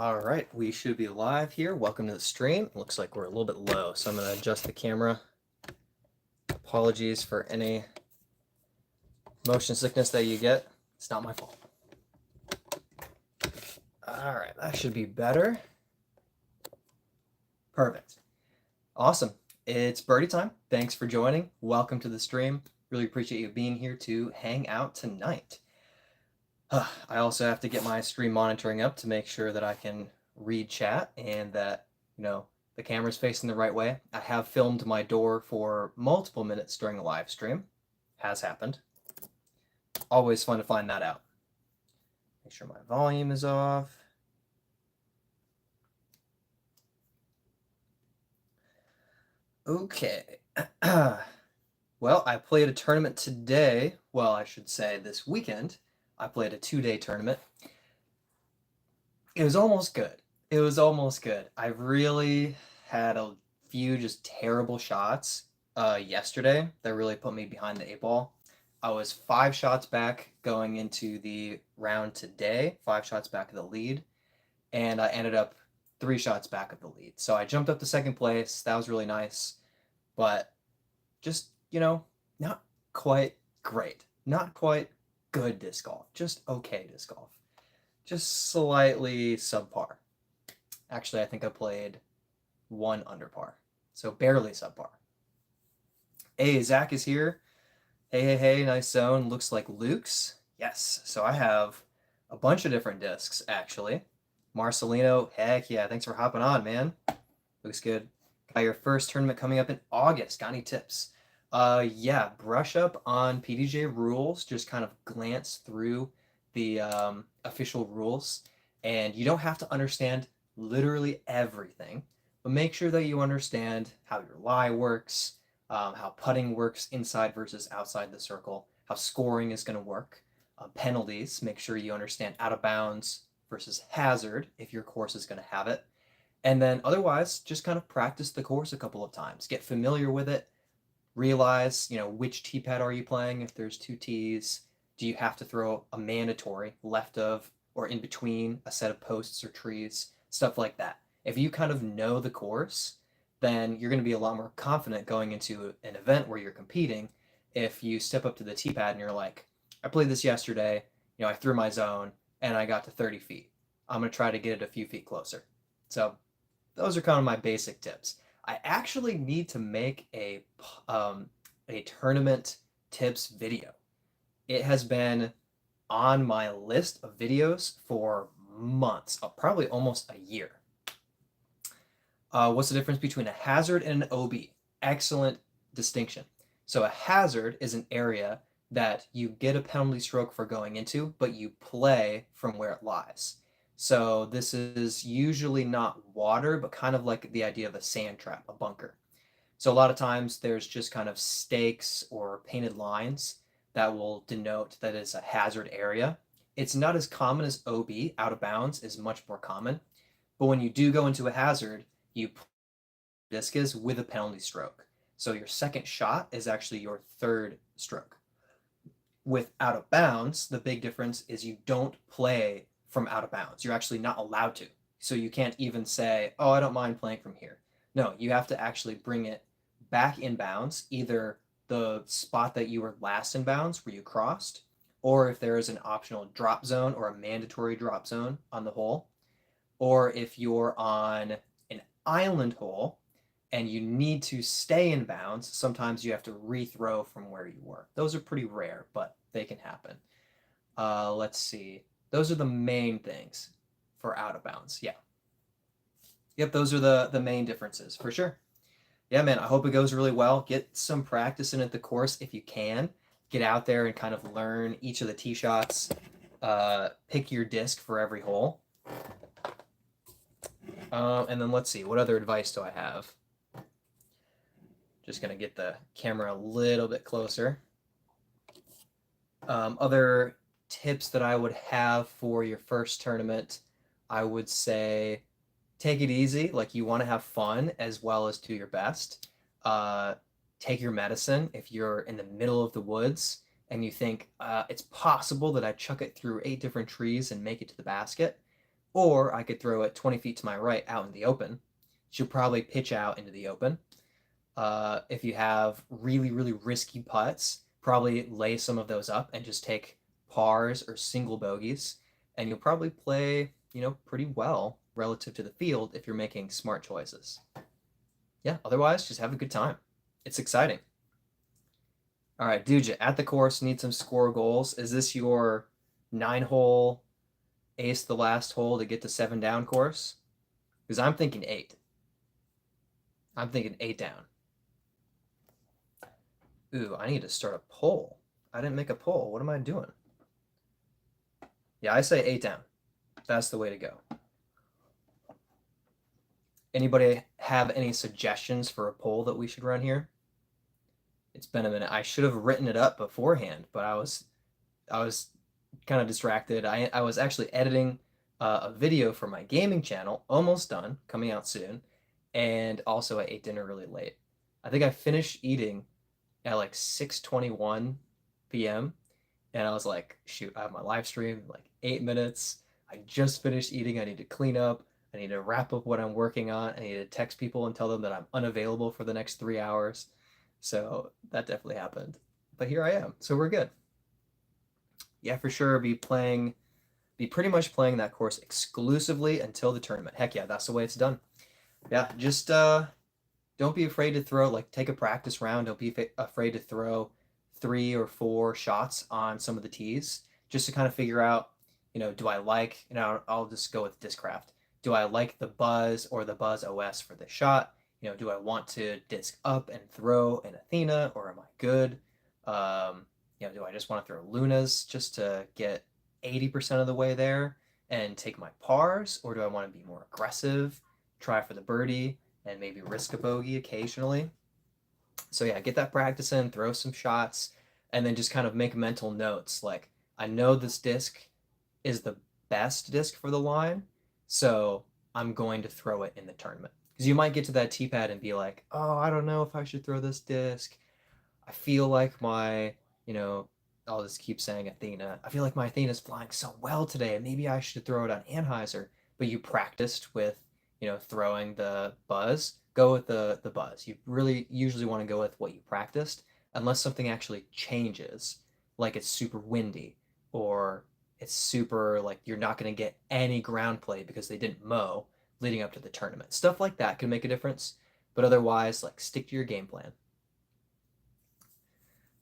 All right, we should be live here. Welcome to the stream. Looks like we're a little bit low, so I'm going to adjust the camera. Apologies for any motion sickness that you get. It's not my fault. All right, that should be better. Perfect. Awesome. It's birdie time. Thanks for joining. Welcome to the stream. Really appreciate you being here to hang out tonight. I also have to get my stream monitoring up to make sure that I can read chat and that, the camera's facing the right way. I have filmed my door for multiple minutes during a live stream. Has happened. Always fun to find that out. Make sure my volume is off. Okay. Well, I played a tournament today. Well, I should say this weekend. I played a 2-day tournament. It was almost good. It was almost good. I really had a few just terrible shots yesterday that really put me behind the 8 ball. I was 5 shots back going into the round today, 5 shots back of the lead, and I ended up 3 shots back of the lead. So I jumped up to second place. That was really nice, but just, not quite great. Not quite good disc golf. Just okay disc golf. Just slightly subpar. Actually, I think I played 1 under par, so barely subpar. Hey, Zach is here. Hey, nice zone. Looks like Luke's. Yes, so I have a bunch of different discs, actually. Marcelino, heck yeah, thanks for hopping on, man. Looks good. Got your first tournament coming up in August. Got any tips? Yeah, brush up on PDJ rules. Just kind of glance through the official rules, and you don't have to understand literally everything, but make sure that you understand how your lie works, how putting works inside versus outside the circle, how scoring is going to work, penalties. Make sure you understand out of bounds versus hazard if your course is going to have it. And then otherwise, just kind of practice the course a couple of times. Get familiar with it. Realize, which tee pad are you playing? If there's 2 tees, do you have to throw a mandatory left of or in between a set of posts or trees? Stuff like that. If you kind of know the course, then you're going to be a lot more confident going into an event where you're competing. If you step up to the tee pad and you're like, I played this yesterday, I threw my zone and I got to 30 feet. I'm going to try to get it a few feet closer. So those are kind of my basic tips. I actually need to make a tournament tips video. It has been on my list of videos for months, probably almost a year. What's the difference between a hazard and an OB? Excellent distinction. So a hazard is an area that you get a penalty stroke for going into, but you play from where it lies. So this is usually not water, but kind of like the idea of a sand trap, a bunker. So a lot of times there's just kind of stakes or painted lines that will denote that it's a hazard area. It's not as common as OB, out of bounds is much more common. But when you do go into a hazard, you disc is with a penalty stroke. So your second shot is actually your third stroke. With out of bounds, the big difference is you don't play from out of bounds. You're actually not allowed to. So you can't even say, oh, I don't mind playing from here. No, you have to actually bring it back in bounds, either the spot that you were last in bounds where you crossed, or if there is an optional drop zone or a mandatory drop zone on the hole, or if you're on an island hole and you need to stay in bounds, sometimes you have to rethrow from where you were. Those are pretty rare, but they can happen. Let's see. Those are the main things for out of bounds. Yeah. Yep, those are the main differences for sure. Yeah, man, I hope it goes really well. Get some practice in at the course if you can. Get out there and kind of learn each of the tee shots. Pick your disc for every hole. And then let's see, what other advice do I have? Just going to get the camera a little bit closer. Other tips that I would have for your first tournament, I would say take it easy. Like, you want to have fun as well as do your best. Take your medicine if you're in the middle of the woods and you think it's possible that I chuck it through 8 different trees and make it to the basket. Or I could throw it 20 feet to my right out in the open. She'll probably pitch out into the open. If you have really, really risky putts, probably lay some of those up and just take pars or single bogeys, and you'll probably play, pretty well relative to the field if you're making smart choices. Yeah, otherwise, just have a good time. It's exciting. All right, dude, at the course, need some score goals. Is this your 9-hole ace the last hole to get to 7 down course? Because I'm thinking 8. I'm thinking 8 down. Ooh, I need to start a poll. I didn't make a poll. What am I doing? Yeah, I say 8 down. That's the way to go. Anybody have any suggestions for a poll that we should run here? It's been a minute. I should have written it up beforehand, but I was kind of distracted. I was actually editing a video for my gaming channel, almost done, coming out soon, and also I ate dinner really late. I think I finished eating at like 6:21 p.m. and I was like, shoot, I have my live stream in like 8 minutes. I just finished eating. I need to clean up. I need to wrap up what I'm working on. I need to text people and tell them that I'm unavailable for the next 3 hours. So that definitely happened. But here I am. So we're good. Yeah, for sure. Be pretty much playing that course exclusively until the tournament. Heck yeah, that's the way it's done. Yeah, just don't be afraid to throw, like, take a practice round. Don't be afraid to throw 3 or 4 shots on some of the tees just to kind of figure out, do I like, I'll just go with Discraft. Do I like the Buzz or the Buzz OS for the shot? Do I want to disc up and throw an Athena, or am I good? Do I just want to throw Lunas just to get 80% of the way there and take my pars, or do I want to be more aggressive, try for the birdie, and maybe risk a bogey occasionally? So yeah, get that practice in, throw some shots, and then just kind of make mental notes. Like, I know this disc is the best disc for the line, so I'm going to throw it in the tournament. Because you might get to that tee pad and be like, oh, I don't know if I should throw this disc. I feel like I'll just keep saying Athena. I feel like my Athena's flying so well today. Maybe I should throw it on Anheuser. But you practiced with, throwing the Buzz. Go with the Buzz. You really usually want to go with what you practiced, unless something actually changes, like it's super windy, or it's super, like, you're not going to get any ground play because they didn't mow leading up to the tournament. Stuff like that can make a difference. But otherwise, like, stick to your game plan.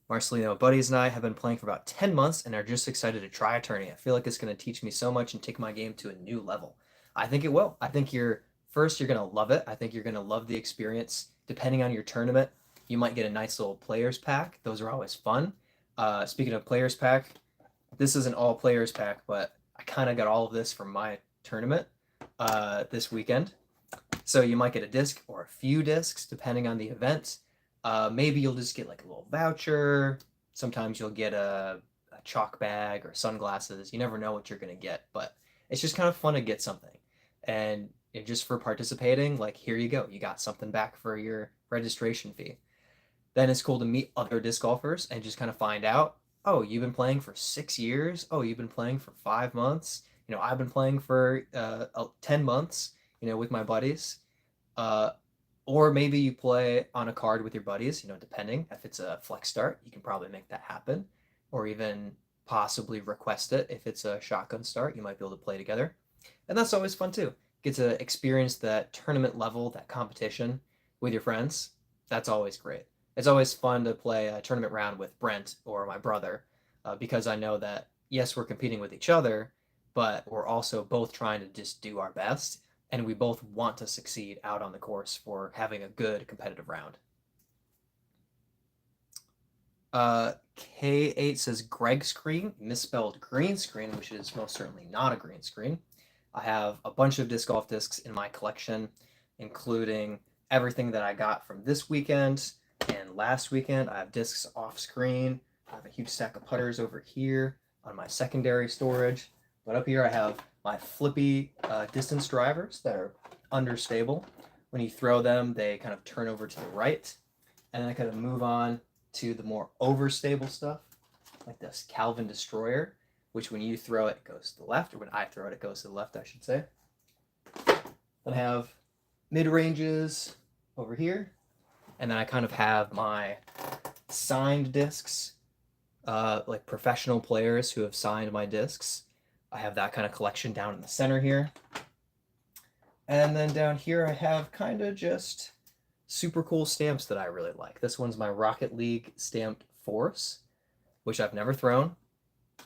Marcelino, buddies and I have been playing for about 10 months and are just excited to try a tourney. I feel like it's going to teach me so much and take my game to a new level. I think it will. I think you're going to love it. I think you're going to love the experience. Depending on your tournament, you might get a nice little players pack. Those are always fun. Speaking of players pack, this isn't all players pack, but I kind of got all of this from my tournament this weekend. So you might get a disc or a few discs depending on the event. Maybe you'll just get like a little voucher. Sometimes you'll get a chalk bag or sunglasses. You never know what you're going to get, but it's just kind of fun to get something. And just for participating, like, here you go. You got something back for your registration fee. Then it's cool to meet other disc golfers and just kind of find out, oh, you've been playing for 6 years. Oh, you've been playing for 5 months. I've been playing for 10 months, with my buddies. Or maybe you play on a card with your buddies, depending. If it's a flex start, you can probably make that happen. Or even possibly request it. If it's a shotgun start, you might be able to play together. And that's always fun too. Get to experience that tournament level, that competition with your friends. That's always great. It's always fun to play a tournament round with Brent or my brother, because I know that, yes, we're competing with each other, but we're also both trying to just do our best, and we both want to succeed out on the course for having a good competitive round. K8 says Greg screen, misspelled green screen, which is most certainly not a green screen. I have a bunch of disc golf discs in my collection, including everything that I got from this weekend and last weekend. I have discs off screen. I have a huge stack of putters over here on my secondary storage. But up here I have my flippy distance drivers that are understable. When you throw them, they kind of turn over to the right. And then I kind of move on to the more overstable stuff, like this Calvin Destroyer, which when you throw it, it goes to the left, or when I throw it, it goes to the left, I should say. Then I have mid-ranges over here, and then I kind of have my signed discs, like professional players who have signed my discs. I have that kind of collection down in the center here. And then down here I have kind of just super cool stamps that I really like. This one's my Rocket League stamped Force, which I've never thrown.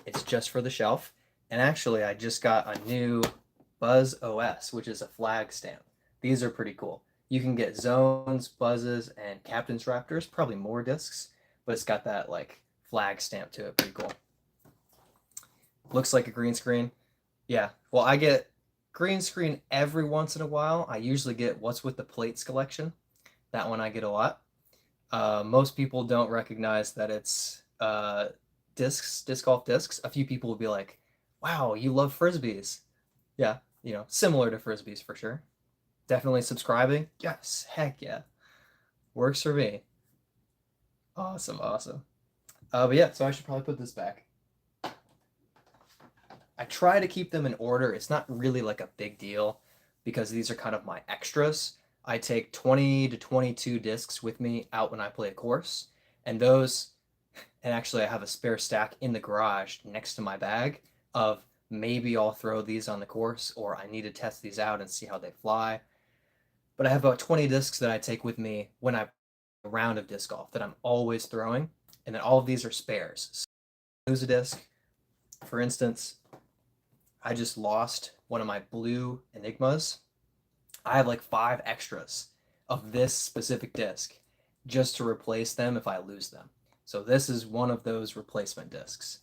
It's just for the shelf. And actually, I just got a new Buzz OS, which is a flag stamp. These are pretty cool. You can get zones, buzzes, and captain's raptors, probably more discs, but it's got that like flag stamp to it. Pretty cool. Looks like a green screen. Yeah, well, I get green screen every once in a while. I usually get What's with the Plates collection. That one I get a lot. Most people don't recognize that it's disc golf discs. A few people will be like, wow, you love frisbees. Yeah, similar to frisbees for sure. Definitely subscribing. Yes, heck yeah. Works for me. Awesome. But yeah, so I should probably put this back. I try to keep them in order. It's not really like a big deal because these are kind of my extras. I take 20 to 22 discs with me out when I play a course, and actually I have a spare stack in the garage next to my bag of maybe I'll throw these on the course or I need to test these out and see how they fly. But I have about 20 discs that I take with me when I play a round of disc golf that I'm always throwing, and then all of these are spares. So I lose a disc. For instance, I just lost one of my blue Enigmas. I have like 5 extras of this specific disc just to replace them if I lose them. So this is one of those replacement discs.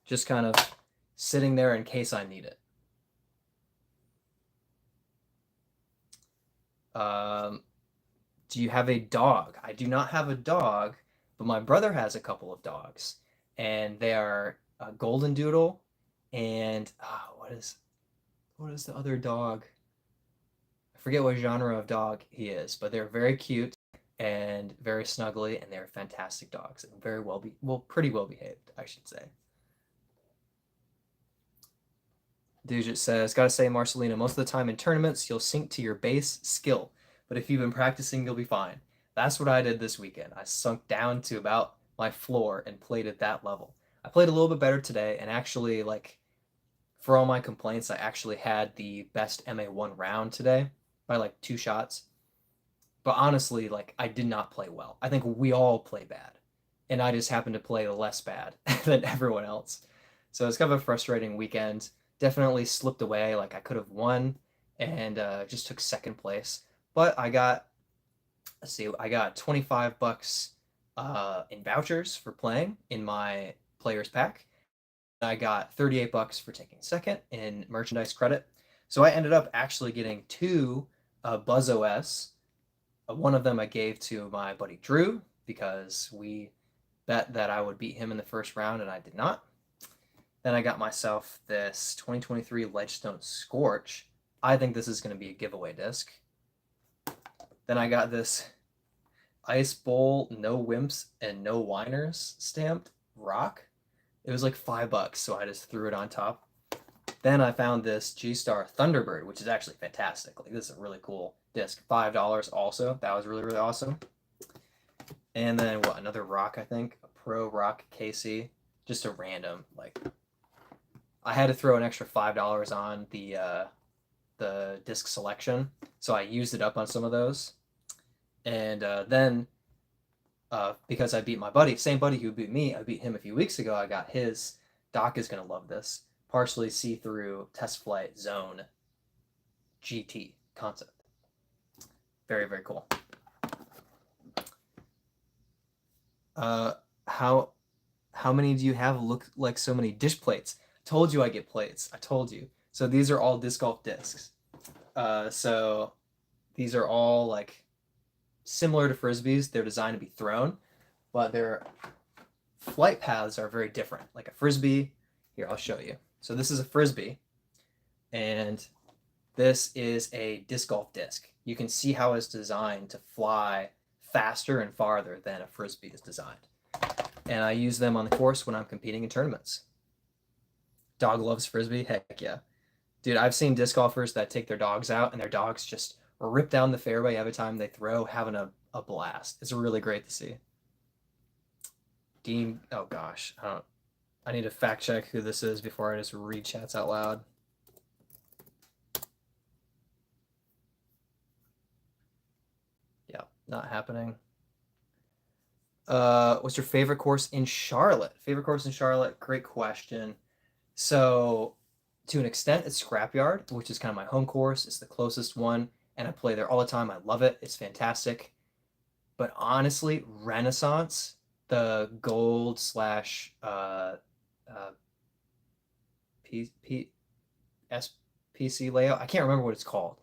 Just kind of sitting there in case I need it. Do you have a dog? I do not have a dog, but my brother has a couple of dogs, and they are a golden doodle and what is the other dog? I forget what genre of dog he is, but they're very cute and very snuggly, and they're fantastic dogs and pretty well behaved, I should say. Dude says, gotta say, Marcelina, most of the time in tournaments, you'll sink to your base skill, but if you've been practicing, you'll be fine. That's what I did this weekend. I sunk down to about my floor and played at that level. I played a little bit better today, and actually, like, for all my complaints, I actually had the best MA1 round today by like 2 shots. But honestly, like, I did not play well. I think we all play bad, and I just happened to play less bad than everyone else. So it's kind of a frustrating weekend. Definitely slipped away. Like, I could have won and just took second place. But I got 25 bucks in vouchers for playing in my players pack. I got 38 bucks for taking second in merchandise credit. So I ended up actually getting 2 Buzz OS. One of them I gave to my buddy Drew because we bet that I would beat him in the first round and I did not. Then I got myself this 2023 Ledgestone Scorch. I think this is going to be a giveaway disc. Then I got this Ice Bowl No Wimps and No Whiners stamped rock. It was like $5, so I just threw it on top. Then I found this G-Star Thunderbird, which is actually fantastic. Like, this is a really cool disc. $5 also. That was really, really awesome. And then another rock, I think. A Pro Rock KC. Just a random, like, I had to throw an extra $5 on the disc selection, so I used it up on some of those. And then because I beat my buddy, same buddy who beat me, I beat him a few weeks ago, I got his. Doc is going to love this. Partially see-through test flight zone GT concept. Very, very cool. How many do you have look like so many dish plates? I told you I get plates. I told you. So these are all disc golf discs. So these are all like similar to frisbees. They're designed to be thrown, but their flight paths are very different. Like a frisbee, here, I'll show you. So this is a frisbee, and this is a disc golf disc. You can see how it's designed to fly faster and farther than a frisbee is designed. And I use them on the course when I'm competing in tournaments. Dog loves frisbee. Heck yeah. Dude, I've seen disc golfers that take their dogs out and their dogs just rip down the fairway every time they throw, having a blast. It's really great to see. Dean, oh gosh, I need to fact check who this is before I just read chats out loud. Yeah, not happening. What's your favorite course in Charlotte? Favorite course in Charlotte? Great question. So, to an extent, it's Scrapyard, which is kind of my home course. It's the closest one, and I play there all the time. I love it. It's fantastic. But honestly, Renaissance, the gold slash uh, P, P, SPC layout, I can't remember what it's called,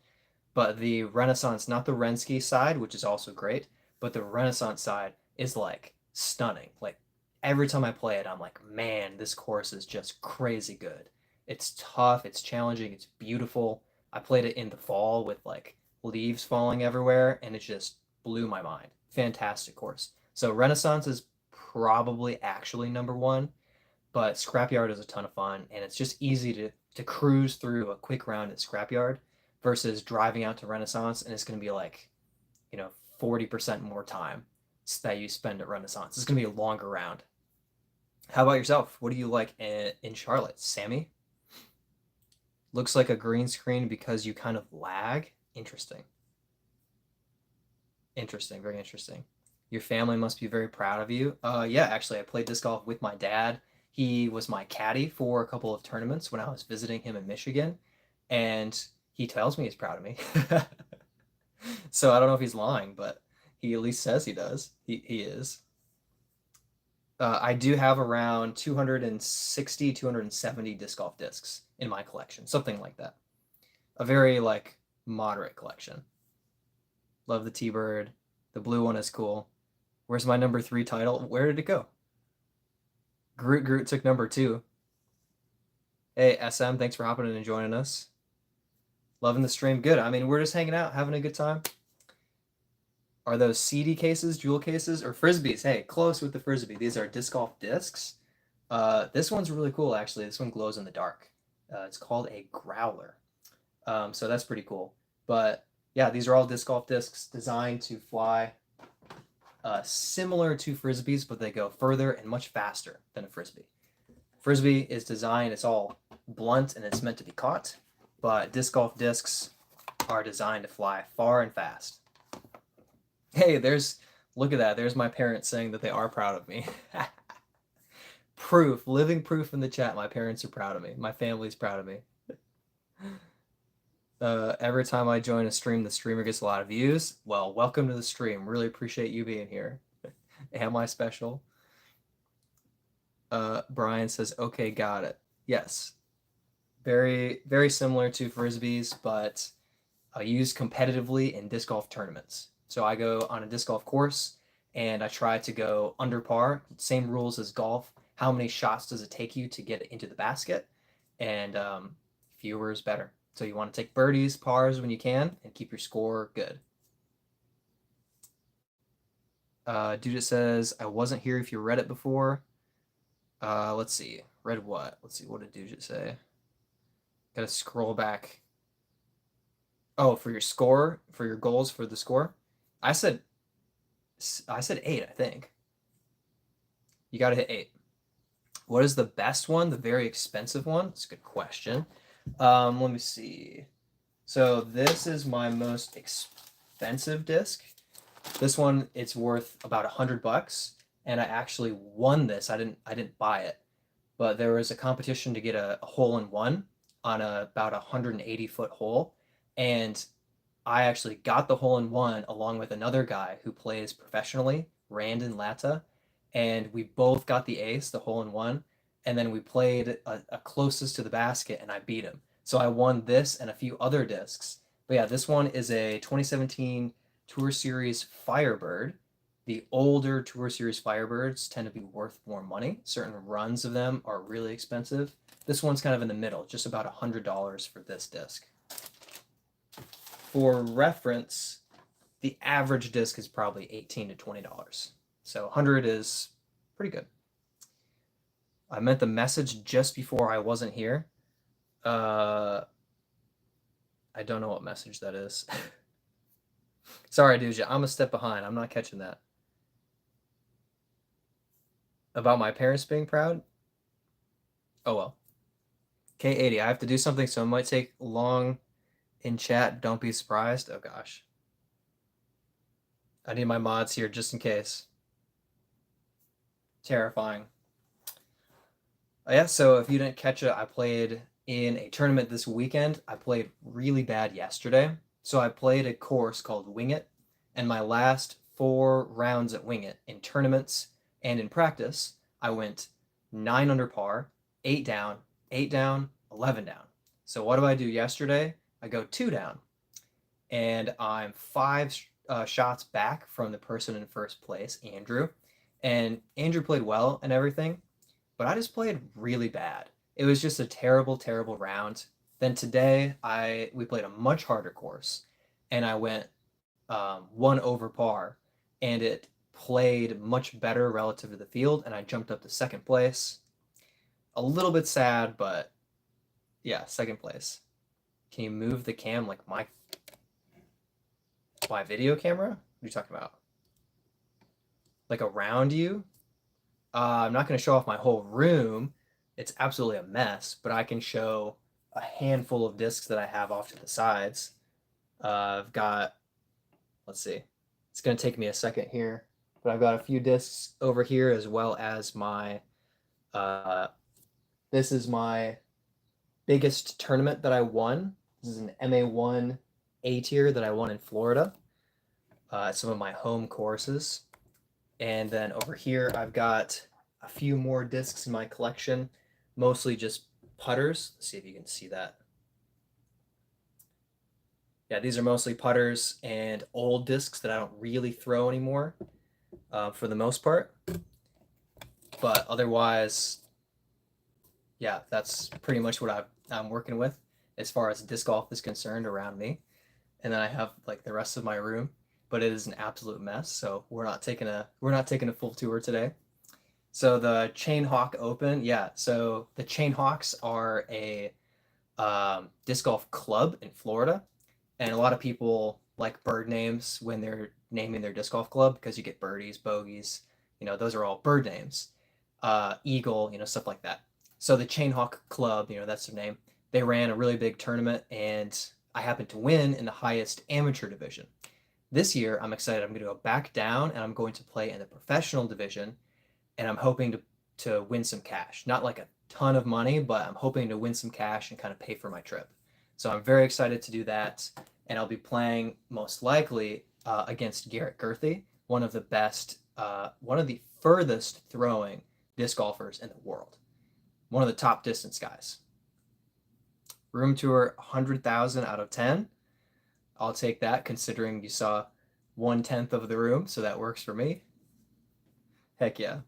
but the Renaissance, not the Renski side, which is also great, but the Renaissance side is like stunning. Like every time I play it, I'm like, man, this course is just crazy good. It's tough, it's challenging, it's beautiful. I played it in the fall with like leaves falling everywhere, and it just blew my mind. Fantastic course. So Renaissance is probably actually number one, but Scrapyard is a ton of fun, and it's just easy to cruise through a quick round at Scrapyard versus driving out to Renaissance, and it's going to be like, 40% more time that you spend at Renaissance. It's going to be a longer round. How about yourself? What do you like in Charlotte, Sammy? Looks like a green screen because you kind of lag. Interesting. Interesting. Very interesting. Your family must be very proud of you. Yeah, actually, I played disc golf with my dad. He was my caddy for a couple of tournaments when I was visiting him in Michigan, and he tells me he's proud of me. So I don't know if he's lying, but he at least says he does. He is. I do have around 260, 270 disc golf discs in my collection, something like that. A very like moderate collection. Love the T-Bird. The blue one is cool. Where's my number 3 title? Where did it go? Groot took number 2. Hey, SM, thanks for hopping in and joining us. Loving the stream. Good. I mean, we're just hanging out, having a good time. Are those CD cases, jewel cases, or frisbees? Hey, close with the frisbee. These are disc golf discs. This one's really cool, actually. This one glows in the dark. It's called a growler. So that's pretty cool. But yeah, these are all disc golf discs designed to fly similar to frisbees, but they go further and much faster than a frisbee. Frisbee is designed, it's all blunt and it's meant to be caught, but disc golf discs are designed to fly far and fast. Hey, look at that. There's my parents saying that they are proud of me. Proof, living proof in the chat. My parents are proud of me. My family's proud of me. Every time I join a stream, the streamer gets a lot of views. Well, welcome to the stream. Really appreciate you being here. Am I special? Brian says, okay, got it. Yes. Very, very similar to frisbees, but used competitively in disc golf tournaments. So I go on a disc golf course and I try to go under par, same rules as golf. How many shots does it take you to get into the basket? And fewer is better. So you want to take birdies, pars when you can, and keep your score good. Dude, it says, I wasn't here if you read it before. Let's see. Read what? Let's see. What did Dude say? Gotta scroll back. Oh, for your score, for your goals for the score? I said 8, I think. You gotta hit 8. What is the best one? The very expensive one? That's a good question. Let me see. So this is my most expensive disc. This one, it's worth about $100, and I actually won this. I didn't buy it, but there was a competition to get a hole-in-one on about 180-foot hole, and I actually got the hole-in-one along with another guy who plays professionally, Randon Latta, and we both got the ace, the hole-in-one, and then we played a closest to the basket, and I beat him. So I won this and a few other discs. But yeah, this one is a 2017 Tour Series Firebird. The older Tour Series Firebirds tend to be worth more money. Certain runs of them are really expensive. This one's kind of in the middle, just about $100 for this disc. For reference, the average disc is probably $18 to $20. So 100 is pretty good. I meant the message just before I wasn't here. Uh, I don't know what message that is. Sorry, Duja, I'm a step behind. I'm not catching that. About my parents being proud? Oh well. K80, I have to do something, so it might take long in chat. Don't be surprised. Oh gosh. I need my mods here just in case. Terrifying. Yeah, so if you didn't catch it, I played in a tournament this weekend. I played really bad yesterday. So I played a course called Wing It, and my last 4 rounds at Wing It in tournaments and in practice, I went 9 under par, 8 down, 8 down, 11 down. So what do I do yesterday? I go 2 down, and I'm 5 shots back from the person in first place, Andrew. And Andrew played well and everything, but I just played really bad. It was just a terrible, terrible round. Then today, we played a much harder course, and I went 1 over par, and it played much better relative to the field, and I jumped up to second place. A little bit sad, but yeah, second place. Can you move the cam like my video camera? What are you talking about? Like around you? I'm not going to show off my whole room. It's absolutely a mess, but I can show a handful of discs that I have off to the sides. I've got, let's see, it's going to take me a second here, but I've got a few discs over here as well as this is my biggest tournament that I won. This is an MA1 A tier that I won in Florida. Some of my home courses. And then over here, I've got a few more discs in my collection, mostly just putters. Let's see if you can see that. Yeah, these are mostly putters and old discs that I don't really throw anymore for the most part. But otherwise, yeah, that's pretty much what I'm working with as far as disc golf is concerned around me. And then I have like the rest of my room, but it is an absolute mess. So we're not taking a full tour today. So the Chain Hawk Open, yeah. So the Chain Hawks are a disc golf club in Florida, and a lot of people like bird names when they're naming their disc golf club because you get birdies, bogeys, those are all bird names. Eagle, stuff like that. So the Chain Hawk Club, that's their name. They ran a really big tournament, and I happened to win in the highest amateur division. This year, I'm excited. I'm going to go back down, and I'm going to play in the professional division, and I'm hoping to win some cash. Not like a ton of money, but I'm hoping to win some cash and kind of pay for my trip. So I'm very excited to do that, and I'll be playing most likely against Garrett Gurthey, one of the furthest throwing disc golfers in the world, one of the top distance guys. Room tour 100,000 out of 10. I'll take that considering you saw 1/10 of the room, so that works for me. Heck yeah.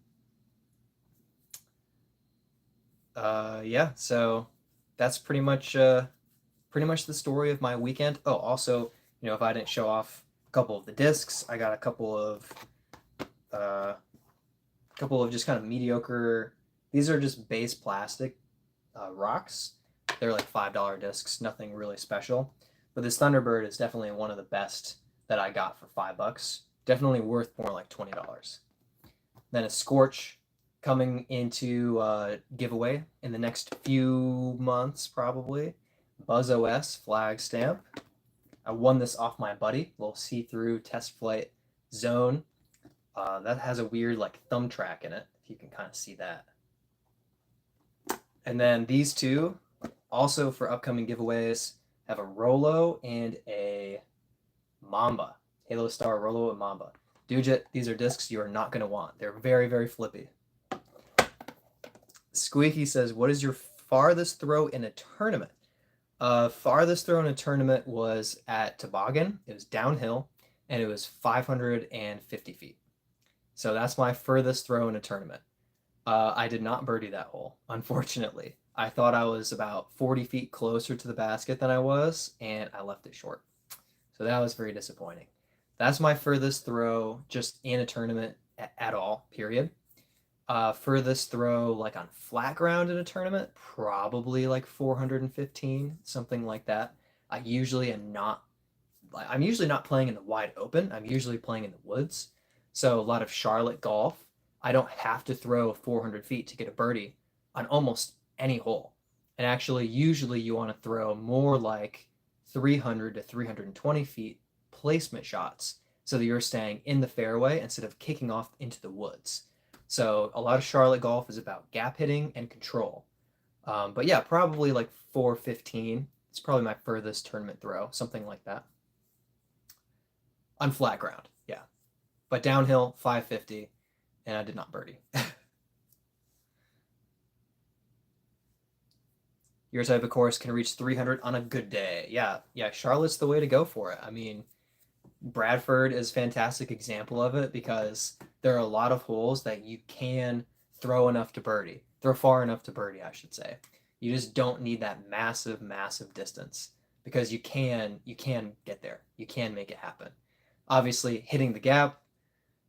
Yeah, so that's pretty much the story of my weekend. Oh, also, if I didn't show off a couple of the discs, I got a couple of just kind of mediocre. These are just base plastic rocks. They're like $5 discs, nothing really special. But this Thunderbird is definitely one of the best that I got for $5. Definitely worth more like $20. Then a Scorch coming into giveaway in the next few months, probably. Buzz OS flag stamp. I won this off my buddy, little see-through test flight zone. That has a weird like thumb track in it, if you can kind of see that. And then these two, also for upcoming giveaways, have a Rolo and a Mamba. Halo Star Rolo and Mamba. Dujet, these are discs you are not going to want. They're very, very flippy. Squeaky says, what is your farthest throw in a tournament? Farthest throw in a tournament was at Toboggan. It was downhill, and it was 550 feet. So that's my furthest throw in a tournament. I did not birdie that hole, unfortunately. I thought I was about 40 feet closer to the basket than I was, and I left it short. So that was very disappointing. That's my furthest throw just in a tournament at all, period. Furthest throw like on flat ground in a tournament, probably like 415, something like that. I'm usually not playing in the wide open. I'm usually playing in the woods. So a lot of Charlotte golf. I don't have to throw 400 feet to get a birdie on almost any hole. And actually, usually you want to throw more like 300 to 320 feet placement shots so that you're staying in the fairway instead of kicking off into the woods. So a lot of Charlotte golf is about gap hitting and control. But yeah, probably like 415. It's probably my furthest tournament throw, something like that. On flat ground, yeah. But downhill, 550, and I did not birdie. Your type of course can reach 300 on a good day. Yeah, yeah. Charlotte's the way to go for it. I mean, Bradford is a fantastic example of it because there are a lot of holes that you can throw enough to birdie, throw far enough to birdie, I should say. You just don't need that massive, massive distance because you can get there. You can make it happen. Obviously, hitting the gap,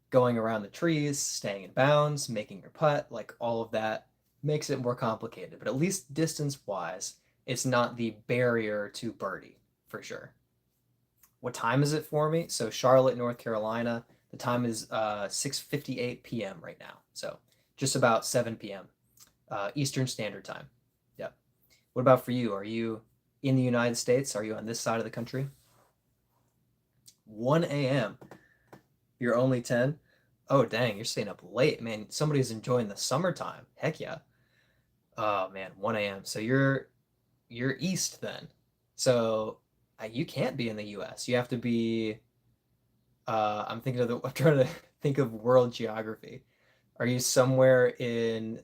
going around the trees, staying in bounds, making your putt, like all of that makes it more complicated. But at least distance wise, it's not the barrier to birdie for sure. What time is it for me? So Charlotte, North Carolina. The time is 6:58 p.m. right now. So just about 7 p.m. Eastern Standard Time. Yep. What about for you? Are you in the United States? Are you on this side of the country? 1 a.m. You're only 10? Oh, dang, you're staying up late. Man, somebody's enjoying the summertime. Heck yeah. Oh man, 1 a.m. So you're east then. So you can't be in the US. You have to be I'm trying to think of world geography. Are you somewhere in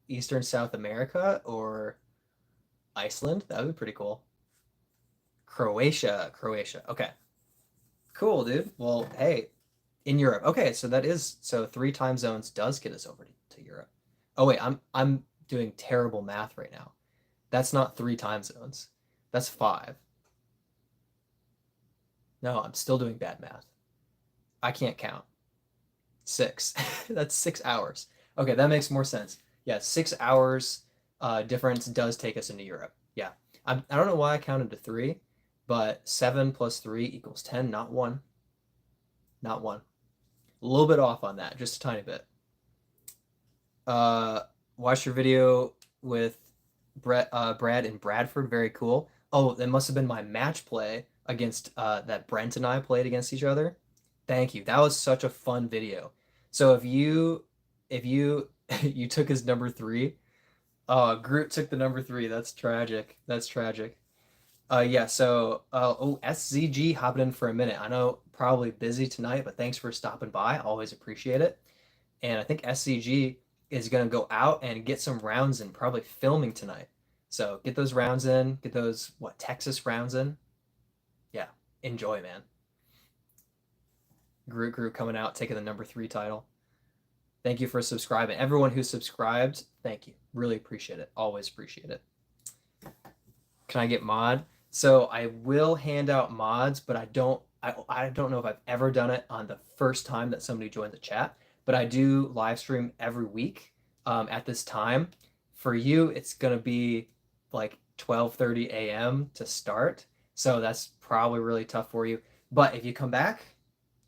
Eastern South America or Iceland? That would be pretty cool. Croatia, Croatia. Okay. Cool, dude. Well, hey, in Europe. Okay, so so three time zones does get us over to Europe. Oh wait, I'm doing terrible math right now. That's not three time zones. That's five. No, I'm still doing bad math. I can't count. Six. That's 6 hours. Okay, that makes more sense. Yeah, 6 hours difference does take us into Europe. Yeah. I don't know why I counted to three, but 7 plus 3 equals 10, not one. Not one. A little bit off on that, just a tiny bit. Uh, watched your video with Brad in Bradford. Very cool. Oh, that must have been my match play against that Brent and I played against each other. Thank you. That was such a fun video. So if you you took his number three, Groot took the number three. That's tragic. That's tragic. Yeah. So SZG hopping in for a minute. I know probably busy tonight, but thanks for stopping by. Always appreciate it. And I think SCG is going to go out and get some rounds in, probably filming tonight. So get those rounds in, get those, what, Texas rounds in. Yeah, enjoy, man. Groot coming out, taking the number three title. Thank you for subscribing. Everyone who subscribed, thank you. Really appreciate it. Always appreciate it. Can I get mod? So I will hand out mods, but I don't know if I've ever done it on the first time that somebody joins the chat, but I do live stream every week at this time. For you, it's gonna be like 12:30 a.m. to start, so that's probably really tough for you. But if you come back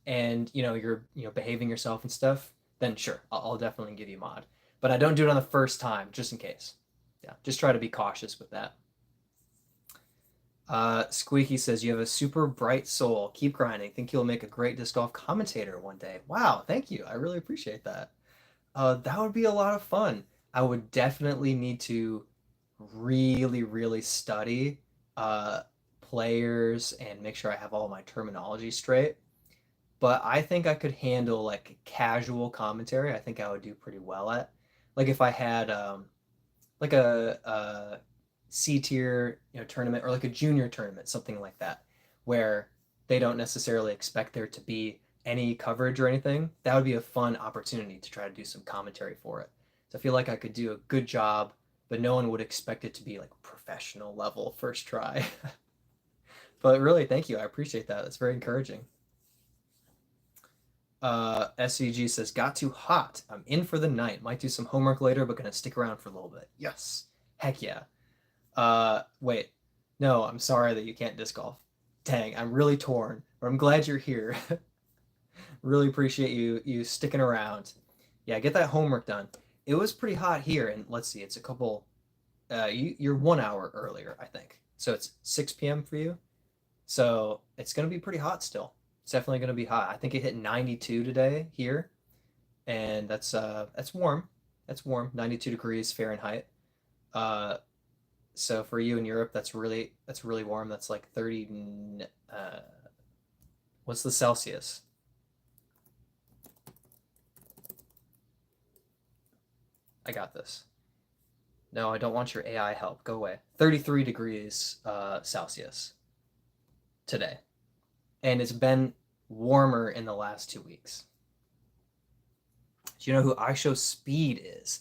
and you're behaving yourself and stuff, then sure, I'll definitely give you mod. But I don't do it on the first time, just in case. Yeah, just try to be cautious with that. Squeaky says, you have a super bright soul. Keep grinding. Think you'll make a great disc golf commentator one day. Wow, thank you. I really appreciate that. That would be a lot of fun. I would definitely need to really, really study players and make sure I have all my terminology straight. But I think I could handle like casual commentary. I think I would do pretty well at. Like if I had like a C tier tournament or like a junior tournament, something like that, where they don't necessarily expect there to be any coverage or anything. That would be a fun opportunity to try to do some commentary for it. So I feel like I could do a good job, but no one would expect it to be like professional level first try. But really, thank you. I appreciate that. That's very encouraging. SCG says, got too hot. I'm in for the night. Might do some homework later, but gonna stick around for a little bit. Yes. Heck yeah. Wait. No, I'm sorry that you can't disc golf. Dang, I'm really torn. But I'm glad you're here. Really appreciate you sticking around. Yeah, get that homework done. It was pretty hot here, and let's see, it's a couple. You're 1 hour earlier, I think. So it's 6 p.m. for you. So it's gonna be pretty hot still. It's definitely gonna be hot. I think it hit 92 today here, and that's warm. That's warm. 92 degrees Fahrenheit. Uh, so for you in Europe, that's really warm. That's like 30. Uh, what's the Celsius? I got this. No, I don't want your AI help. Go away. 33 degrees Celsius today. And it's been warmer in the last 2 weeks. Do you know who iShowSpeed is?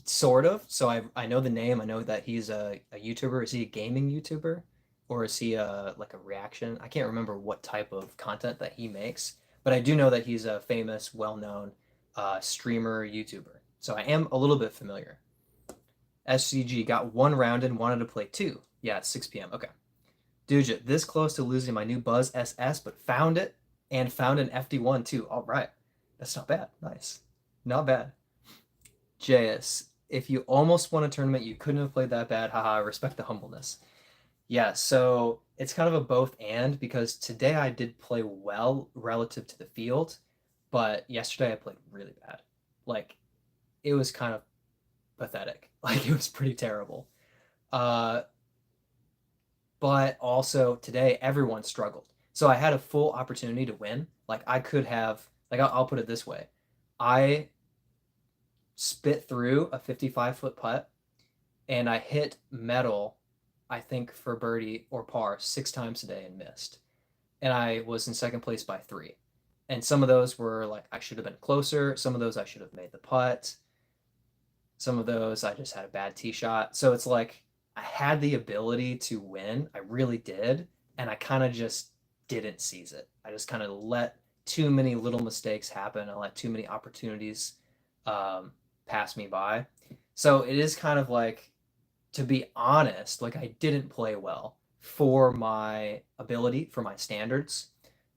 Sort of. So I know the name. I know that he's a YouTuber. Is he a gaming YouTuber? Or is he like a reaction? I can't remember what type of content that he makes. But I do know that he's a famous, well-known streamer YouTuber. So I am a little bit familiar. SCG got 1 round in, wanted to play 2. Yeah, it's 6 p.m. Okay. Dude, this close to losing my new Buzz SS, but found it and found an FD1 too. All right. That's not bad. Nice. Not bad. JS, if you almost won a tournament, you couldn't have played that bad. Haha, I respect the humbleness. Yeah, so it's kind of a both and because today I did play well relative to the field, but yesterday I played really bad. Like, it was kind of pathetic. Like, it was pretty terrible. Uh, but also today everyone struggled. So I had a full opportunity to win. Like I could have, like I'll put it this way. I spit through a 55-foot putt and I hit metal, I think for birdie or par 6 times today and missed. And I was in second place by 3. And some of those were like I should have been closer. Some of those I should have made the putt. Some of those I just had a bad tee shot. So it's like I had the ability to win. I really did. And I kind of just didn't seize it. I just kind of let too many little mistakes happen. I let too many opportunities pass me by. So it is kind of like, to be honest, like I didn't play well for my ability, for my standards.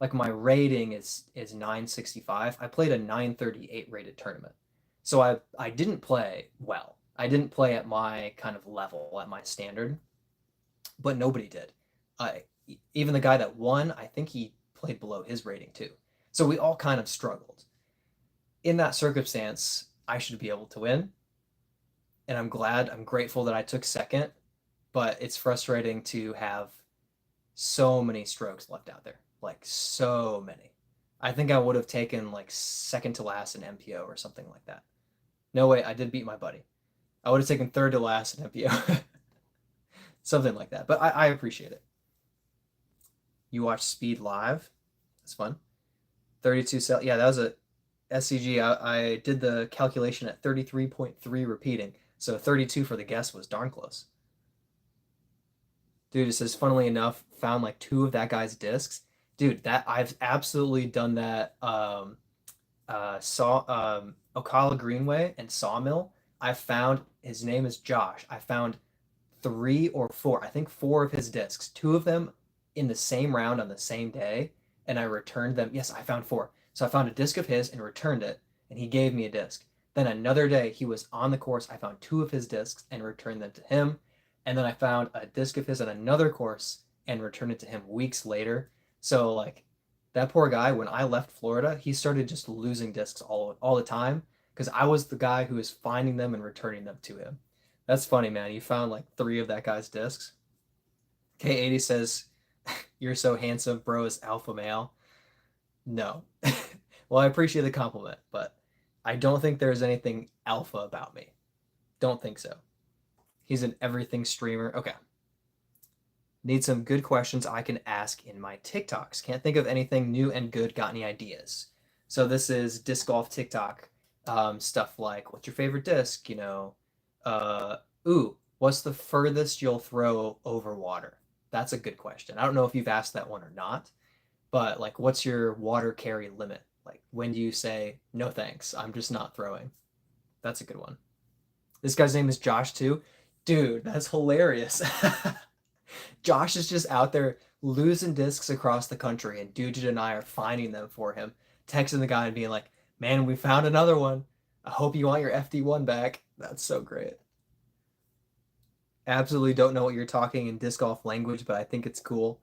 Like my rating is 965. I played a 938 rated tournament. So I didn't play well. I didn't play at my kind of level, at my standard, but nobody did. I Even the guy that won, I think he played below his rating too. So we all kind of struggled. In that circumstance, I should be able to win. And I'm grateful that I took second, but it's frustrating to have so many strokes left out there. Like so many. I think I would have taken like second to last in MPO or something like that. No way, I did beat my buddy. I would have taken third to last in MPO. Something like that. But I appreciate it. You watch Speed live? That's fun. 32 cell. Yeah, that was a SCG. I did the calculation at 33.3 repeating. So 32 for the guess was darn close. Dude, it says, funnily enough, found like 2 of that guy's discs. Dude, that I've absolutely done that. Ocala Greenway and Sawmill. I found his name is Josh. I found 3 or 4, I think 4 of his discs, 2 of them in the same round on the same day, and I returned them. Yes, I found 4. So I found a disc of his and returned it, and he gave me a disc. Then another day he was on the course. I found 2 of his discs and returned them to him. And then I found a disc of his on another course and returned it to him weeks later. So like that poor guy, when I left Florida, he started just losing discs all the time because I was the guy who was finding them and returning them to him. That's funny, man. You found like 3 of that guy's discs. K80 says, "You're so handsome, bro, is alpha male." No. Well, I appreciate the compliment, but I don't think there's anything alpha about me. Don't think so. He's an everything streamer. Okay. Need some good questions I can ask in my TikToks. Can't think of anything new and good. Got any ideas? So this is disc golf TikTok stuff like, what's your favorite disc? What's the furthest you'll throw over water? That's a good question. I don't know if you've asked that one or not, but like, what's your water carry limit? Like, when do you say, no thanks, I'm just not throwing? That's a good one. This guy's name is Josh too. Dude, that's hilarious. Josh is just out there losing discs across the country, and Dugit and I are finding them for him, texting the guy and being like, man, we found another one. I hope you want your FD1 back. That's so great. Absolutely don't know what you're talking in disc golf language, but I think it's cool.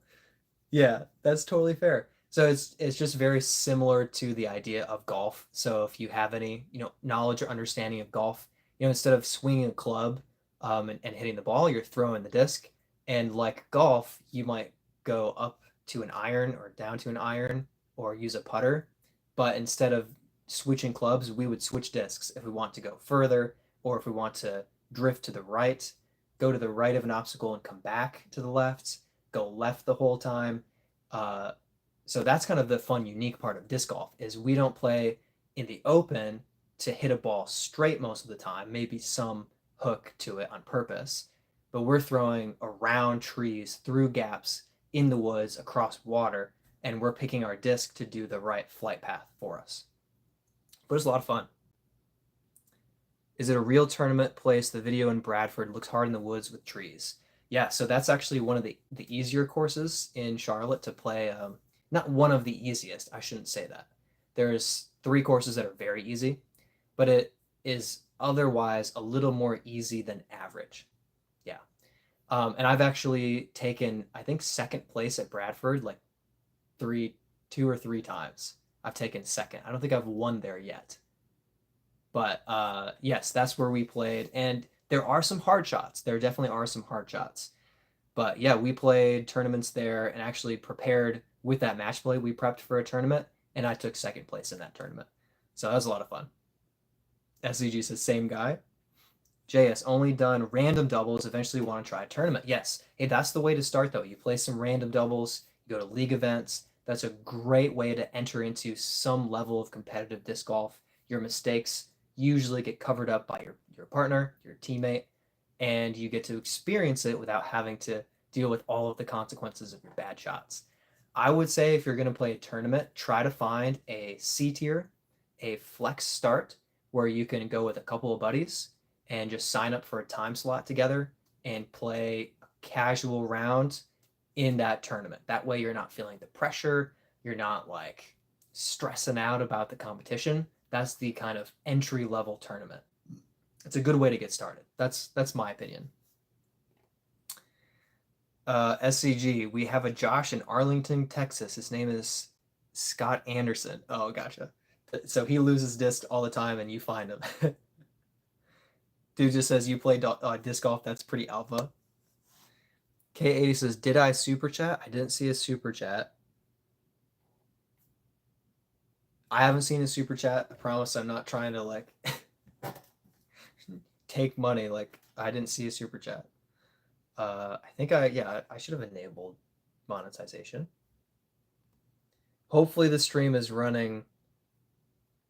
Yeah, that's totally fair. So it's just very similar to the idea of golf. So if you have any, knowledge or understanding of golf, instead of swinging a club and hitting the ball, you're throwing the disc. And like golf, you might go up to an iron or down to an iron or use a putter. But instead of switching clubs, we would switch discs if we want to go further or if we want to drift to the right, go to the right of an obstacle and come back to the left, go left the whole time. Uh, so that's kind of the fun, unique part of disc golf is we don't play in the open to hit a ball straight most of the time, maybe some hook to it on purpose, but we're throwing around trees, through gaps, in the woods, across water, and we're picking our disc to do the right flight path for us. But it's a lot of fun. Is it a real tournament place? The video in Bradford looks hard in the woods with trees. Yeah, so that's actually one of the easier courses in Charlotte to play. Not one of the easiest, I shouldn't say that. There's 3 courses that are very easy, but it is otherwise a little more easy than average. Yeah. And I've actually taken, I think, second place at Bradford like 2 or 3 times. I've taken second. I don't think I've won there yet. But yes, that's where we played. And there are some hard shots. There definitely are some hard shots. But yeah, we played tournaments there and actually prepared with that match play. We prepped for a tournament, and I took second place in that tournament. So that was a lot of fun. SCG says, same guy. JS, only done random doubles. Eventually want to try a tournament. Yes. Hey, that's the way to start, though. You play some random doubles, you go to league events. That's a great way to enter into some level of competitive disc golf. Your mistakes usually get covered up by your partner, your teammate, and you get to experience it without having to deal with all of the consequences of your bad shots. I would say if you're going to play a tournament, try to find a C tier, a flex start, where you can go with a couple of buddies and just sign up for a time slot together and play a casual round in that tournament. That way you're not feeling the pressure, you're not like stressing out about the competition. That's the kind of entry level tournament. It's a good way to get started. That's my opinion. SCG, we have a Josh in Arlington, Texas. His name is Scott Anderson. Oh, gotcha. So he loses disc all the time and you find him. Dude just says you play disc golf. That's pretty alpha. K80 says, did I super chat? I didn't see a super chat. I haven't seen a super chat. I promise I'm not trying to like take money. Like, I didn't see a super chat. I think I should have enabled monetization. Hopefully the stream is running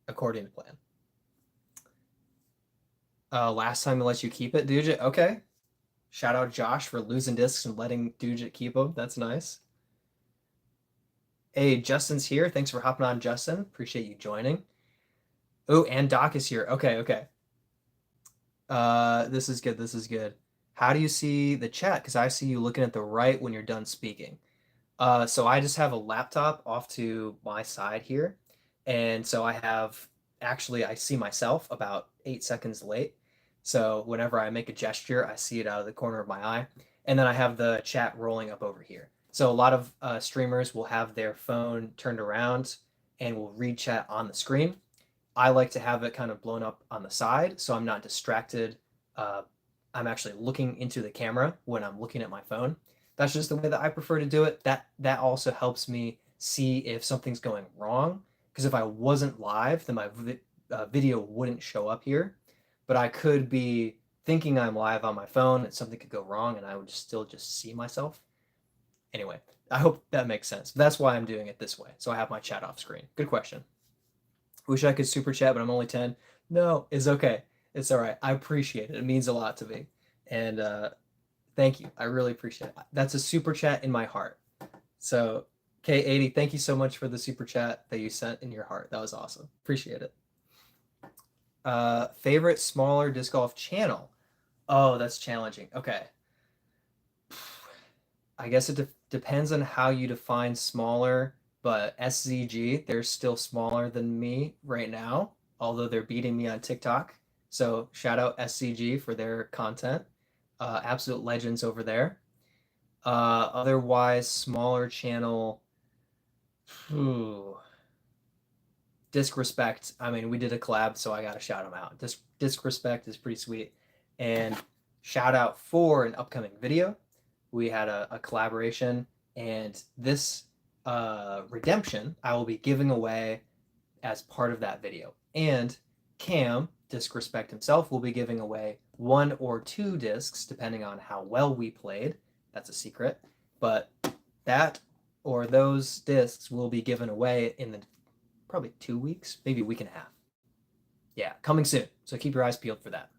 according to plan. Last time I let you keep it, Dugit. Okay. Shout out Josh for losing discs and letting Dugit keep them. That's nice. Hey, Justin's here. Thanks for hopping on, Justin. Appreciate you joining. Oh, and Doc is here. Okay, okay. This is good. This is good. How do you see the chat? Because I see you looking at the right when you're done speaking. So I just have a laptop off to my side here. And so I see myself about 8 seconds late. So whenever I make a gesture, I see it out of the corner of my eye. And then I have the chat rolling up over here. So a lot of streamers will have their phone turned around and will read chat on the screen. I like to have it kind of blown up on the side so I'm not distracted. I'm actually looking into the camera when I'm looking at my phone. That's just the way that I prefer to do it. That also helps me see if something's going wrong. Because if I wasn't live, then my video wouldn't show up here. But I could be thinking I'm live on my phone and something could go wrong and I would still just see myself. Anyway, I hope that makes sense. That's why I'm doing it this way. So I have my chat off screen. Good question. Wish I could super chat, but I'm only 10. No, it's okay. It's all right. I appreciate it. It means a lot to me. And thank you. I really appreciate it. That's a super chat in my heart. So K80, thank you so much for the super chat that you sent in your heart. That was awesome. Appreciate it. Favorite smaller disc golf channel? Oh, that's challenging. Okay. I guess it depends on how you define smaller, but SZG, they're still smaller than me right now, although they're beating me on TikTok. So shout out SCG for their content. Absolute legends over there. Otherwise, smaller channel. Ooh, Disrespect. I mean, we did a collab, so I gotta shout them out. Disrespect is pretty sweet. And shout out for an upcoming video. We had a collaboration, and this redemption I will be giving away as part of that video. And Cam, Disrespect himself, will be giving away 1 or 2 discs, depending on how well we played. That's a secret. But that or those discs will be given away in the probably 2 weeks, maybe a week and a half. Yeah, coming soon. So keep your eyes peeled for that.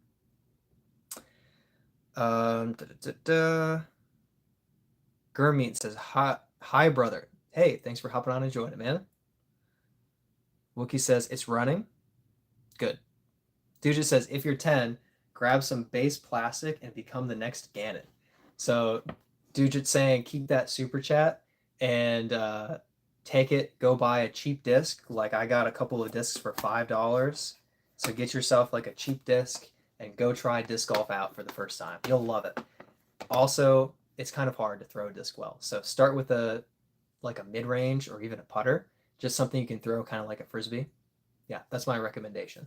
Gurmeet says, hi, brother. Hey, thanks for hopping on and joining, man. Wookie says, it's running. Good. Dude just says, if you're 10, grab some base plastic and become the next Ganon. So Dude saying, keep that super chat and take it, go buy a cheap disc. Like I got a couple of discs for $5. So get yourself like a cheap disc and go try disc golf out for the first time. You'll love it. Also, it's kind of hard to throw a disc well. So start with a mid-range or even a putter, just something you can throw kind of like a frisbee. Yeah, that's my recommendation.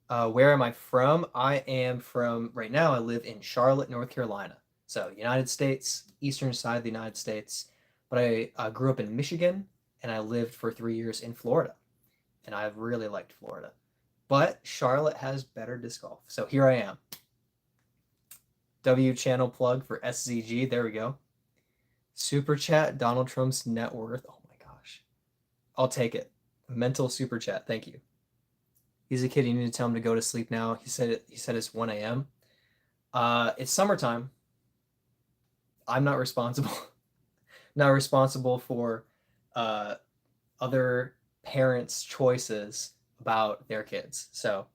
Where am I from? I am from, right now I live in Charlotte, North Carolina. So United States, eastern side of the United States. But I grew up in Michigan and I lived for 3 years in Florida. And I've really liked Florida. But Charlotte has better disc golf. So here I am. W channel plug for SZG. There we go. Super chat, Donald Trump's net worth. Oh my gosh. I'll take it. Mental super chat. Thank you. He's a kid. You need to tell him to go to sleep now. He said it's 1 a.m. It's summertime. I'm not responsible. Not responsible for other parents' choices about their kids. So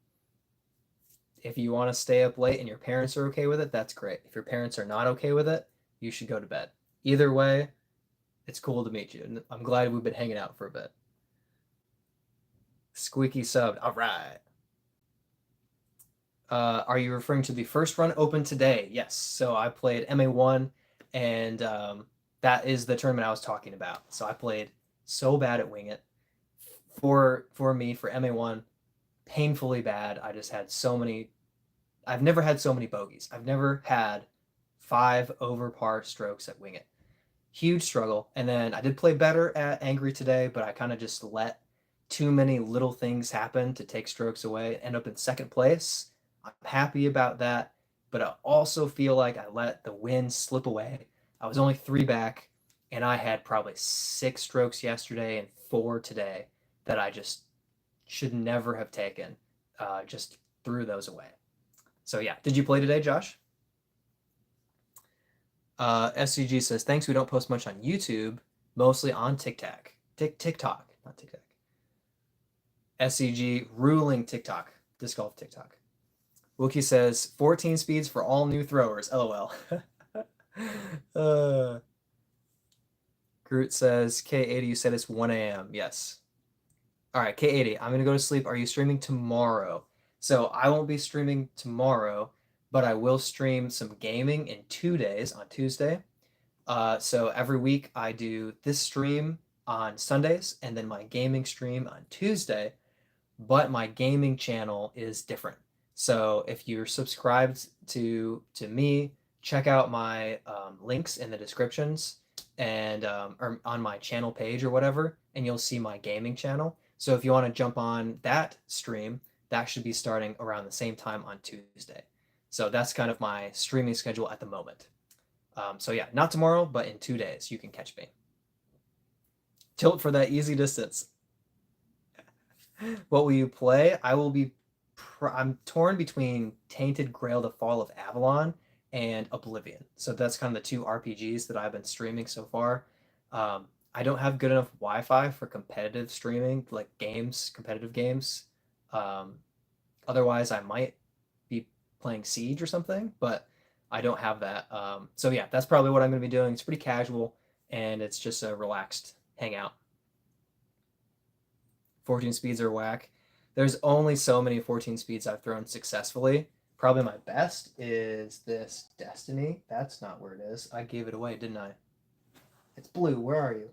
if you want to stay up late and your parents are okay with it, that's great. If your parents are not okay with it, you should go to bed. Either way, it's cool to meet you. And I'm glad we've been hanging out for a bit. Squeaky subbed. All right. Are you referring to the first run open today? Yes. So I played MA1, and that is the tournament I was talking about. So I played so bad at Wing It. For me, for MA1, painfully bad. I just had so many. I've never had so many bogeys. I've never had 5 over par strokes at Wing It. Huge struggle. And then I did play better at Angry today, but I kind of just let too many little things happen to take strokes away. End up in second place. I'm happy about that, but I also feel like I let the win slip away. I was only 3 back, and I had probably 6 strokes yesterday and 4 today that I just should never have taken. Just threw those away. So yeah, did you play today, Josh? SCG says, thanks, we don't post much on YouTube, mostly on TikTok. TikTok, not TikTok. SCG ruling TikTok, disc golf TikTok. Wookie says, 14 speeds for all new throwers, LOL. Groot says, K80, you said it's 1 a.m. Yes. All right, K80, I'm going to go to sleep. Are you streaming tomorrow? So I won't be streaming tomorrow, but I will stream some gaming in 2 days on Tuesday. So every week I do this stream on Sundays and then my gaming stream on Tuesday, but my gaming channel is different. So if you're subscribed to me, check out my links in the descriptions and or on my channel page or whatever, and you'll see my gaming channel. So if you want to jump on that stream, that should be starting around the same time on Tuesday. So that's kind of my streaming schedule at the moment. So yeah, not tomorrow, but in 2 days you can catch me. Tilt for that easy distance. What will you play? I will be. I'm torn between Tainted Grail: The Fall of Avalon and Oblivion. So that's kind of the 2 RPGs that I've been streaming so far. I don't have good enough Wi-Fi for competitive streaming, like games, competitive games. Um, Otherwise, I might be playing Siege or something, but I don't have that. So yeah, that's probably what I'm going to be doing. It's pretty casual, and it's just a relaxed hangout. 14 speeds are whack. There's only so many 14 speeds I've thrown successfully. Probably my best is this Destiny. That's not where it is. I gave it away, didn't I? It's blue. Where are you?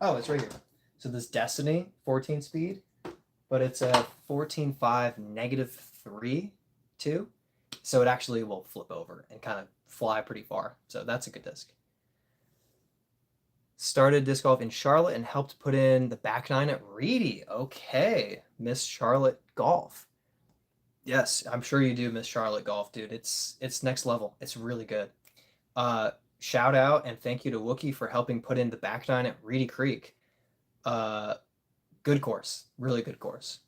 Oh, it's right here. So this Destiny 14 speed, but it's a 14.5 -3 2. So it actually will flip over and kind of fly pretty far. So that's a good disc. Started disc golf in Charlotte and helped put in the back nine at Reedy. Okay, Miss Charlotte Golf. Yes, I'm sure you do Miss Charlotte Golf, dude. It's next level. It's really good. Shout out and thank you to Wookie for helping put in the back nine at Reedy Creek. Good course, really good course.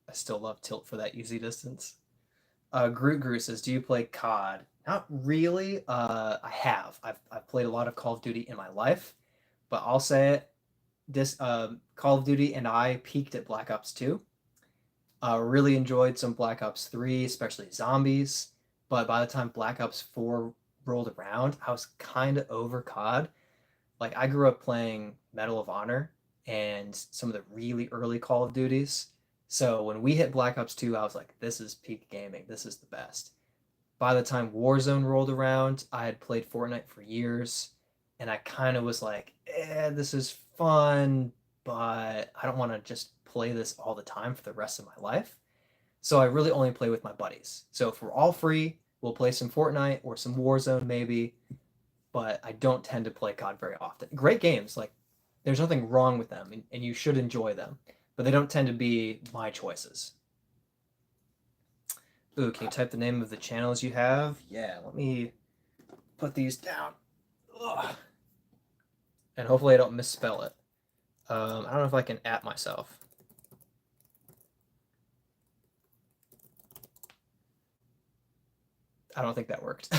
I still love tilt for that easy distance. Groot says, "Do you play COD?" Not really. I have. I've played a lot of Call of Duty in my life, but I'll say it. This Call of Duty and I peaked at Black Ops 2. Really enjoyed some Black Ops 3, especially zombies. But by the time Black Ops 4 rolled around, I was kind of over COD. Like I grew up playing Medal of Honor and some of the really early Call of Duties. So when we hit Black Ops 2, I was like, this is peak gaming. This is the best. By the time Warzone rolled around, I had played Fortnite for years and I kind of was like, this is fun, but I don't want to just play this all the time for the rest of my life. So I really only play with my buddies. So if we're all free, we'll play some Fortnite or some Warzone maybe, but I don't tend to play COD very often. Great games, like there's nothing wrong with them, and you should enjoy them, but they don't tend to be my choices. Ooh, can you type the name of the channels you have? Yeah, let me put these down. Ugh. And hopefully I don't misspell it. I don't know if I can at myself. I don't think that worked.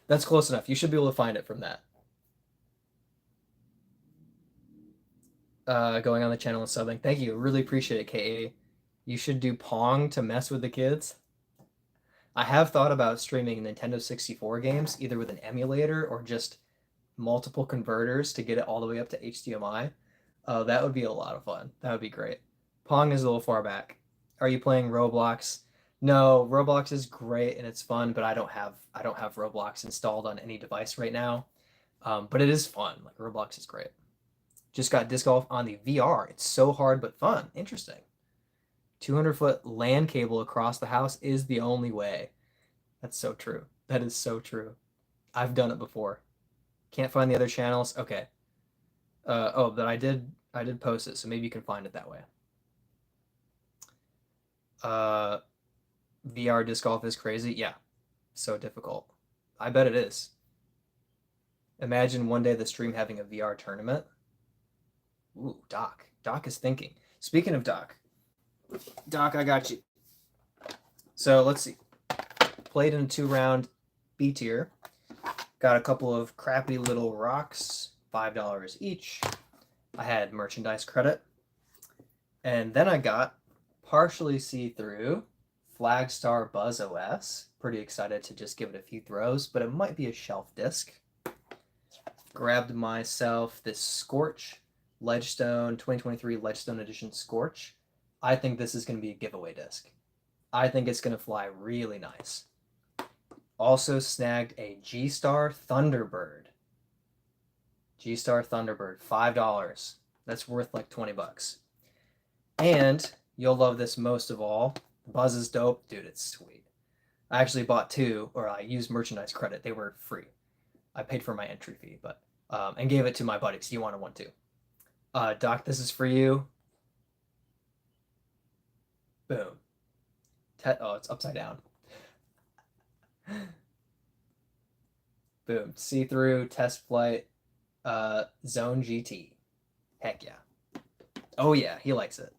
That's close enough. You should be able to find it from that. Going on the channel and subbing. Thank you. Really appreciate it, K80. You should do Pong to mess with the kids. I have thought about streaming Nintendo 64 games, either with an emulator or just multiple converters to get it all the way up to HDMI. That would be a lot of fun. That would be great. Pong is a little far back. Are you playing Roblox? No, Roblox is great and it's fun, but I don't have Roblox installed on any device right now. But it is fun. Like Roblox is great. Just got disc golf on the VR. It's so hard but fun. Interesting. 200-foot LAN cable across the house is the only way. That's so true. That is so true. I've done it before. Can't find the other channels. Okay. Oh, but I did post it, so maybe you can find it that way. VR disc golf is crazy. Yeah. So difficult. I bet it is. Imagine one day the stream having a VR tournament. Ooh, Doc. Doc is thinking. Speaking of Doc, I got you. So let's see. Played in a 2-round B tier. Got a couple of crappy little rocks, $5 each. I had merchandise credit. And then I got partially see-through Flagstar Buzz OS. Pretty excited to just give it a few throws, but it might be a shelf disc. Grabbed myself this Scorch Ledgestone 2023 Ledgestone Edition Scorch. I think this is going to be a giveaway disc. I think it's going to fly really nice. Also snagged a G-Star Thunderbird. G-Star Thunderbird, $5. That's worth like 20 bucks. And you'll love this most of all. Buzz is dope. Dude, it's sweet. I actually bought two, or I used merchandise credit. They were free. I paid for my entry fee, but and gave it to my buddies. He wanted one too. Doc, this is for you. Boom. Oh, it's upside down. Boom. See-through test flight zone GT. Heck yeah. Oh yeah, he likes it.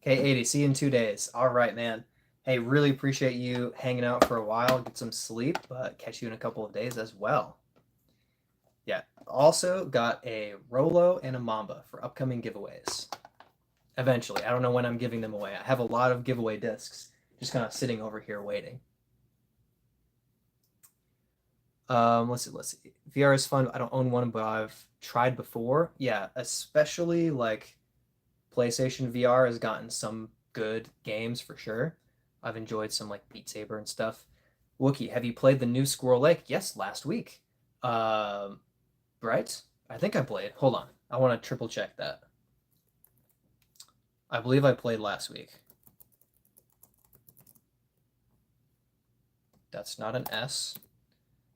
K80, see you in 2 days. All right, man. Hey, really appreciate you hanging out for a while. Get some sleep, but catch you in a couple of days as well. Yeah. Also got a Rolo and a Mamba for upcoming giveaways. Eventually. I don't know when I'm giving them away. I have a lot of giveaway discs just kind of sitting over here waiting. Let's see. VR is fun. I don't own one, but I've tried before. Yeah, especially like PlayStation VR has gotten some good games for sure. I've enjoyed some like Beat Saber and stuff. Wookie, have you played the new Squirrel Lake? Yes, last week. Um, right? I think I played. Hold on. I want to triple check that. I believe I played last week. That's not an S.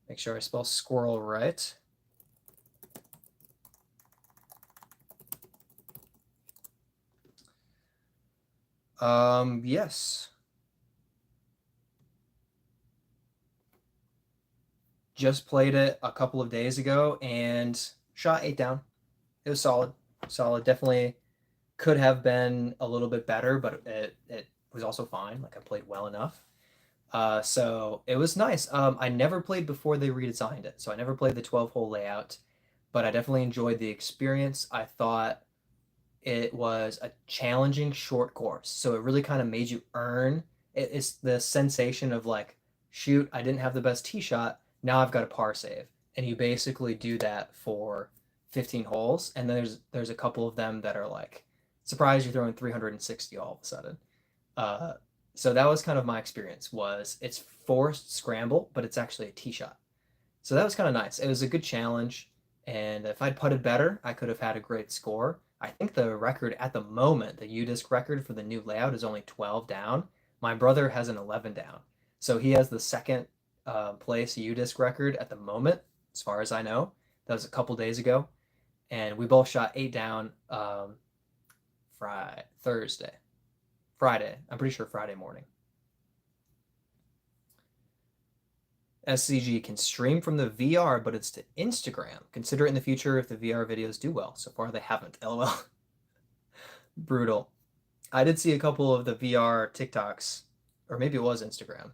Make sure I spell squirrel right. Yes. Just played it a couple of days ago and shot 8 down. It was solid. Solid. Definitely could have been a little bit better, but it was also fine. Like I played well enough. So it was nice. I never played before they redesigned it, so I never played the 12-hole layout, but I definitely enjoyed the experience. I thought it was a challenging short course, so it really kind of made you earn it. It's the sensation of like, shoot, I didn't have the best tee shot. Now I've got a par save, and you basically do that for 15 holes, and there's a couple of them that are like, surprise, you're throwing 360 all of a sudden. Uh, so that was kind of my experience. Was it's forced scramble, but it's actually a tee shot. So that was kind of nice. It was a good challenge, and if I'd putted better, I could have had a great score. I think the record at the moment, the UDisc record for the new layout is only 12 down. My brother has an 11 down, so he has the second place UDisc record at the moment, as far as I know. That was a couple days ago, and we both shot 8 down Friday. I'm pretty sure Friday morning. SCG can stream from the VR, but it's to Instagram. Consider it in the future if the VR videos do well. So far, they haven't. LOL. Brutal. I did see a couple of the VR TikToks, or maybe it was Instagram.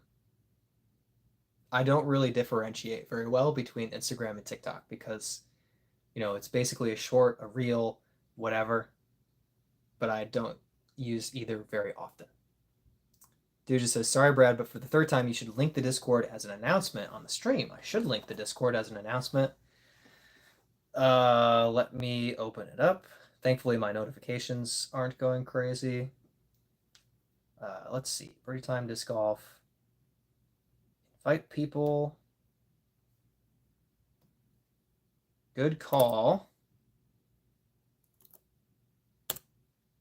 I don't really differentiate very well between Instagram and TikTok because, it's basically a short, a reel, whatever, but I don't use either very often. Dude just says, sorry, Brad, but for the third time, you should link the Discord as an announcement on the stream. I should link the Discord as an announcement. Let me open it up. Thankfully, my notifications aren't going crazy. Let's see. Birdietime disc golf. Invite people. Good call.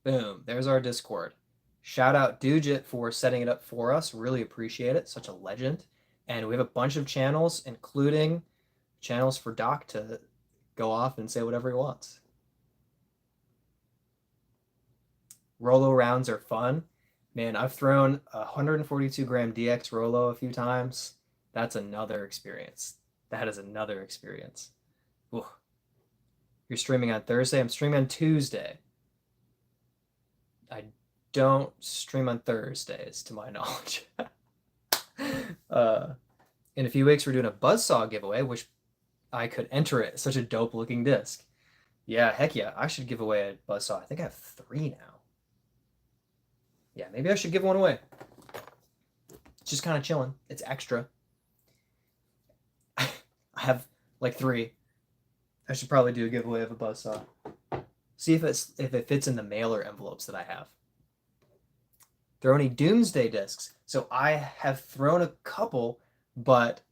Boom. There's our Discord. Shout out Dujit for setting it up for us. Really appreciate it. Such a legend. And we have a bunch of channels, including channels for Doc to go off and say whatever he wants. Rolo rounds are fun. Man, I've thrown a 142 gram DX Rolo a few times. That's another experience. That is another experience. Ooh. You're streaming on Thursday? I'm streaming on Tuesday. I don't stream on Thursdays, to my knowledge. In a few weeks, we're doing a Buzzsaw giveaway, which I could enter it. Such a dope looking disc. Yeah, heck yeah. I should give away a Buzzsaw. I think I have 3 now. Yeah, maybe I should give one away. It's just kind of chilling. It's extra. I have like 3. I should probably do a giveaway of a Buzzsaw. See if it fits in the mailer envelopes that I have. Throw any Doomsday discs. So I have thrown a couple, but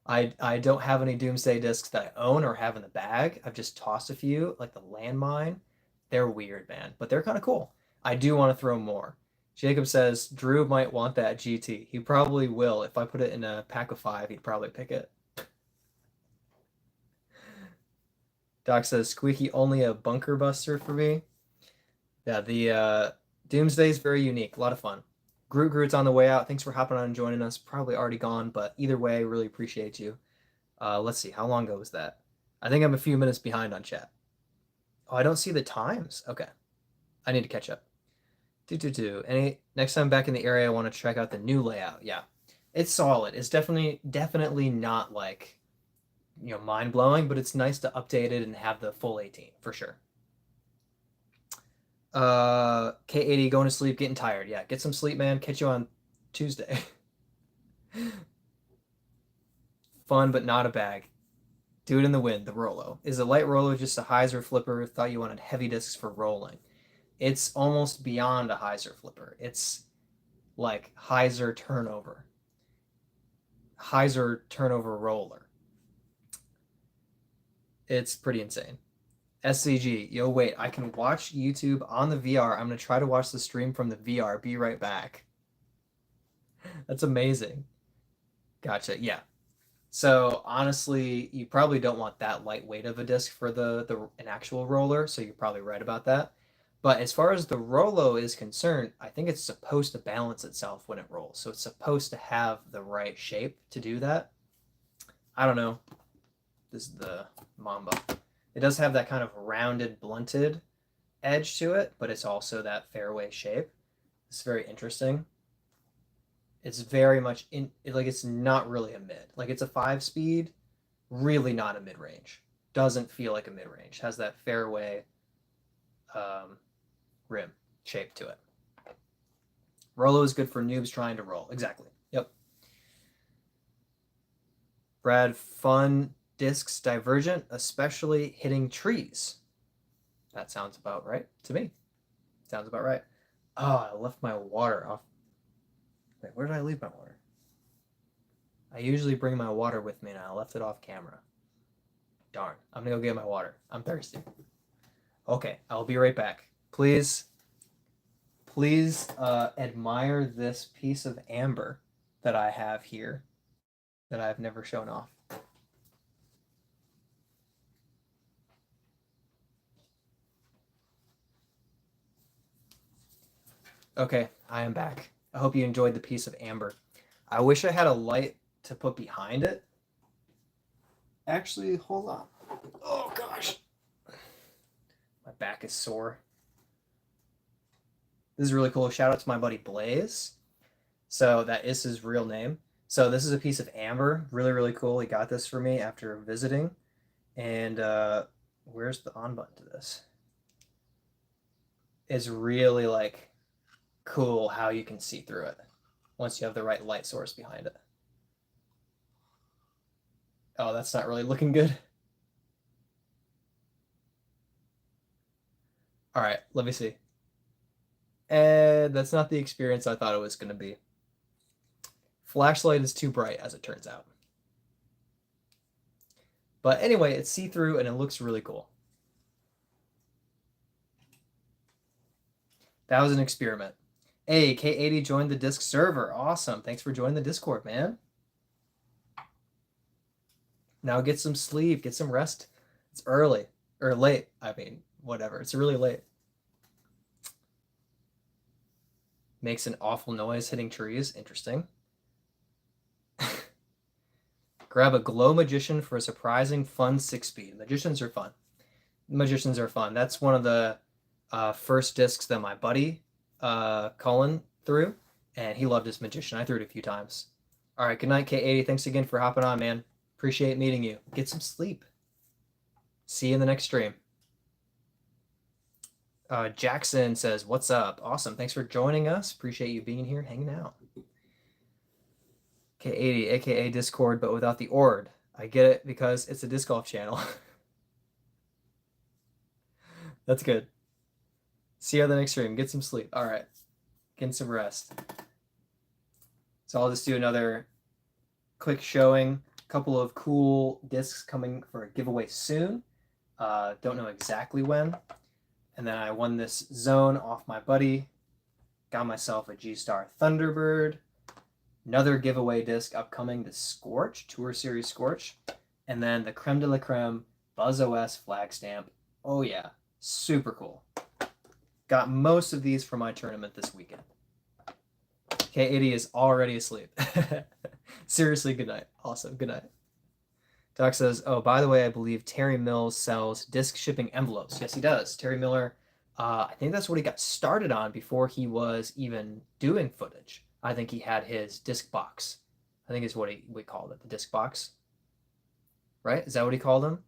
I don't have any Doomsday discs that I own or have in the bag. I've just tossed a few, like the Landmine. They're weird, man, but they're kind of cool. I do want to throw more. Jacob says Drew might want that GT. He probably will. If I put it in a pack of 5, he'd probably pick it. Doc says Squeaky only a bunker buster for me. Yeah, the Doomsday is very unique. A lot of fun. Groot's on the way out. Thanks for hopping on and joining us. Probably already gone, but either way, really appreciate you. Let's see. How long ago was that? I think I'm a few minutes behind on chat. Oh, I don't see the times. Okay. I need to catch up. Next time back in the area, I want to check out the new layout. Yeah, it's solid. It's definitely not like, mind blowing, but it's nice to update it and have the full 18 for sure. K80 going to sleep, getting tired. Yeah, get some sleep, man. Catch you on Tuesday. Fun, but not a bag. Do it in the wind. The Rolo is a light Rolo, just a hyzer flipper. Thought you wanted heavy discs for rolling. It's almost beyond a hyzer flipper. It's like hyzer turnover roller. It's pretty insane. SCG, yo, wait, I can watch YouTube on the VR. I'm gonna try to watch the stream from the VR. Be right back. That's amazing. Gotcha. Yeah. So honestly, you probably don't want that lightweight of a disc for an actual roller, so you're probably right about that. But as far as the Rolo is concerned, I think it's supposed to balance itself when it rolls. So it's supposed to have the right shape to do that. I don't know. This is the Mamba. It does have that kind of rounded, blunted edge to it, but it's also that fairway shape. It's very interesting. It's very much like it's not really a mid. Like it's a 5-speed, really not a mid range. Doesn't feel like a mid range. Has that fairway rim shape to it. Rolo is good for noobs trying to roll. Exactly. Yep. Brad, fun discs divergent, especially hitting trees. That sounds about right to me. Sounds about right. Oh, I left my water off. Wait, where did I leave my water? I usually bring my water with me and I left it off camera. Darn. I'm gonna go get my water. I'm thirsty. Okay, I'll be right back. Please admire this piece of amber that I have here that I've never shown off. Okay, I am back. I hope you enjoyed the piece of amber. I wish I had a light to put behind it. Actually, hold on. Oh gosh. My back is sore. This is really cool. Shout out to my buddy Blaze. So that is his real name. So this is a piece of amber. Really, really cool. He got this for me after visiting. And where's the on button to this? It's really like cool how you can see through it once you have the right light source behind it. Oh, that's not really looking good. All right, let me see. And that's not the experience I thought it was going to be. Flashlight is too bright, as it turns out. But anyway, it's see-through and it looks really cool. That was an experiment. Hey, K80 joined the Disc server. Awesome. Thanks for joining the Discord, man. Now get some sleep, get some rest. It's early or late. I mean, whatever. It's really late. Makes an awful noise hitting trees. Interesting. Grab a glow magician for a surprising fun 6-speed. Magicians are fun. Magicians are fun. That's one of the first discs that my buddy Colin threw, and he loved his magician. I threw it a few times. All right, good night, K80. Thanks again for hopping on, man. Appreciate meeting you. Get some sleep. See you in the next stream. Jackson says, "What's up? Awesome. Thanks for joining us. Appreciate you being here, hanging out." K80, aka Discord, but without the ORD. I get it because it's a disc golf channel. That's good. See you on the next stream. Get some sleep. All right. Getting some rest. So I'll just do another quick showing. A couple of cool discs coming for a giveaway soon. Don't know exactly when. And then I won this zone off my buddy. Got myself a G-Star Thunderbird. Another giveaway disc upcoming, the Scorch, Tour Series Scorch. And then the Creme de la Creme Buzz OS flag stamp. Oh yeah, super cool. Got most of these for my tournament this weekend. K80 is already asleep. Seriously, good night. Awesome, good night. Doc says, oh, by the way, I believe Terry Mills sells disc shipping envelopes. Yes, he does. Terry Miller I think that's what he got started on before he was even doing footage. I think he had his disc box. I think is what we called it, the disc box, right? Is that what he called them?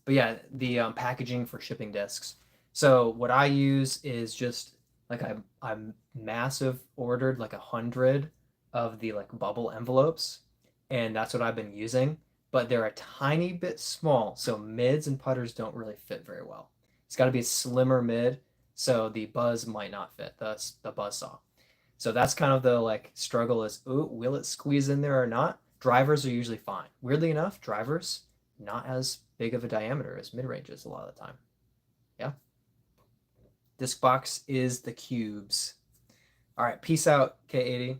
But yeah, the packaging for shipping discs. So what I use is just like I'm massive ordered like 100 of the like bubble envelopes, and that's what I've been using. But they're a tiny bit small, so mids and putters don't really fit very well. It's got to be a slimmer mid, so the buzz might not fit the buzz saw. So that's kind of the like struggle is, ooh, will it squeeze in there or not? Drivers are usually fine. Weirdly enough, drivers not as big of a diameter as mid ranges a lot of the time. Yeah. Disc box is the cubes. All right, peace out, K80.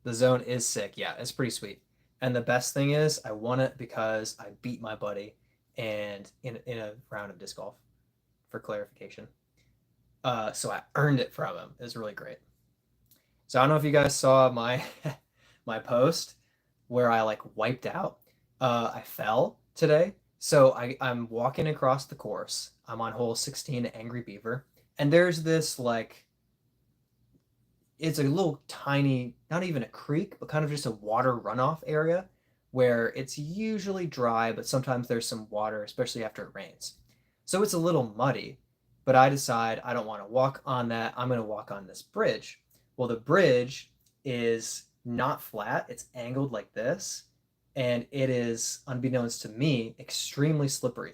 The zone is sick. Yeah, it's pretty sweet. And the best thing is, I won it because I beat my buddy, and in a round of disc golf, for clarification. So I earned it from him. It was really great. So I don't know if you guys saw my my post where I like wiped out. I fell today. So I'm walking across the course. I'm on hole 16 at Angry Beaver. And there's this like it's a little tiny, not even a creek, but kind of just a water runoff area where it's usually dry, but sometimes there's some water, especially after it rains. So it's a little muddy, but I decide I don't want to walk on that. I'm going to walk on this bridge. Well, the bridge is not flat, it's angled like this, and it is, unbeknownst to me, extremely slippery.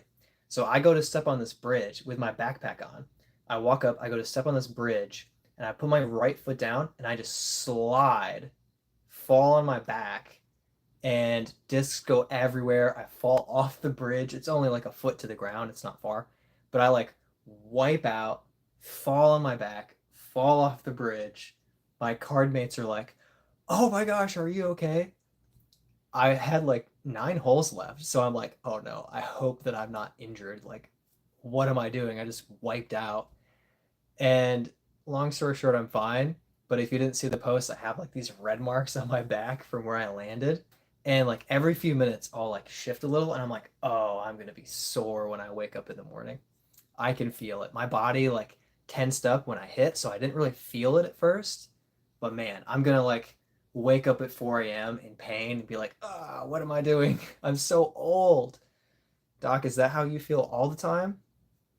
So I go to step on this bridge with my backpack on. I walk up, I go to step on this bridge, and I put my right foot down and I just slide, fall on my back, and discs go everywhere. I fall off the bridge. It's only like a foot to the ground, it's not far. But I like wipe out, fall on my back, fall off the bridge. My card mates are like, "Oh my gosh, are you okay?" I had like 9 holes left, so I'm like, "Oh no, I hope that I'm not injured. Like, what am I doing? I just wiped out." And long story short, I'm fine. But if you didn't see the post, I have like these red marks on my back from where I landed. And like every few minutes, I'll like shift a little and I'm like, oh, I'm going to be sore when I wake up in the morning. I can feel it. My body like tensed up when I hit. So I didn't really feel it at first. But man, I'm going to like wake up at 4 a.m. in pain and be like, ah, what am I doing? I'm so old. Doc, is that how you feel all the time?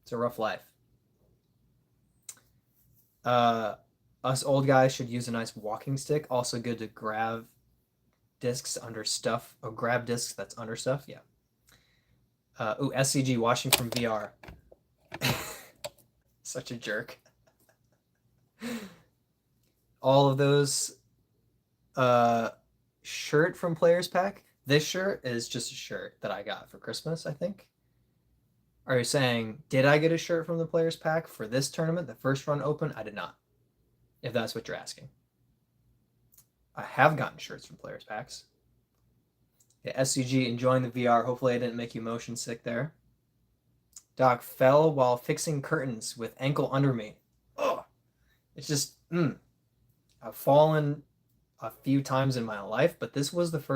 It's a rough life. Uh, us old guys should use a nice walking stick. Also good to grab discs under stuff or grab discs that's under stuff. Yeah. Ooh, SCG watching from VR. Such a jerk. All of those shirt from Players Pack. This shirt is just a shirt that I got for Christmas, I think. Are you saying, did I get a shirt from the Players Pack for this tournament, the first run open? I did not, if that's what you're asking. I have gotten shirts from Players Packs. Yeah, SCG enjoying the VR. Hopefully I didn't make you motion sick there. Doc fell while fixing curtains with ankle under me. Oh, it's just, I've fallen a few times in my life, but this was without the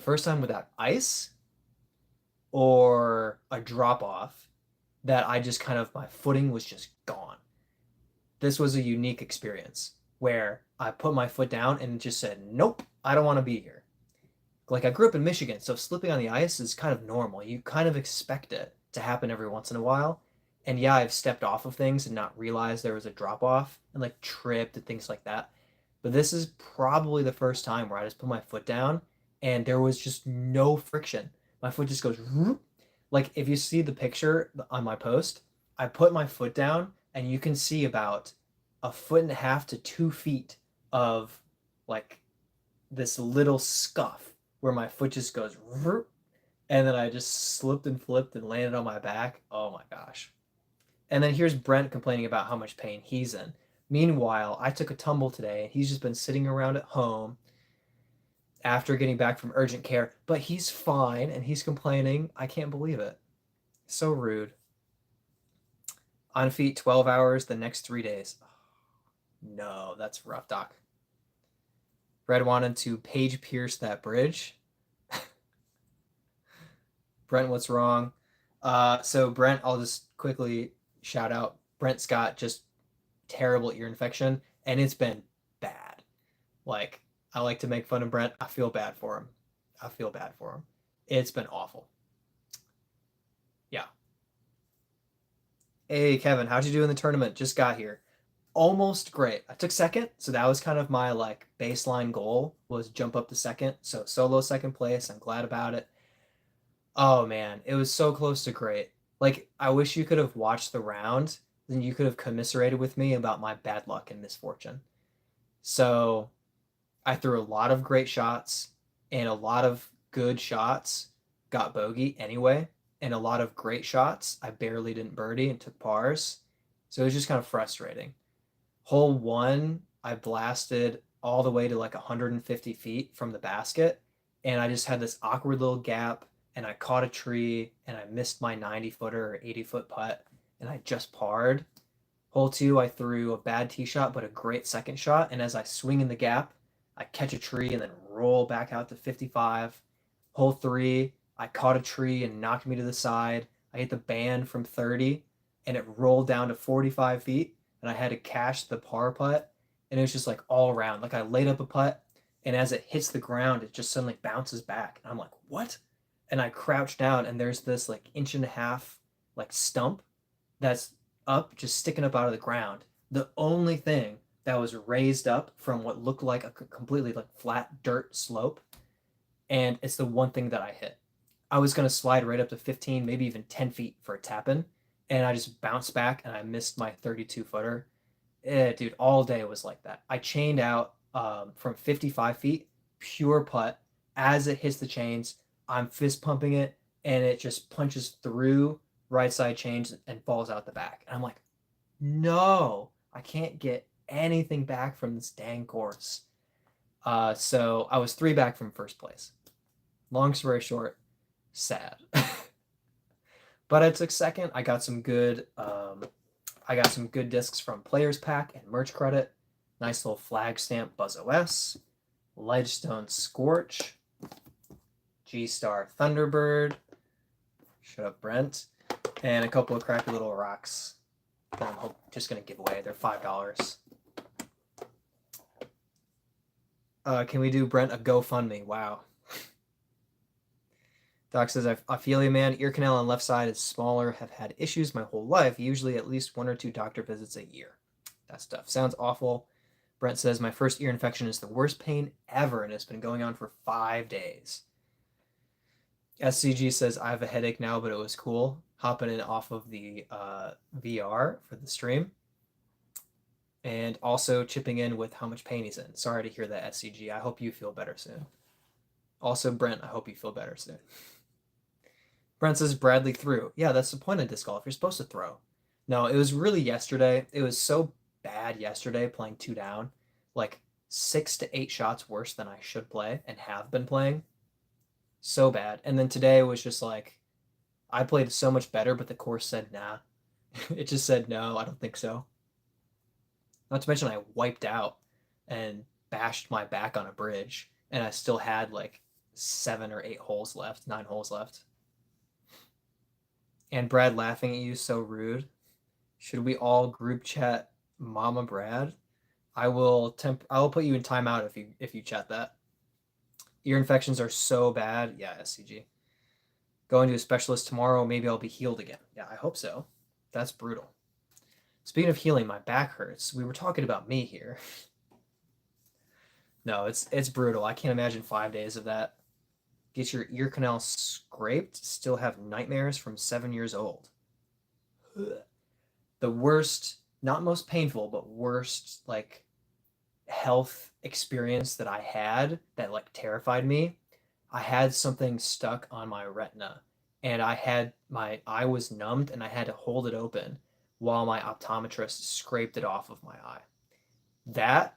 first time without ice or a drop off that I just kind of, my footing was just gone. This was a unique experience where I put my foot down and just said, nope, I don't want to be here. Like I grew up in Michigan, so slipping on the ice is kind of normal. You kind of expect it to happen every once in a while. And yeah, I've stepped off of things and not realized there was a drop off and like tripped and things like that. But this is probably the first time where I just put my foot down and there was just no friction. My foot just goes whoop. Like if you see the picture on my post, I put my foot down and you can see about a foot and a half to 2 feet of like this little scuff where my foot just goes whoop, and then I just slipped and flipped and landed on my back. Oh my gosh. And then here's Brent complaining about how much pain he's in. Meanwhile, I took a tumble today and he's just been sitting around at home after getting back from urgent care, but he's fine and he's complaining. I can't believe it. So rude. On feet 12 hours the next 3 days. No, that's rough, Doc. Red wanted to page pierce that bridge. Brent, what's wrong? So Brent, I'll just quickly shout out Brent's got just terrible ear infection, and it's been bad. Like, I like to make fun of Brent. I feel bad for him. I feel bad for him. It's been awful. Yeah. Hey, Kevin, how'd you do in the tournament? Just got here. Almost great. I took second, so that was kind of my like baseline goal was jump up to second. So solo second place. I'm glad about it. Oh man, it was so close to great. Like, I wish you could have watched the round, then you could have commiserated with me about my bad luck and misfortune. So I threw a lot of great shots and a lot of good shots got bogey anyway, and a lot of great shots I barely didn't birdie and took pars. So it was just kind of frustrating. Hole one, I blasted all the way to like 150 feet from the basket, and I just had this awkward little gap, and I caught a tree, and I missed my 90 footer or 80-foot putt, and I just parred. Hole two, I threw a bad tee shot, but a great second shot. And as I swing in the gap, I catch a tree and then roll back out to 55. Hole three, I caught a tree and knocked me to the side. I hit the band from 30 and it rolled down to 45 feet. And I had to cash the par putt. And it was just like all around. Like I laid up a putt and as it hits the ground, it just suddenly bounces back. And I'm like, what? And I crouch down and there's this like inch and a half like stump that's up, just sticking up out of the ground. The only thing that was raised up from what looked like a completely like flat dirt slope, and it's the one thing that I hit. I was gonna slide right up to 15, maybe even 10 feet for a tap in, and I just bounced back and I missed my 32 footer. Dude, all day was like that. I chained out from 55 feet, pure putt. As it hits the chains, I'm fist pumping it, and it just punches through right side chains and falls out the back. And I'm like, no, I can't get anything back from this dang course. So I was three back from first place. Long story short, sad. But I took second. I got some good discs from Players Pack and merch credit. Nice little flag stamp Buzz OS, Ledgestone Scorch, G Star Thunderbird. Shut up, Brent. And a couple of crappy little rocks that I'm just gonna give away. They're $5. Can we do Brent a GoFundMe? Wow. Doc says, I feel you, man. Ear canal on left side is smaller. Have had issues my whole life. Usually at least 1 or 2 doctor visits a year. That stuff sounds awful. Brent says, my first ear infection is the worst pain ever, and it's been going on for 5 days. SCG says, I have a headache now, but it was cool. Hopping in off of the VR for the stream. And also chipping in with how much pain he's in. Sorry to hear that, SCG. I hope you feel better soon. Also, Brent, I hope you feel better soon. Brent says Bradley threw. Yeah, that's the point of disc golf. You're supposed to throw. No, it was really yesterday. It was so bad yesterday playing 2 down. Like 6 to 8 shots worse than I should play and have been playing. So bad. And then today was just like, I played so much better, but the course said nah. It just said no, I don't think so. Not to mention I wiped out and bashed my back on a bridge, and I still had like 7 or 8 holes left, 9 holes left. And Brad laughing at you, so rude. Should we all group chat Mama Brad? I will put you in timeout if you chat that. Ear infections are so bad. Yeah, SCG. Going to a specialist tomorrow, maybe I'll be healed again. Yeah, I hope so. That's brutal. Speaking of healing, my back hurts. We were talking about me here. No, it's brutal. I can't imagine 5 days of that. Get your ear canal scraped, still have nightmares from 7 years old. The worst, not most painful, but worst like health experience that I had that like terrified me. I had something stuck on my retina, and my eye was numbed and I had to hold it open while my optometrist scraped it off of my eye. That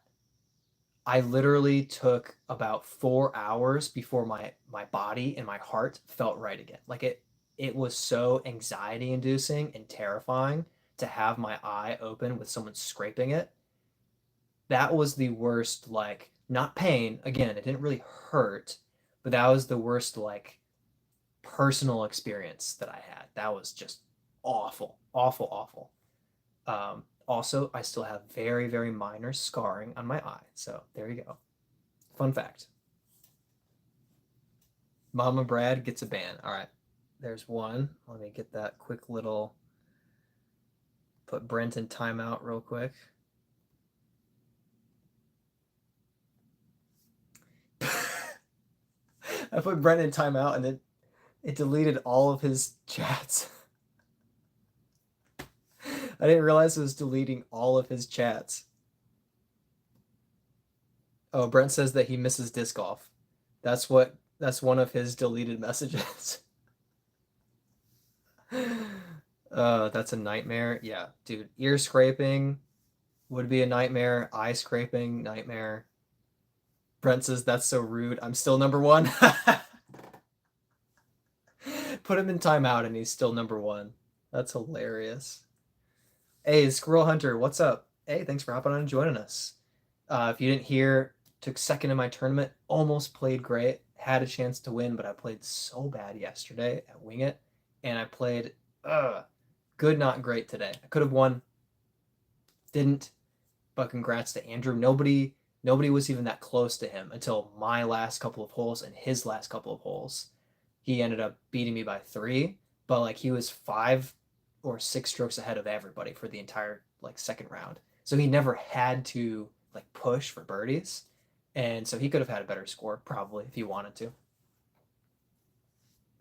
I literally took about 4 hours before my body and my heart felt right again. Like it was so anxiety inducing and terrifying to have my eye open with someone scraping it. That was the worst, like, not pain, again, it didn't really hurt, but that was the worst like personal experience that I had. That was just awful, awful, awful. Also, I still have very, very minor scarring on my eye. So there you go. Fun fact. Mama Brad gets a ban. All right. There's one. Let me get that quick little. Put Brent in timeout real quick. I put Brent in timeout and then it deleted all of his chats. I didn't realize it was deleting all of his chats. Oh, Brent says that he misses disc golf. That's one of his deleted messages. That's a nightmare. Yeah, dude. Ear scraping would be a nightmare. Eye scraping, nightmare. Brent says that's so rude. I'm still number one. Put him in timeout and he's still number one. That's hilarious. Hey, Squirrel Hunter, what's up? Hey, thanks for hopping on and joining us. If you didn't hear, took second in my tournament, almost played great, had a chance to win, but I played so bad yesterday at Wing It, and I played good, not great today. I could have won, didn't, but congrats to Andrew. Nobody was even that close to him until my last couple of holes and his last couple of holes. He ended up beating me by 3, but like he was 5 or 6 strokes ahead of everybody for the entire like second round. So he never had to like push for birdies. And so he could have had a better score probably if he wanted to.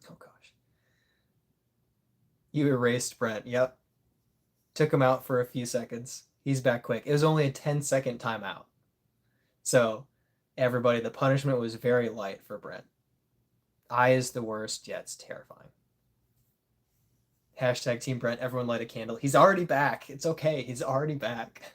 Oh gosh. You erased Brent. Yep. Took him out for a few seconds. He's back quick. It was only a 10-second timeout. So everybody, the punishment was very light for Brent. Eye is the worst. Yeah, it's terrifying. Hashtag Team Brent, everyone light a candle. He's already back. It's okay. He's already back.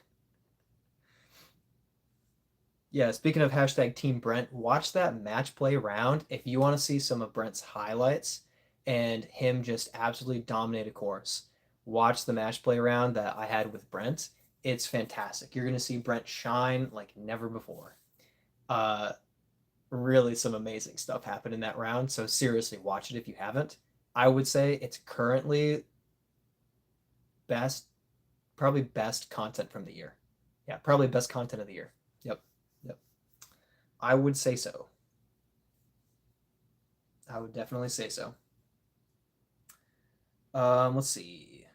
Yeah, speaking of hashtag Team Brent, watch that match play round if you want to see some of Brent's highlights and him just absolutely dominate a course. Watch the match play round that I had with Brent. It's fantastic. You're going to see Brent shine like never before. Really some amazing stuff happened in that round. So seriously, watch it if you haven't. I would say it's currently probably best content from the year. Yeah, probably best content of the year. Yep. I would say so. I would definitely say so. Let's see.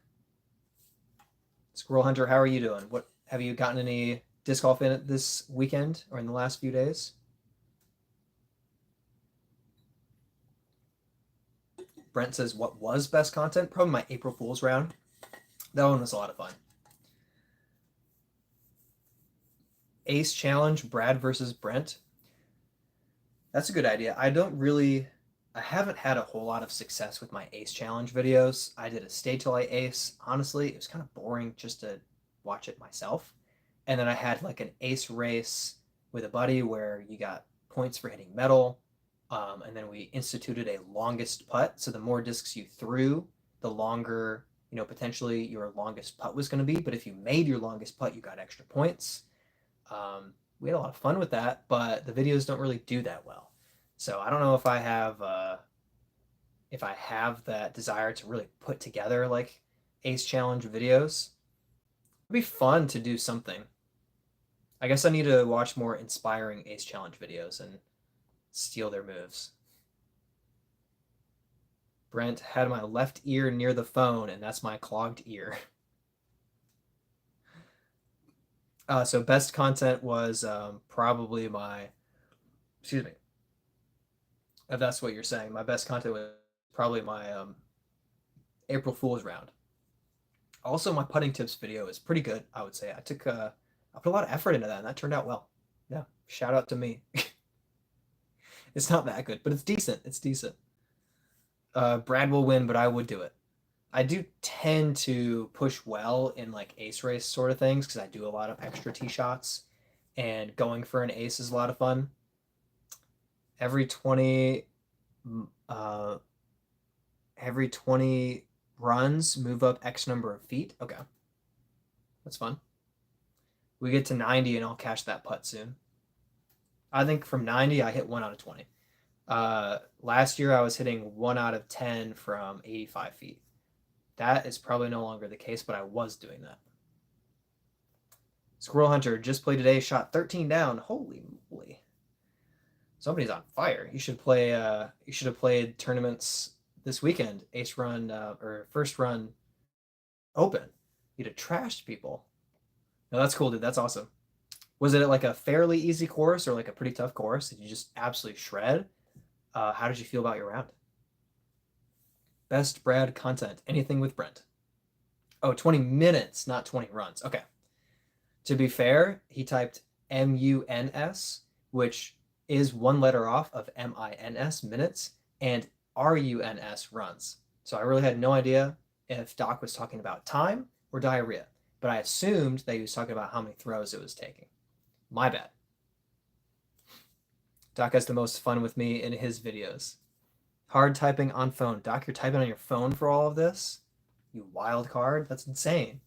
Squirrel Hunter, how are you doing? What have you gotten any disc golf in it this weekend or in the last few days? Brent says, what was best content? Probably my April Fool's round. That one was a lot of fun. Ace Challenge, Brad versus Brent. That's a good idea. I haven't had a whole lot of success with my Ace Challenge videos. I did a Stay Till I Ace. Honestly, it was kind of boring just to watch it myself. And then I had like an Ace race with a buddy where you got points for hitting metal. And then we instituted a longest putt. So the more discs you threw, the longer, potentially your longest putt was going to be. But if you made your longest putt, you got extra points. We had a lot of fun with that, but the videos don't really do that well. So I don't know if I have that desire to really put together like Ace Challenge videos. It'd be fun to do something. I guess I need to watch more inspiring Ace Challenge videos and steal their moves. Brent had my left ear near the phone, and that's my clogged ear. So best content was probably excuse me. If that's what you're saying, my best content was probably my April Fool's round. Also, my putting tips video is pretty good, I would say. I put a lot of effort into that, and that turned out well. Yeah, shout out to me. It's not that good, but it's decent. It's decent. Brad will win, but I would do it. I do tend to push well in like ace race sort of things because I do a lot of extra tee shots, and going for an ace is a lot of fun. Every 20 runs, move up X number of feet. Okay, that's fun. We get to 90 and I'll cash that putt soon. I think from 90 I hit 1 out of 20. Last year I was hitting 1 out of 10 from 85 feet. That is probably no longer the case, but I was doing that. Squirrel Hunter just played today, shot 13 down. Holy moly. Somebody's on fire. You should play. You should have played tournaments this weekend. Ace Run or First Run Open. You'd have trashed people. No, that's cool, dude. That's awesome. Was it like a fairly easy course or like a pretty tough course? Did you just absolutely shred? How did you feel about your round? Best Brad content. Anything with Brent. Oh, 20 minutes, not 20 runs. Okay. To be fair, he typed MUNS, which is one letter off of MINS, minutes, and RUNS, runs. So I really had no idea if Doc was talking about time or diarrhea, but I assumed that he was talking about how many throws it was taking. My bad. Doc has the most fun with me in his videos. Hard typing on phone. Doc, you're typing on your phone for all of this? You wild card? That's insane.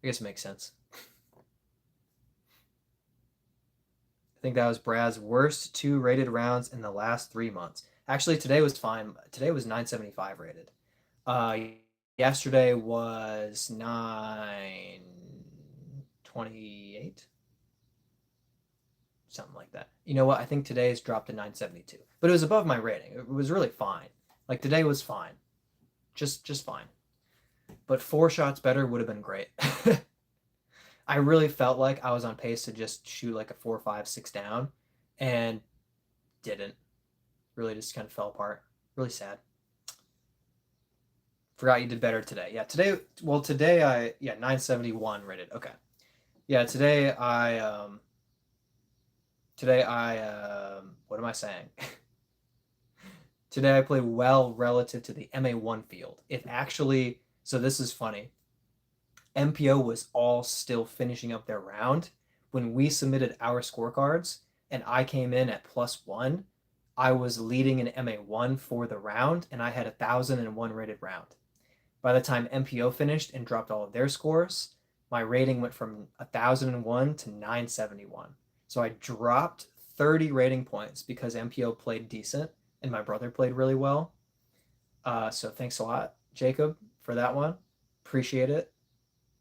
I guess it makes sense. I think that was Brad's worst 2 rated rounds in the last 3 months. Actually, today was fine. Today was 975 rated. Yesterday was 928. Something like that. You know what? I think today's dropped to 972. But it was above my rating. It was really fine. Like today was fine. Just fine. But 4 shots better would have been great. I really felt like I was on pace to just shoot like a 4, 5, 6 down and didn't. Really just kind of fell apart. Really sad. Forgot you did better today. Yeah, today 971 rated. Okay. Yeah, today I what am I saying? Today I played well relative to the MA1 field. So this is funny. MPO was all still finishing up their round when we submitted our scorecards and I came in at +1. I was leading in MA1 for the round and I had 1,001 rated round. By the time MPO finished and dropped all of their scores, my rating went from 1,001 to 971. So I dropped 30 rating points because MPO played decent and my brother played really well. So thanks a lot, Jacob, for that one. Appreciate it.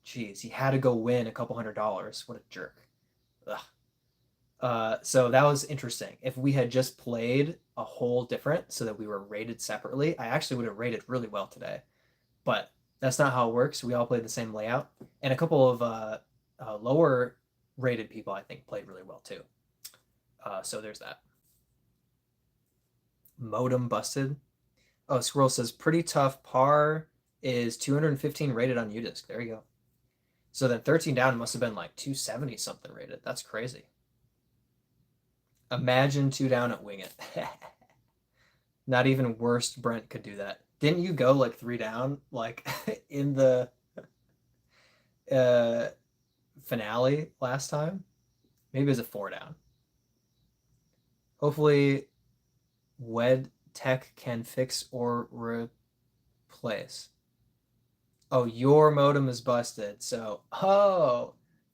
Jeez, he had to go win a couple $100. What a jerk. So that was interesting. If we had just played a whole different so that we were rated separately, I actually would have rated really well today. But that's not how it works. We all played the same layout. And a couple of lower rated people, I think, played really well too. So there's that. Modem busted. Oh, Squirrel says, pretty tough. Par is 215 rated on UDisc. There you go. So then 13 down must have been like 270 something rated. That's crazy. Imagine 2 down at Wing It. Not even worst Brent could do that. Didn't you go like 3 down like in the finale last time? Maybe it was a 4 down. Hopefully Wed Tech can fix or replace. Oh, your modem is busted. So,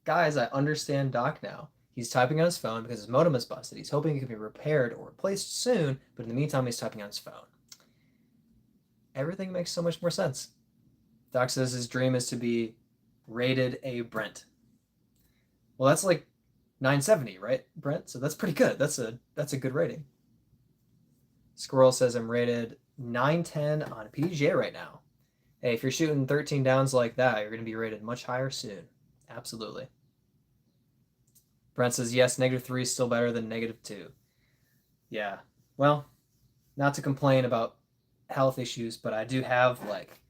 guys, I understand Doc now. He's typing on his phone because his modem is busted. He's hoping it can be repaired or replaced soon, but in the meantime, he's typing on his phone. Everything makes so much more sense. Doc says his dream is to be rated a Brent. Well, that's like 970, right, Brent? So that's pretty good. That's a good rating. Squirrel says I'm rated 910 on PDGA right now. Hey, if you're shooting 13 downs like that, you're going to be rated much higher soon. Absolutely. Brent says, yes, -3 is still better than -2. Yeah. Well, not to complain about health issues, but I do have like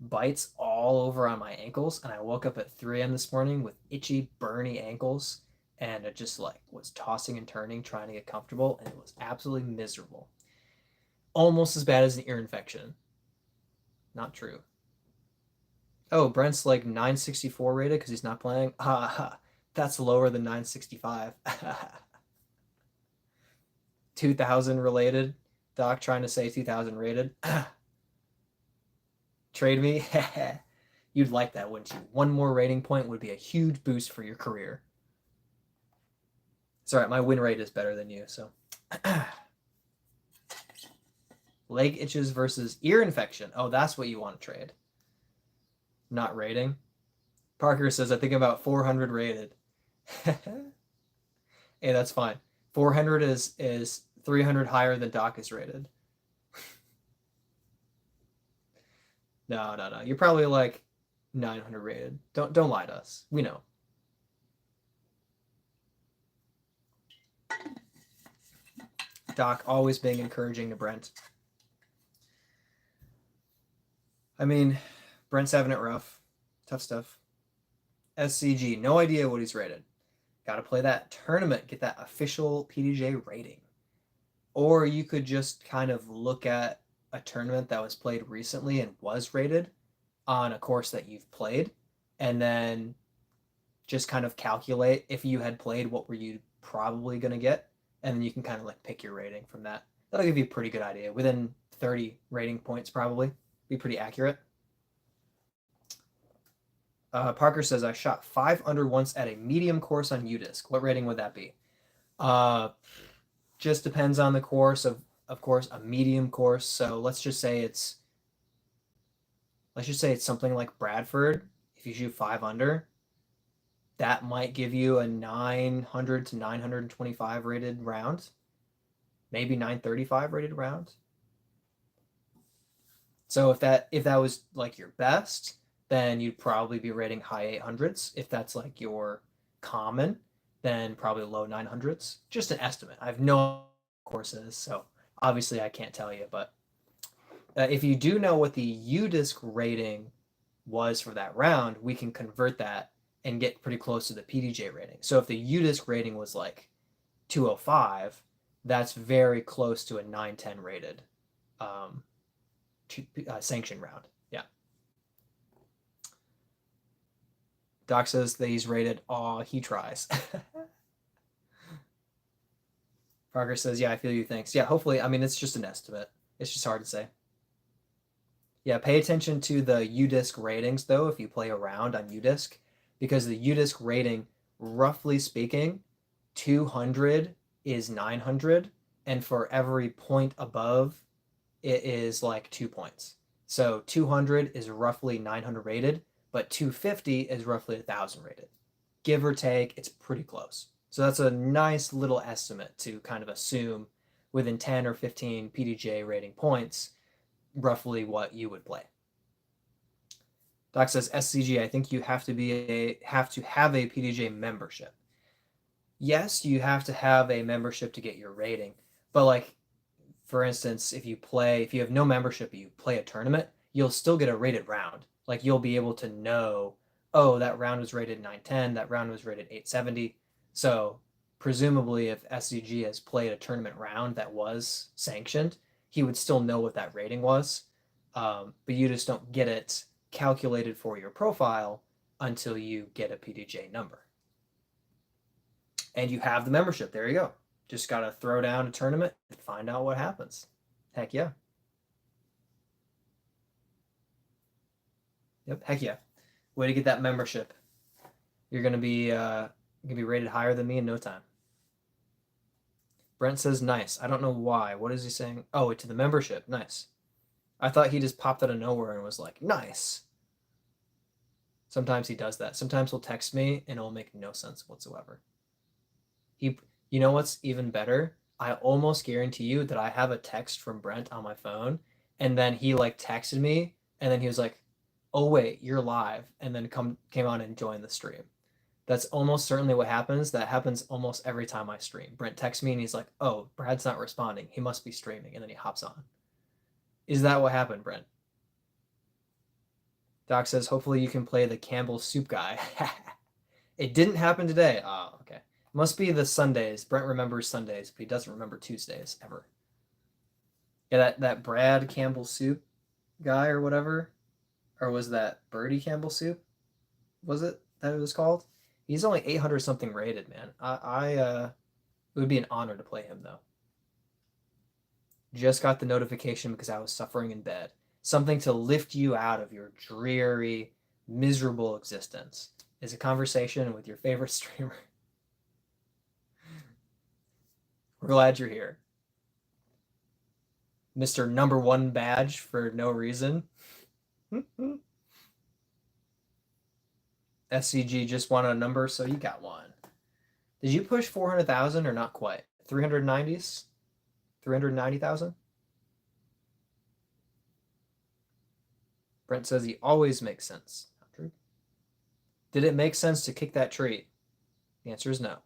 bites all over on my ankles, and I woke up at 3 a.m. this morning with itchy, burny ankles, and it just like was tossing and turning, trying to get comfortable, and it was absolutely miserable. Almost as bad as an ear infection. Not true. Oh, Brent's like 964 rated because he's not playing. That's lower than 965. 2,000 related. Doc trying to say 2,000 rated. Trade me? You'd like that, wouldn't you? One more rating point would be a huge boost for your career. It's all right, my win rate is better than you, so. Leg itches versus ear infection. Oh, that's what you want to trade. Not rating. Parker says, I think about 400 rated. Hey, that's fine. 400 is 300 higher than Doc is rated. No. You're probably like 900 rated. Don't lie to us. We know. Doc always being encouraging to Brent. I mean, Brent's having it rough. Tough stuff. SCG, no idea what he's rated. Got to play that tournament, get that official PDJ rating. Or you could just kind of look at a tournament that was played recently and was rated on a course that you've played, and then just kind of calculate if you had played, what were you probably going to get, and then you can kind of like pick your rating from that. That'll give you a pretty good idea. Within 30 rating points, probably be pretty accurate. Parker says, I shot 5 under once at a medium course on UDisc. What rating would that be? Just depends on the course. Of course, a medium course. So let's just say it's something like Bradford. If you shoot 5 under, that might give you a 900 to 925 rated round, maybe 935 rated round. So if that was like your best, then you'd probably be rating high 800s. If that's like your common, then probably low 900s. Just an estimate. I have no courses, so obviously I can't tell you. But if you do know what the UDisc rating was for that round, we can convert that and get pretty close to the PDJ rating. So if the UDisc rating was like 205, that's very close to a 910 rated sanction round. Yeah. Doc says that he's rated. Aw, he tries. Parker says, yeah, I feel you. Thanks. Yeah, hopefully. I mean, it's just an estimate. It's just hard to say. Yeah, pay attention to the UDisc ratings, though, if you play around on UDisc, because the UDisc rating, roughly speaking, 200 is 900, and for every point above, it is like 2 points. So 200 is roughly 900 rated, but 250 is roughly 1,000 rated. Give or take, it's pretty close. So that's a nice little estimate to kind of assume within 10 or 15 PDJ rating points, roughly what you would play. Doc says, SCG, I think you have to have a PDJ membership. Yes, you have to have a membership to get your rating, but like, for instance, if you have no membership, but you play a tournament, you'll still get a rated round. Like, you'll be able to know, oh, that round was rated 910, that round was rated 870. So presumably if SCG has played a tournament round that was sanctioned, he would still know what that rating was. But you just don't get it calculated for your profile until you get a PDJ number. And you have the membership. There you go. Just got to throw down a tournament and find out what happens. Heck yeah. Yep, heck yeah. Way to get that membership. You're gonna be rated higher than me in no time. Brent says nice. I don't know why. What is he saying? Oh, to the membership. Nice. I thought he just popped out of nowhere and was like, nice. Sometimes he does that. Sometimes he'll text me and it'll make no sense whatsoever. You know what's even better? I almost guarantee you that I have a text from Brent on my phone, and then he like texted me, and then he was like, "Oh wait, you're live," and then came on and joined the stream. That's almost certainly what happens. That happens almost every time I stream. Brent texts me and he's like, "Oh, Brad's not responding. He must be streaming," and then he hops on. Is that what happened, Brent? Doc says, "Hopefully you can play the Campbell Soup guy." It didn't happen today. Oh, okay. Must be the Sundays. Brent remembers Sundays, but he doesn't remember Tuesdays ever. Yeah, that Brad Campbell Soup guy or whatever, or was that Birdie Campbell Soup? Was it that it was called? He's only 800 something rated, man. It would be an honor to play him though. Just got the notification because I was suffering in bed. Something to lift you out of your dreary, miserable existence is a conversation with your favorite streamer. We're glad you're here. Mr. Number One badge for no reason. SCG just wanted a number, so you got one. Did you push 400,000 or not quite? 390s? 390,000? Brent says he always makes sense. Did it make sense to kick that tree? The answer is no.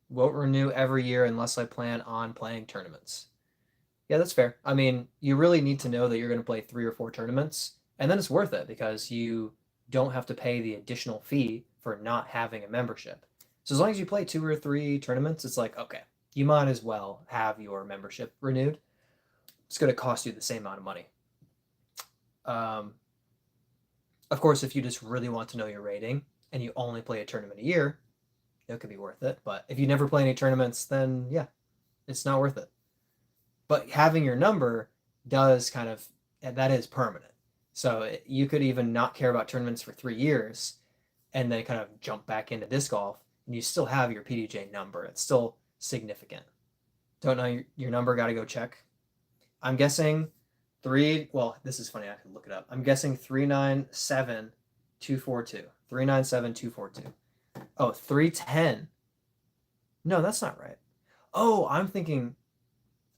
Won't renew every year unless I plan on playing tournaments. Yeah, that's fair. I mean, you really need to know that you're going to play 3 or 4 tournaments, and then it's worth it because you don't have to pay the additional fee for not having a membership. So as long as you play 2 or 3 tournaments, it's like, okay, you might as well have your membership renewed. It's going to cost you the same amount of money. Of course, if you just really want to know your rating and you only play a tournament a year, it could be worth it. But if you never play any tournaments, then yeah, it's not worth it. But having your number does kind of, that is permanent. So you could even not care about tournaments for 3 years and then kind of jump back into disc golf and you still have your PDJ number. It's still significant. Don't know your number, got to go check. I'm guessing well, this is funny, I can look it up. I'm guessing 397,242. 397,242. Oh, 310. No, that's not right. Oh, I'm thinking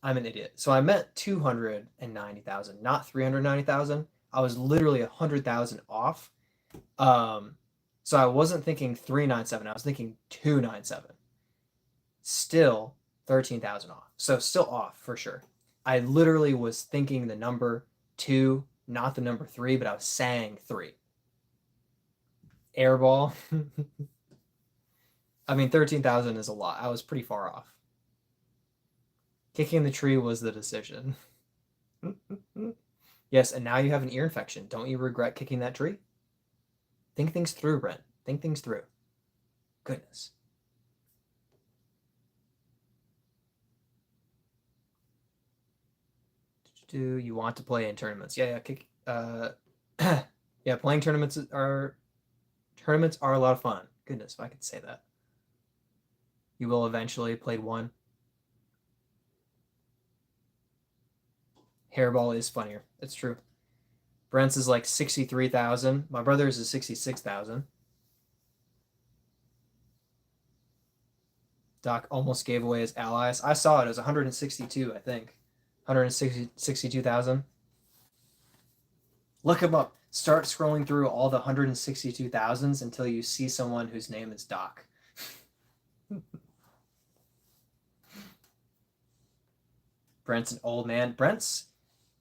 I'm an idiot. So I meant 290,000, not 390,000. I was literally 100,000 off. So I wasn't thinking 397. I was thinking 297. Still 13,000 off. So still off for sure. I literally was thinking the number 2, not the number 3, but I was saying 3. Airball. I mean, 13,000 is a lot. I was pretty far off. Kicking the tree was the decision. Yes, and now you have an ear infection. Don't you regret kicking that tree? Think things through, Brent. Think things through. Goodness. Do you want to play in tournaments? Yeah, yeah, playing tournaments are a lot of fun. Goodness, if I could say that. You will eventually play one. Hairball is funnier. It's true. Brent's is like 63,000. My brother's is 66,000. Doc almost gave away his allies. I saw it. It was 162, I think. 162,000. Look him up. Start scrolling through all the 162,000s until you see someone whose name is Doc. Brent's an old man. Brent's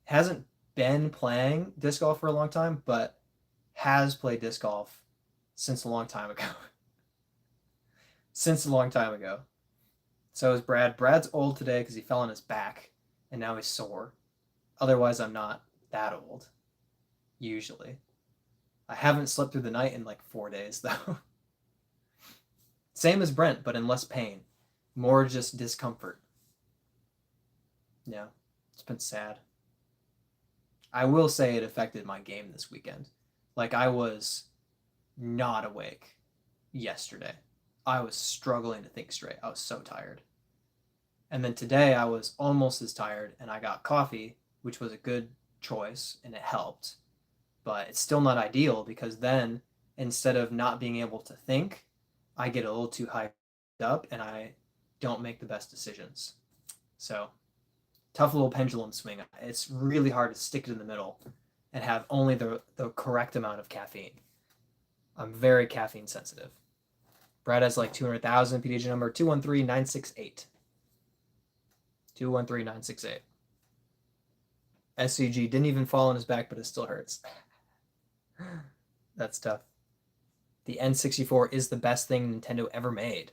hasn't been playing disc golf for a long time, but has played disc golf since a long time ago. Since a long time ago. So is Brad. Brad's old today because he fell on his back and now he's sore. Otherwise, I'm not that old, usually. I haven't slept through the night in like 4 days, though. Same as Brent, but in less pain. More just discomfort. Yeah, it's been sad. I will say it affected my game this weekend. Like, I was not awake yesterday. I was struggling to think straight. I was so tired. And then today I was almost as tired and I got coffee, which was a good choice and it helped. But it's still not ideal because then instead of not being able to think, I get a little too hyped up and I don't make the best decisions. So, tough little pendulum swing. It's really hard to stick it in the middle and have only the correct amount of caffeine. I'm very caffeine sensitive. Brad has like 200,000 PDJ number 213968. 213968. SCG didn't even fall on his back, but it still hurts. That's tough. The N64 is the best thing Nintendo ever made.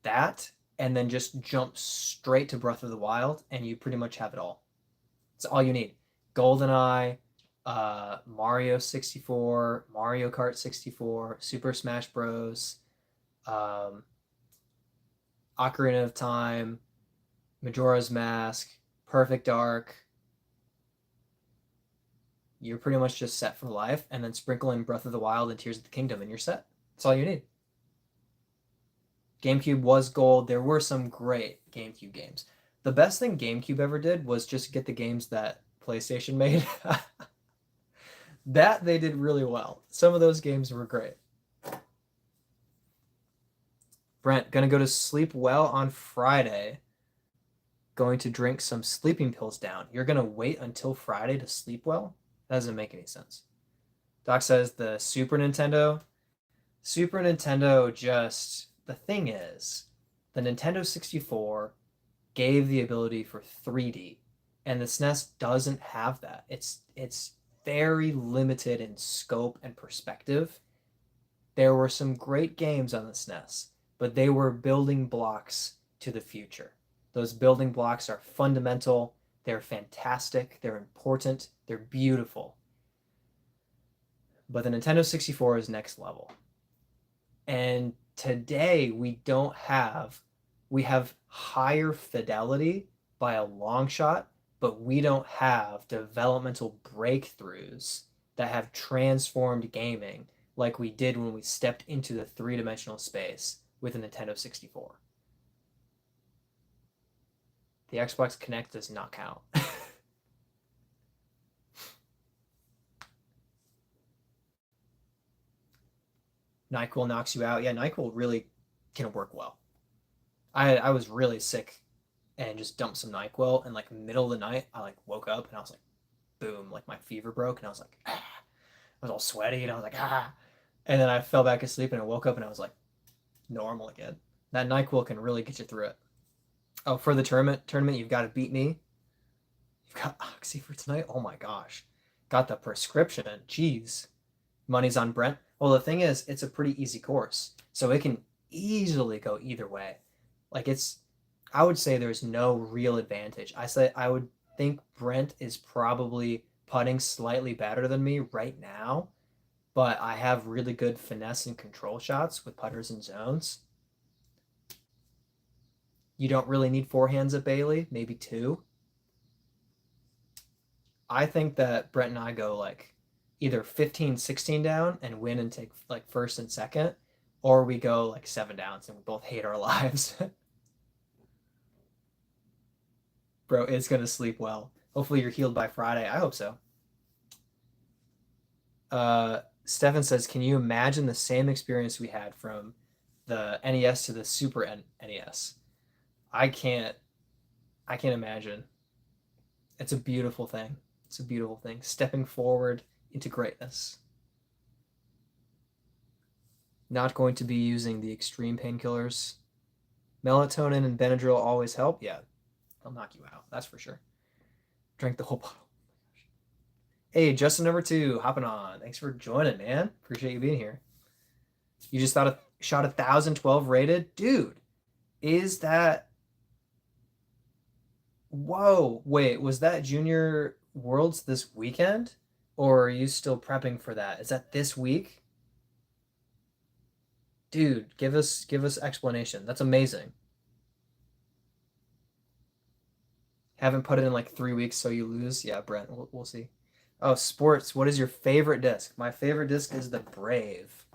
That, and then just jump straight to Breath of the Wild, and you pretty much have it all. It's all you need. GoldenEye, Mario 64, Mario Kart 64, Super Smash Bros., Ocarina of Time, Majora's Mask, Perfect Dark. You're pretty much just set for life, and then sprinkle in Breath of the Wild and Tears of the Kingdom, and you're set. That's all you need. GameCube was gold. There were some great GameCube games. The best thing GameCube ever did was just get the games that PlayStation made. That they did really well. Some of those games were great. Brent, gonna go to sleep well on Friday. Going to drink some sleeping pills down. You're gonna wait until Friday to sleep well? That doesn't make any sense. Doc says the Super Nintendo. Super Nintendo just, the thing is, the Nintendo 64 gave the ability for 3D, and the SNES doesn't have that. It's very limited in scope and perspective. There were some great games on the SNES, but they were building blocks to the future. Those building blocks are fundamental, they're fantastic, they're important, they're beautiful. But the Nintendo 64 is next level. And today we have higher fidelity by a long shot, but we don't have developmental breakthroughs that have transformed gaming like we did when we stepped into the three-dimensional space with the Nintendo 64. The Xbox Kinect does not count. NyQuil knocks you out. Yeah, NyQuil really can work well. I was really sick and just dumped some NyQuil, and like middle of the night I like woke up and I was like, boom, like my fever broke and I was like, ah. I was all sweaty and I was like, ah. And then I fell back asleep and I woke up and I was like normal again. That NyQuil can really get you through it. Oh, for the tournament, you've got to beat me. You've got Oxy for tonight. Oh my gosh, got the prescription. Jeez, money's on Brent. Well, the thing is, it's a pretty easy course, so it can easily go either way. Like I would say there's no real advantage. I would think Brent is probably putting slightly better than me right now, but I have really good finesse and control shots with putters and zones. You don't really need forehands at Bailey, maybe two. I think that Brent and I go like either 15-16 down and win and take like first and second, or we go like 7 downs and we both hate our lives. Bro, it's gonna sleep well. Hopefully you're healed by Friday. I hope so. Stefan says, can you imagine the same experience we had from the NES to the Super NES? I can't imagine. It's a beautiful thing. It's a beautiful thing. Stepping forward into greatness. Not going to be using the extreme painkillers. Melatonin and Benadryl always help. Yeah, they'll knock you out. That's for sure. Drank the whole bottle. Hey, Justin number 2, hopping on. Thanks for joining, man. Appreciate you being here. You just shot 1,012 rated? Dude, is that... Whoa, wait, was that Junior Worlds this weekend? Or are you still prepping for that? Is that this week? Dude, give us explanation. That's amazing. Haven't put it in like 3 weeks, so you lose. Yeah, Brent, we'll see. Oh, sports. What is your favorite disc? My favorite disc is the Brave.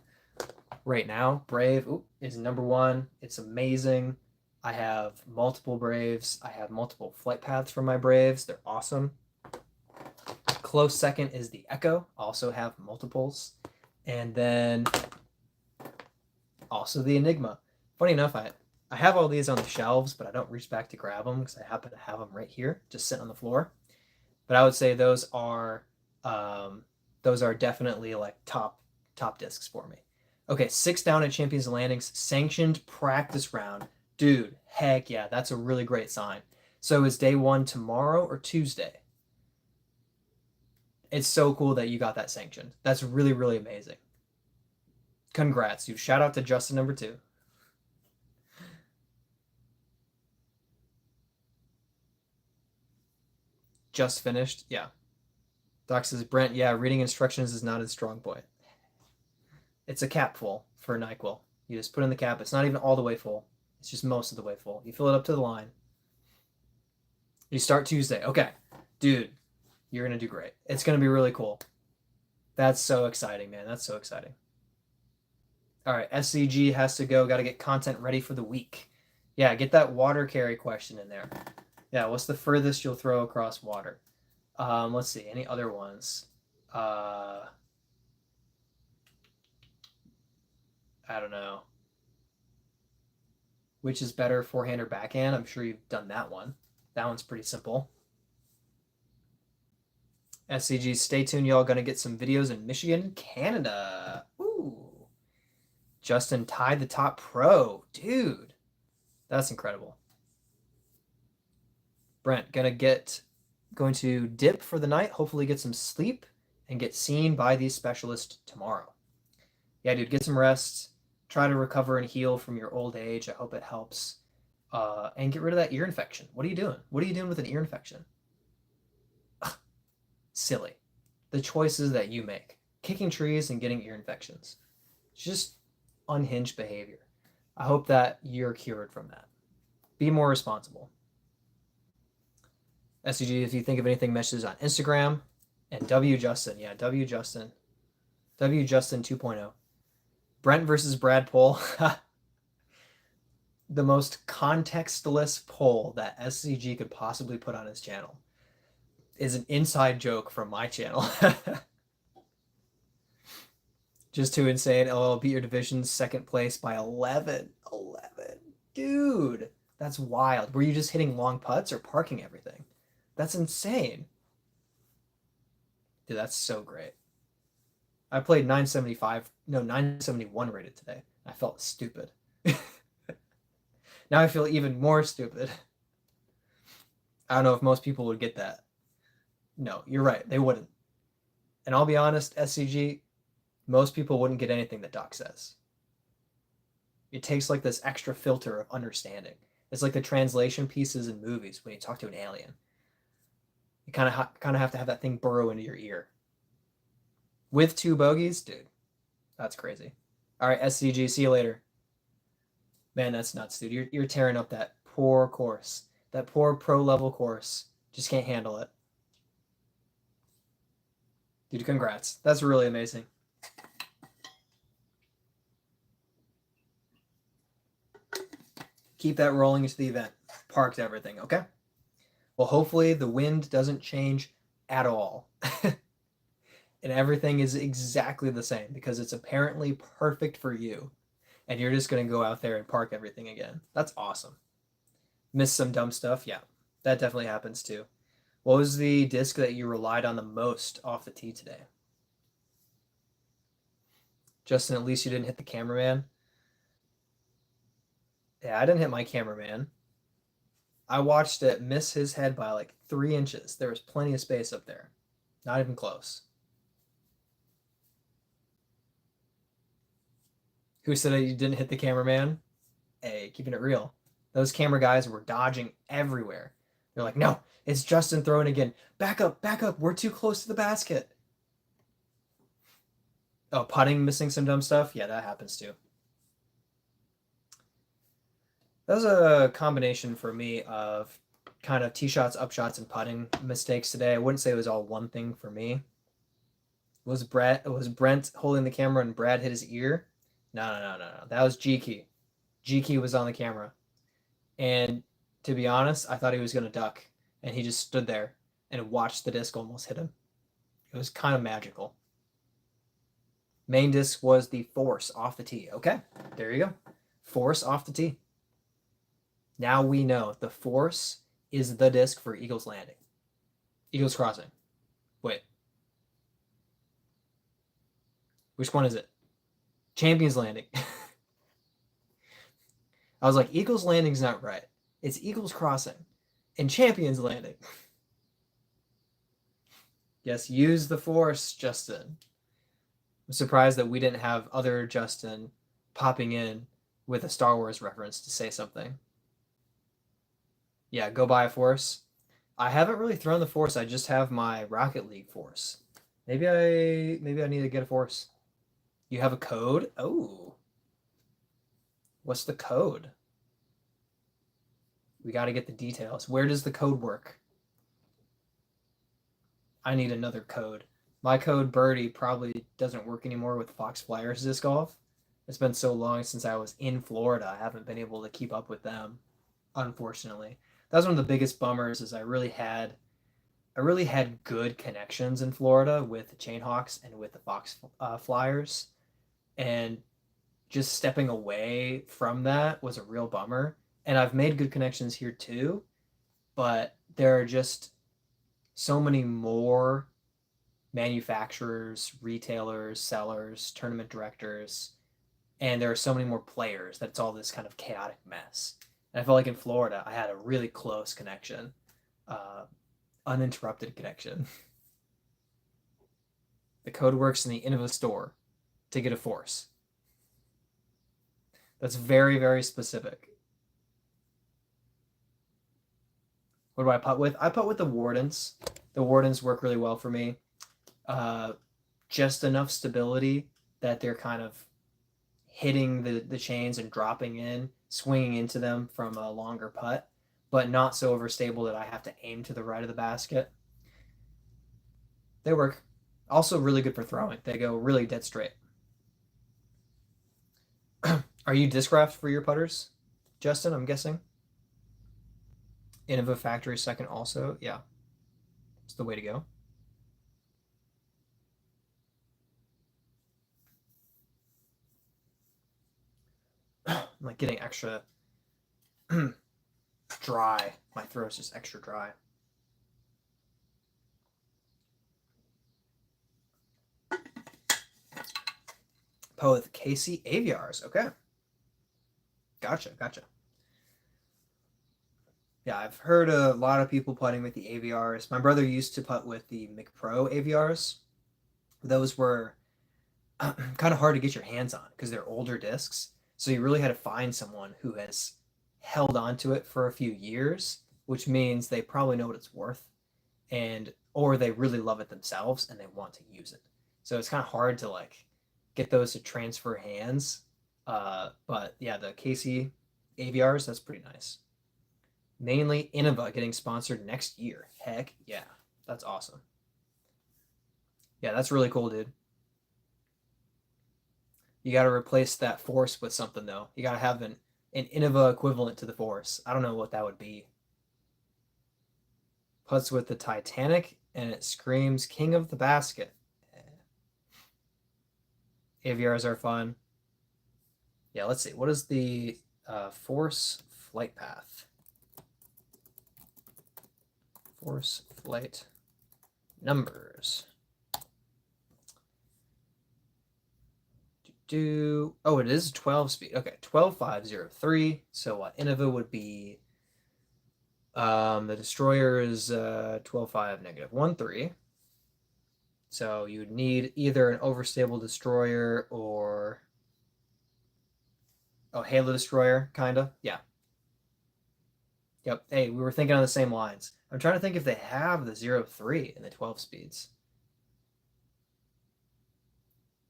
Right now, Brave is number 1. It's amazing. I have multiple Braves. I have multiple flight paths for my Braves. They're awesome. Close second is the Echo. Also have multiples. And then also the Enigma. Funny enough, I have all these on the shelves, but I don't reach back to grab them because I happen to have them right here, just sitting on the floor. But I would say those are definitely like top discs for me. Okay, 6 down at Champions Landing's sanctioned practice round. Dude, heck yeah, that's a really great sign. So is day 1 tomorrow or Tuesday? It's so cool that you got that sanctioned. That's really, really amazing. Congrats, dude. Shout out to Justin number 2. Just finished? Yeah. Doc says, Brent, yeah, reading instructions is not his strong point. It's a cap full for NyQuil. You just put in the cap. It's not even all the way full. It's just most of the way full. You fill it up to the line. You start Tuesday. Okay. Dude, you're going to do great. It's going to be really cool. That's so exciting, man. That's so exciting. All right, SCG has to go. Got to get content ready for the week. Yeah, get that water carry question in there. Yeah, what's the furthest you'll throw across water? Let's see. Any other ones? I don't know. Which is better, forehand or backhand? I'm sure you've done that one. That one's pretty simple. SCG, stay tuned. Y'all gonna get some videos in Michigan, Canada. Ooh. Justin tied the top pro. Dude, that's incredible. Brent, going to dip for the night, hopefully get some sleep, and get seen by these specialists tomorrow. Yeah, dude, get some rest. Try to recover and heal from your old age. I hope it helps. And get rid of that ear infection. What are you doing? What are you doing with an ear infection? Ugh, silly. The choices that you make. Kicking trees and getting ear infections. It's just unhinged behavior. I hope that you're cured from that. Be more responsible. SCG, if you think of anything, messages on Instagram. And W Justin. Yeah, W Justin. W Justin 2.0. Brent versus Brad poll. The most contextless poll that SCG could possibly put on his channel is an inside joke from my channel. Just too insane. Oh, beat your division second place by 11. 11. Dude, that's wild. Were you just hitting long putts or parking everything? That's insane. Dude, that's so great. I played 971 rated today. I felt stupid. Now I feel even more stupid. I don't know if most people would get that. No, you're right. They wouldn't. And I'll be honest, SCG, most people wouldn't get anything that Doc says. It takes like this extra filter of understanding. It's like the translation pieces in movies when you talk to an alien. You kind of have to have that thing burrow into your ear. With 2 bogeys, dude, that's crazy. All right, SCG, see you later. Man, that's nuts, dude. You're tearing up that poor course. That poor pro level course. Just can't handle it. Dude, congrats. That's really amazing. Keep that rolling into the event. Parked everything, okay? Well, hopefully the wind doesn't change at all. And everything is exactly the same because it's apparently perfect for you. And you're just going to go out there and park everything again. That's awesome. Miss some dumb stuff? Yeah, that definitely happens too. What was the disc that you relied on the most off the tee today? Justin, at least you didn't hit the cameraman. Yeah, I didn't hit my cameraman. I watched it miss his head by like 3 inches. There was plenty of space up there. Not even close. Who said you didn't hit the cameraman? Hey, keeping it real. Those camera guys were dodging everywhere. They're like, no, it's Justin throwing again. Back up, back up. We're too close to the basket. Oh, putting, missing some dumb stuff? Yeah, that happens too. That was a combination for me of kind of tee shots, up shots, and putting mistakes today. I wouldn't say it was all one thing for me. Was Brent holding the camera and Brad hit his ear? No. That was G-Key. G-Key was on the camera. And to be honest, I thought he was going to duck. And he just stood there and watched the disc almost hit him. It was kind of magical. Main disc was the force off the tee. Okay, there you go. Force off the tee. Now we know the force is the disc for Eagles Landing. Eagles Crossing. Wait. Which one is it? Champions Landing. I was like, Eagles Landing's not right. It's Eagles Crossing and Champions Landing. Yes, use the force, Justin. I'm surprised that we didn't have other Justin popping in with a Star Wars reference to say something. Yeah, go buy a force. I haven't really thrown the force. I just have my Rocket League force. Maybe I need to get a force. You have a code? Oh. What's the code? We got to get the details. Where does the code work? I need another code. My code Birdie probably doesn't work anymore with Fox Flyers Disc Golf. It's been so long since I was in Florida. I haven't been able to keep up with them, unfortunately. That was one of the biggest bummers is I really had good connections in Florida with the Chainhawks and with the Fox Flyers, and just stepping away from that was a real bummer. And I've made good connections here too, but there are just so many more manufacturers, retailers, sellers, tournament directors, and there are so many more players that it's all this kind of chaotic mess. And I felt like in Florida, I had a really close connection, uh, uninterrupted connection. The code works in the Innova store to get a force. That's very, very specific. What do I putt with? I putt with the Wardens. The Wardens work really well for me. Just enough stability that they're kind of hitting the chains and dropping in, swinging into them from a longer putt, but not so overstable that I have to aim to the right of the basket. They work. Also really good for throwing. They go really dead straight. Are you Discraft for your putters, Justin? I'm guessing. Innova Factory second also. Yeah, it's the way to go. I'm like getting extra dry. My throat's just extra dry. Oh, with Casey Aviars. Okay. Gotcha. Yeah, I've heard a lot of people putting with the AVRs. My brother used to putt with the McPro AVRs. Those were kind of hard to get your hands on because they're older discs. So you really had to find someone who has held onto it for a few years, which means they probably know what it's worth, and or they really love it themselves and they want to use it. So it's kind of hard to like get those to transfer hands. But yeah, the Casey AVRs, that's pretty nice. Mainly Innova getting sponsored next year. Heck yeah, that's awesome. Yeah, that's really cool, dude. You got to replace that force with something though. You got to have an Innova equivalent to the force. I don't know what that would be. Putts with the Titanic and it screams King of the Basket. AVRs are fun. Yeah, let's see. What is the force flight path? Force flight numbers. Oh, it is 12 speed. Okay, 12503. So what Innova would be the destroyer is 125 -13. So you'd need either an overstable destroyer or Halo destroyer, kinda. Yeah. Yep. Hey, we were thinking on the same lines. I'm trying to think if they have the 03 in the 12 speeds.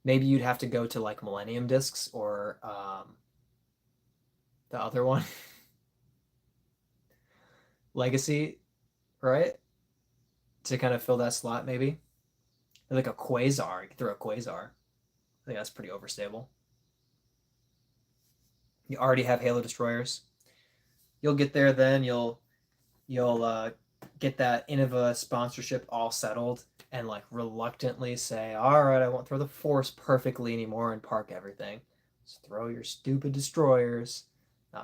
Maybe you'd have to go to like Millennium Discs or the other one, Legacy, right? To kind of fill that slot, maybe. Like a Quasar. You could throw a Quasar. I think that's pretty overstable. You already have Halo destroyers. You'll get there then. You'll get that Innova sponsorship all settled and like reluctantly say, all right, I won't throw the force perfectly anymore and park everything. Just throw your stupid destroyers.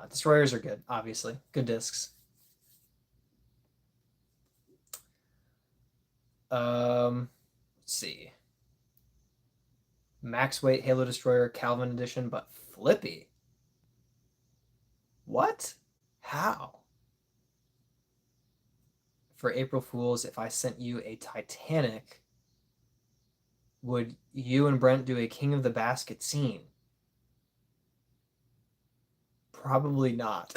Destroyers are good, obviously. Good discs. Let's see. Max weight Halo Destroyer Calvin edition, but flippy. What? How? For April Fools, if I sent you a Titanic, would you and Brent do a King of the Basket scene? Probably not.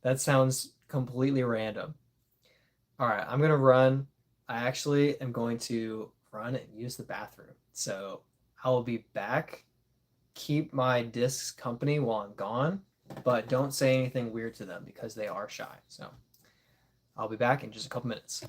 That sounds completely random. All right, I'm gonna run. I actually am going to run and use the bathroom. So I will be back. Keep my discs company while I'm gone, but don't say anything weird to them because they are shy. So I'll be back in just a couple minutes.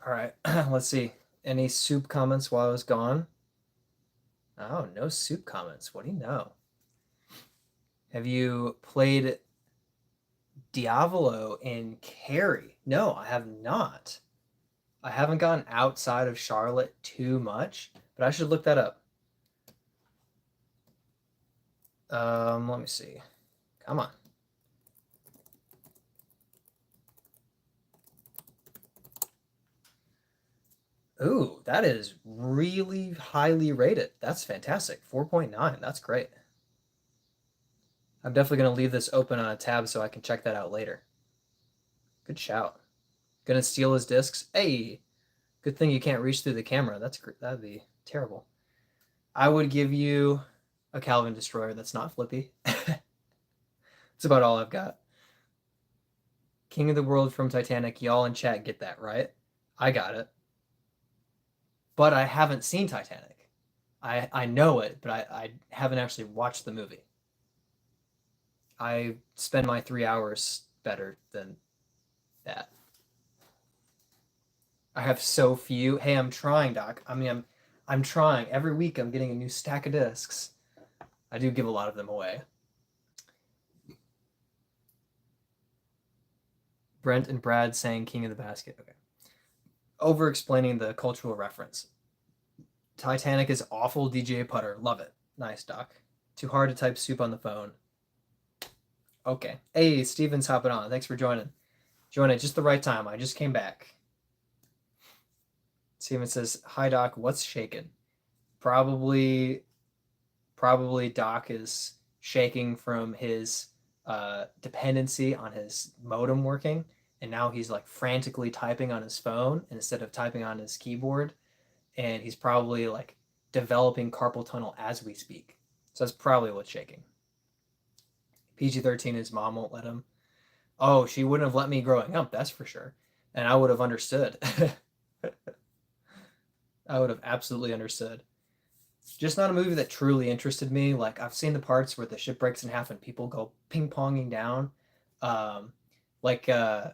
All right, let's see. Any soup comments while I was gone? Oh, no soup comments. What do you know? Have you played Diavolo in Cary? No, I have not. I haven't gone outside of Charlotte too much, but I should look that up. Let me see. Come on. Ooh, that is really highly rated. That's fantastic. 4.9. That's great. I'm definitely going to leave this open on a tab so I can check that out later. Good shout. Gonna steal his discs. Hey, good thing you can't reach through the camera. That'd be terrible. I would give you a Calvin Destroyer that's not flippy. That's about all I've got. King of the World from Titanic. Y'all in chat get that, right? I got it. But I haven't seen Titanic. I know it, but I haven't actually watched the movie. I spend my 3 hours better than that. I have so few. Hey, I'm trying, Doc. I mean, I'm trying. Every week I'm getting a new stack of discs. I do give a lot of them away. Brent and Brad saying King of the Basket. Okay. Over explaining the cultural reference. Titanic is awful DJ putter. Love it. Nice, Doc. Too hard to type soup on the phone. Okay. Hey, Steven's hopping on. Thanks for joining. Join at just the right time. I just came back. Steven says, hi, Doc. What's shaking? Probably Doc is shaking from his dependency on his modem working, and now he's like frantically typing on his phone instead of typing on his keyboard, and he's probably like developing carpal tunnel as we speak. So that's probably what's shaking. PG-13, his mom won't let him. Oh, she wouldn't have let me growing up, that's for sure. And I would have understood. I would have absolutely understood. Just not a movie that truly interested me. Like, I've seen the parts where the ship breaks in half and people go ping-ponging down. Um, like, oh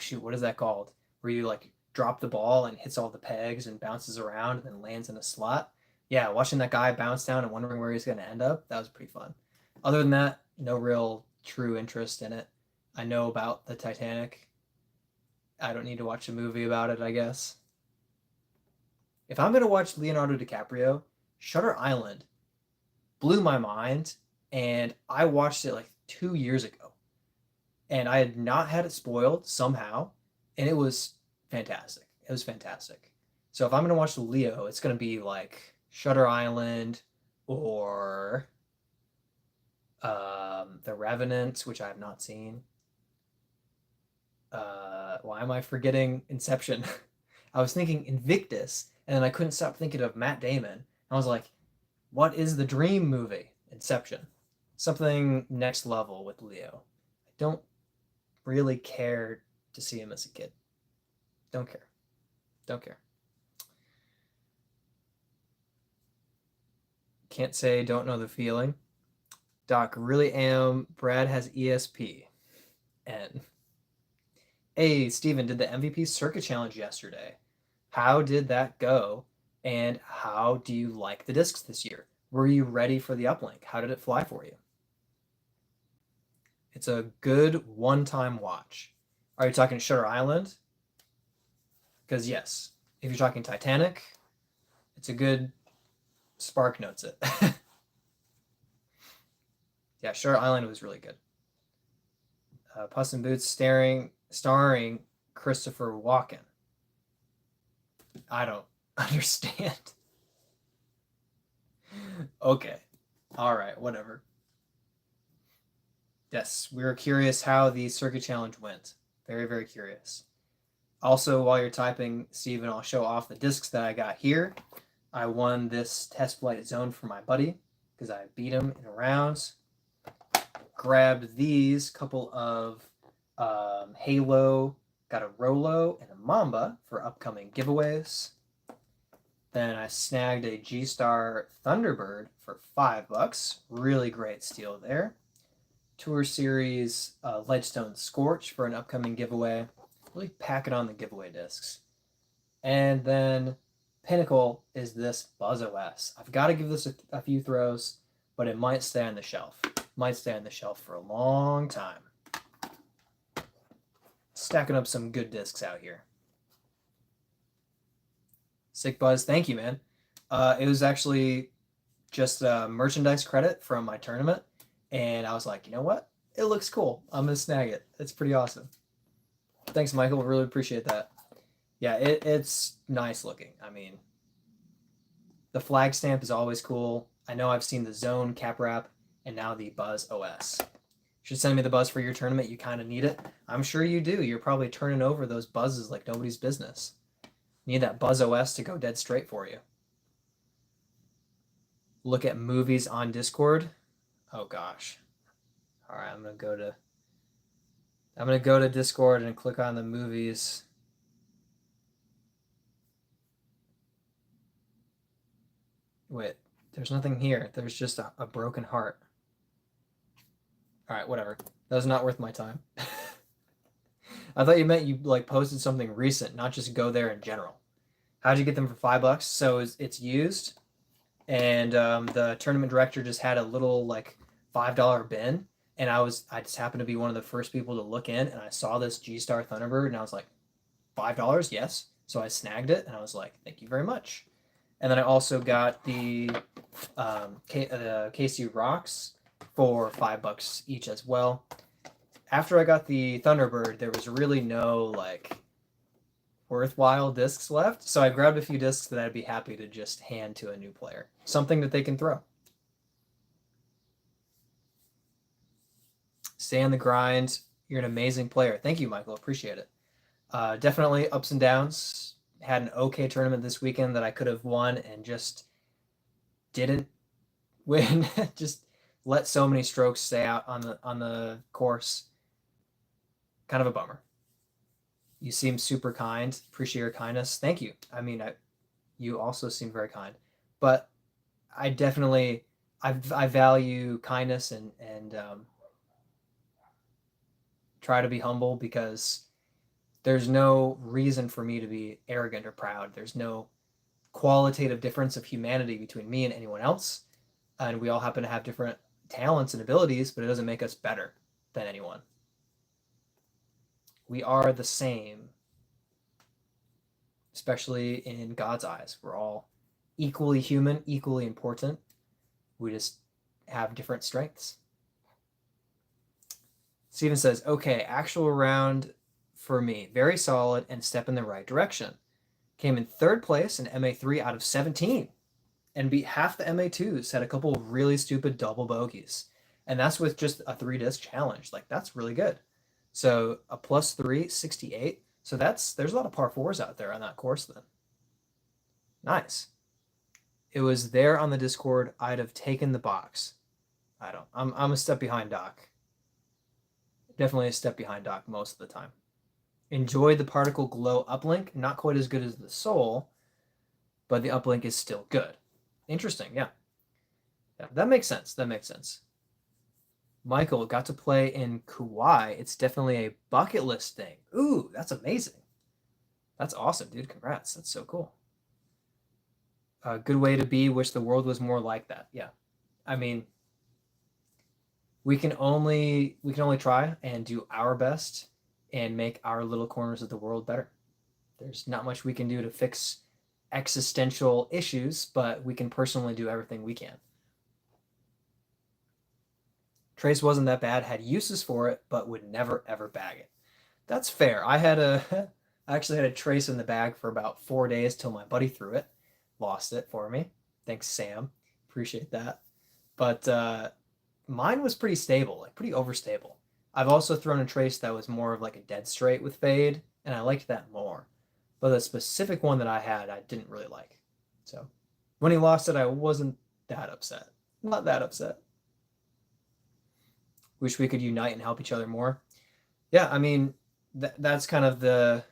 shoot, what is that called? Where you like drop the ball and hits all the pegs and bounces around and then lands in a slot. Yeah, watching that guy bounce down and wondering where he's going to end up, that was pretty fun. Other than that, no real true interest in it. I know about the Titanic. I don't need to watch a movie about it, I guess. If I'm going to watch Leonardo DiCaprio, Shutter Island blew my mind, and I watched it like 2 years ago, and I had not had it spoiled somehow, and it was fantastic. It was fantastic. So if I'm going to watch Leo, it's going to be like Shutter Island or The Revenant, which I have not seen. Why am I forgetting Inception? I was thinking Invictus, and then I couldn't stop thinking of Matt Damon. I was like, what is the dream movie? Inception. Something next level with Leo. I don't really care to see him as a kid. Don't care. Don't care. Can't say don't know the feeling. Doc, really am. Brad has ESP. And hey, Steven, did the MVP Circuit Challenge yesterday. How did that go? And how do you like the discs this year? Were you ready for the uplink? How did it fly for you? It's a good one-time watch. Are you talking Shutter Island? Because yes, if you're talking Titanic, it's a good Spark Notes it. Yeah, Shutter Island was really good. Puss in Boots starring Christopher Walken. I don't understand. Okay. All right, whatever. Yes, we were curious how the circuit challenge went. Very, very curious. Also, while you're typing, Steven, I'll show off the discs that I got here. I won this test flight zone for my buddy because I beat him in rounds. Grabbed these couple of Halo, got a Rolo and a Mamba for upcoming giveaways. Then I snagged a G-Star Thunderbird for $5. Really great steal there. Tour Series Ledgestone Scorch for an upcoming giveaway. Really packing on the giveaway discs. And then pinnacle is this Buzz OS. I've got to give this a few throws, but it might stay on the shelf. Might stay on the shelf for a long time. Stacking up some good discs out here. Sick Buzz, thank you, man. It was actually just a merchandise credit from my tournament, and I was like, you know what? It looks cool. I'm gonna snag it. It's pretty awesome. Thanks, Michael. Really appreciate that. Yeah, it's nice looking. I mean, the flag stamp is always cool. I know I've seen the Zone cap wrap and now the Buzz OS. You should send me the Buzz for your tournament. You kind of need it. I'm sure you do. You're probably turning over those Buzzes like nobody's business. You need that Buzz OS to go dead straight for you. Look at movies on Discord. Oh gosh. All right, I'm gonna go to Discord and click on the movies. Wait, there's nothing here. There's just a broken heart. All right, whatever. That was not worth my time. I thought you meant you like posted something recent, not just go there in general. How'd you get them for $5? So it's used, and the tournament director just had a little like $5 bin, and I just happened to be one of the first people to look in, and I saw this G Star Thunderbird, and I was like, $5? Yes. So I snagged it, and I was like, thank you very much. And then I also got the KC Rocks for $5 each as well. After I got the Thunderbird, there was really no like worthwhile discs left, so I grabbed a few discs that I'd be happy to just hand to a new player, something that they can throw. Stay on the grind. You're an amazing player. Thank you, Michael. Appreciate it. Definitely ups and downs. Had an okay tournament this weekend that I could have won and just didn't win. Just let so many strokes stay out on the course. Kind of a bummer. You seem super kind. Appreciate your kindness. Thank you. I mean, you also seem very kind, but I definitely I value kindness and try to be humble because there's no reason for me to be arrogant or proud. There's no qualitative difference of humanity between me and anyone else, and we all happen to have different talents and abilities, but it doesn't make us better than anyone. We are the same, especially in God's eyes. We're all equally human, equally important. We just have different strengths. Steven says, okay, actual round for me. Very solid and step in the right direction. Came in third place in MA3 out of 17 and beat half the MA2s, had a couple of really stupid double bogeys. And that's with just a 3-disc challenge. Like, that's really good. So a +3, 68. So there's a lot of par 4s out there on that course then. Nice. It was there on the Discord. I'd have taken the box. I'm a step behind Doc. Definitely a step behind Doc most of the time. Enjoyed the particle glow uplink. Not quite as good as the Soul, but the uplink is still good. Interesting, yeah. Yeah, that makes sense. That makes sense. Michael got to play in Kauai. It's definitely a bucket list thing. Ooh, that's amazing. That's awesome, dude. Congrats. That's so cool. A good way to be. Wish the world was more like that. Yeah. I mean, we can only try and do our best and make our little corners of the world better. There's not much we can do to fix existential issues, but we can personally do everything we can. Trace wasn't that bad, had uses for it, but would never ever bag it. That's fair. I actually had a Trace in the bag for about 4 days till my buddy threw it, lost it for me. Thanks, Sam. Appreciate that. But mine was pretty stable, like pretty overstable. I've also thrown a Trace that was more of like a dead straight with fade, and I liked that more. But the specific one that I had, I didn't really like. So when he lost it, I wasn't that upset. Not that upset. Wish we could unite and help each other more. Yeah, I mean, that's kind of the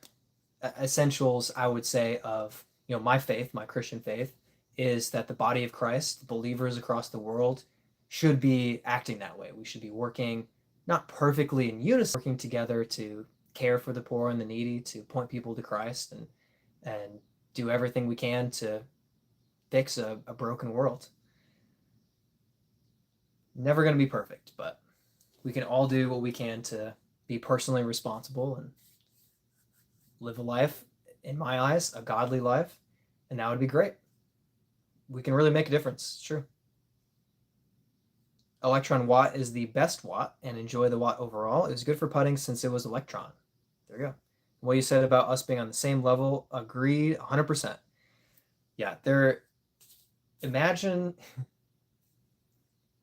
essentials, I would say, of my faith, my Christian faith, is that the body of Christ, the believers across the world, should be acting that way. We should be working not perfectly in unison, working together to care for the poor and the needy, to point people to Christ, and do everything we can to fix a broken world. Never going to be perfect, but we can all do what we can to be personally responsible and live a life, in my eyes, a godly life, and that would be great. We can really make a difference. It's true. Electron watt is the best watt, and enjoy the watt overall. It was good for putting since it was electron. There you go. What you said about us being on the same level, agreed 100%. Yeah, there. Imagine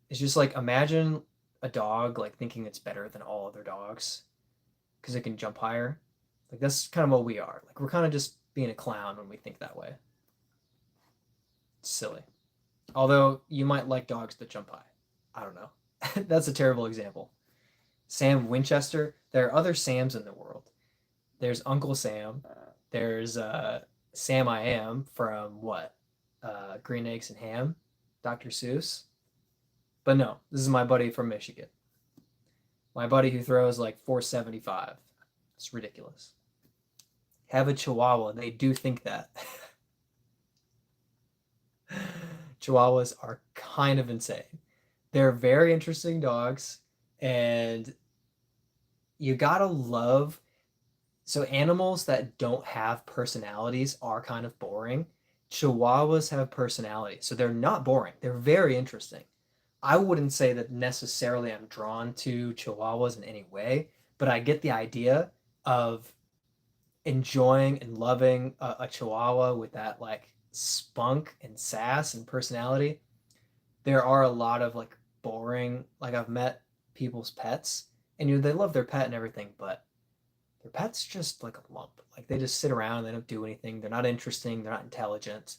it's just like imagine a dog like thinking it's better than all other dogs because it can jump higher. Like that's kind of what we are. Like we're kind of just being a clown when we think that way. It's silly. Although you might like dogs that jump high. I don't know. That's a terrible example. Sam Winchester. There are other Sams in the world. There's Uncle Sam. There's Sam I Am from what? Green Eggs and Ham, Dr. Seuss. But no, this is my buddy from Michigan. My buddy who throws like 475. It's ridiculous. Have a Chihuahua. They do think that. Chihuahuas are kind of insane. They're very interesting dogs, and you gotta love. So animals that don't have personalities are kind of boring. Chihuahuas have personality, so they're not boring. They're very interesting. I wouldn't say that necessarily I'm drawn to Chihuahuas in any way, but I get the idea of enjoying and loving a Chihuahua with that like spunk and sass and personality. There are a lot of like boring, like I've met people's pets, and they love their pet and everything, but their pet's just like a lump. Like they just sit around, they don't do anything, they're not interesting, they're not intelligent.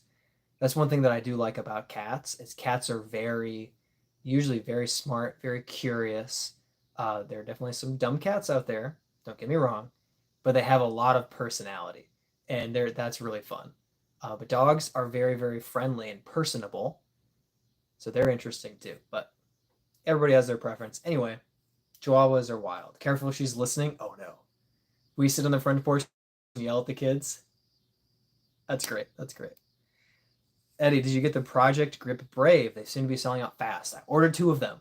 That's one thing that I do like about cats is cats are usually very smart, very curious. There are definitely some dumb cats out there, don't get me wrong, but they have a lot of personality, and that's really fun. But dogs are very, very friendly and personable, so they're interesting too. But everybody has their preference. Anyway, Chihuahuas are wild. Careful, she's listening. Oh no. We sit on the front porch and yell at the kids. That's great. That's great. Eddie, did you get the Project Grip Brave? They seem to be selling out fast. I ordered 2 of them.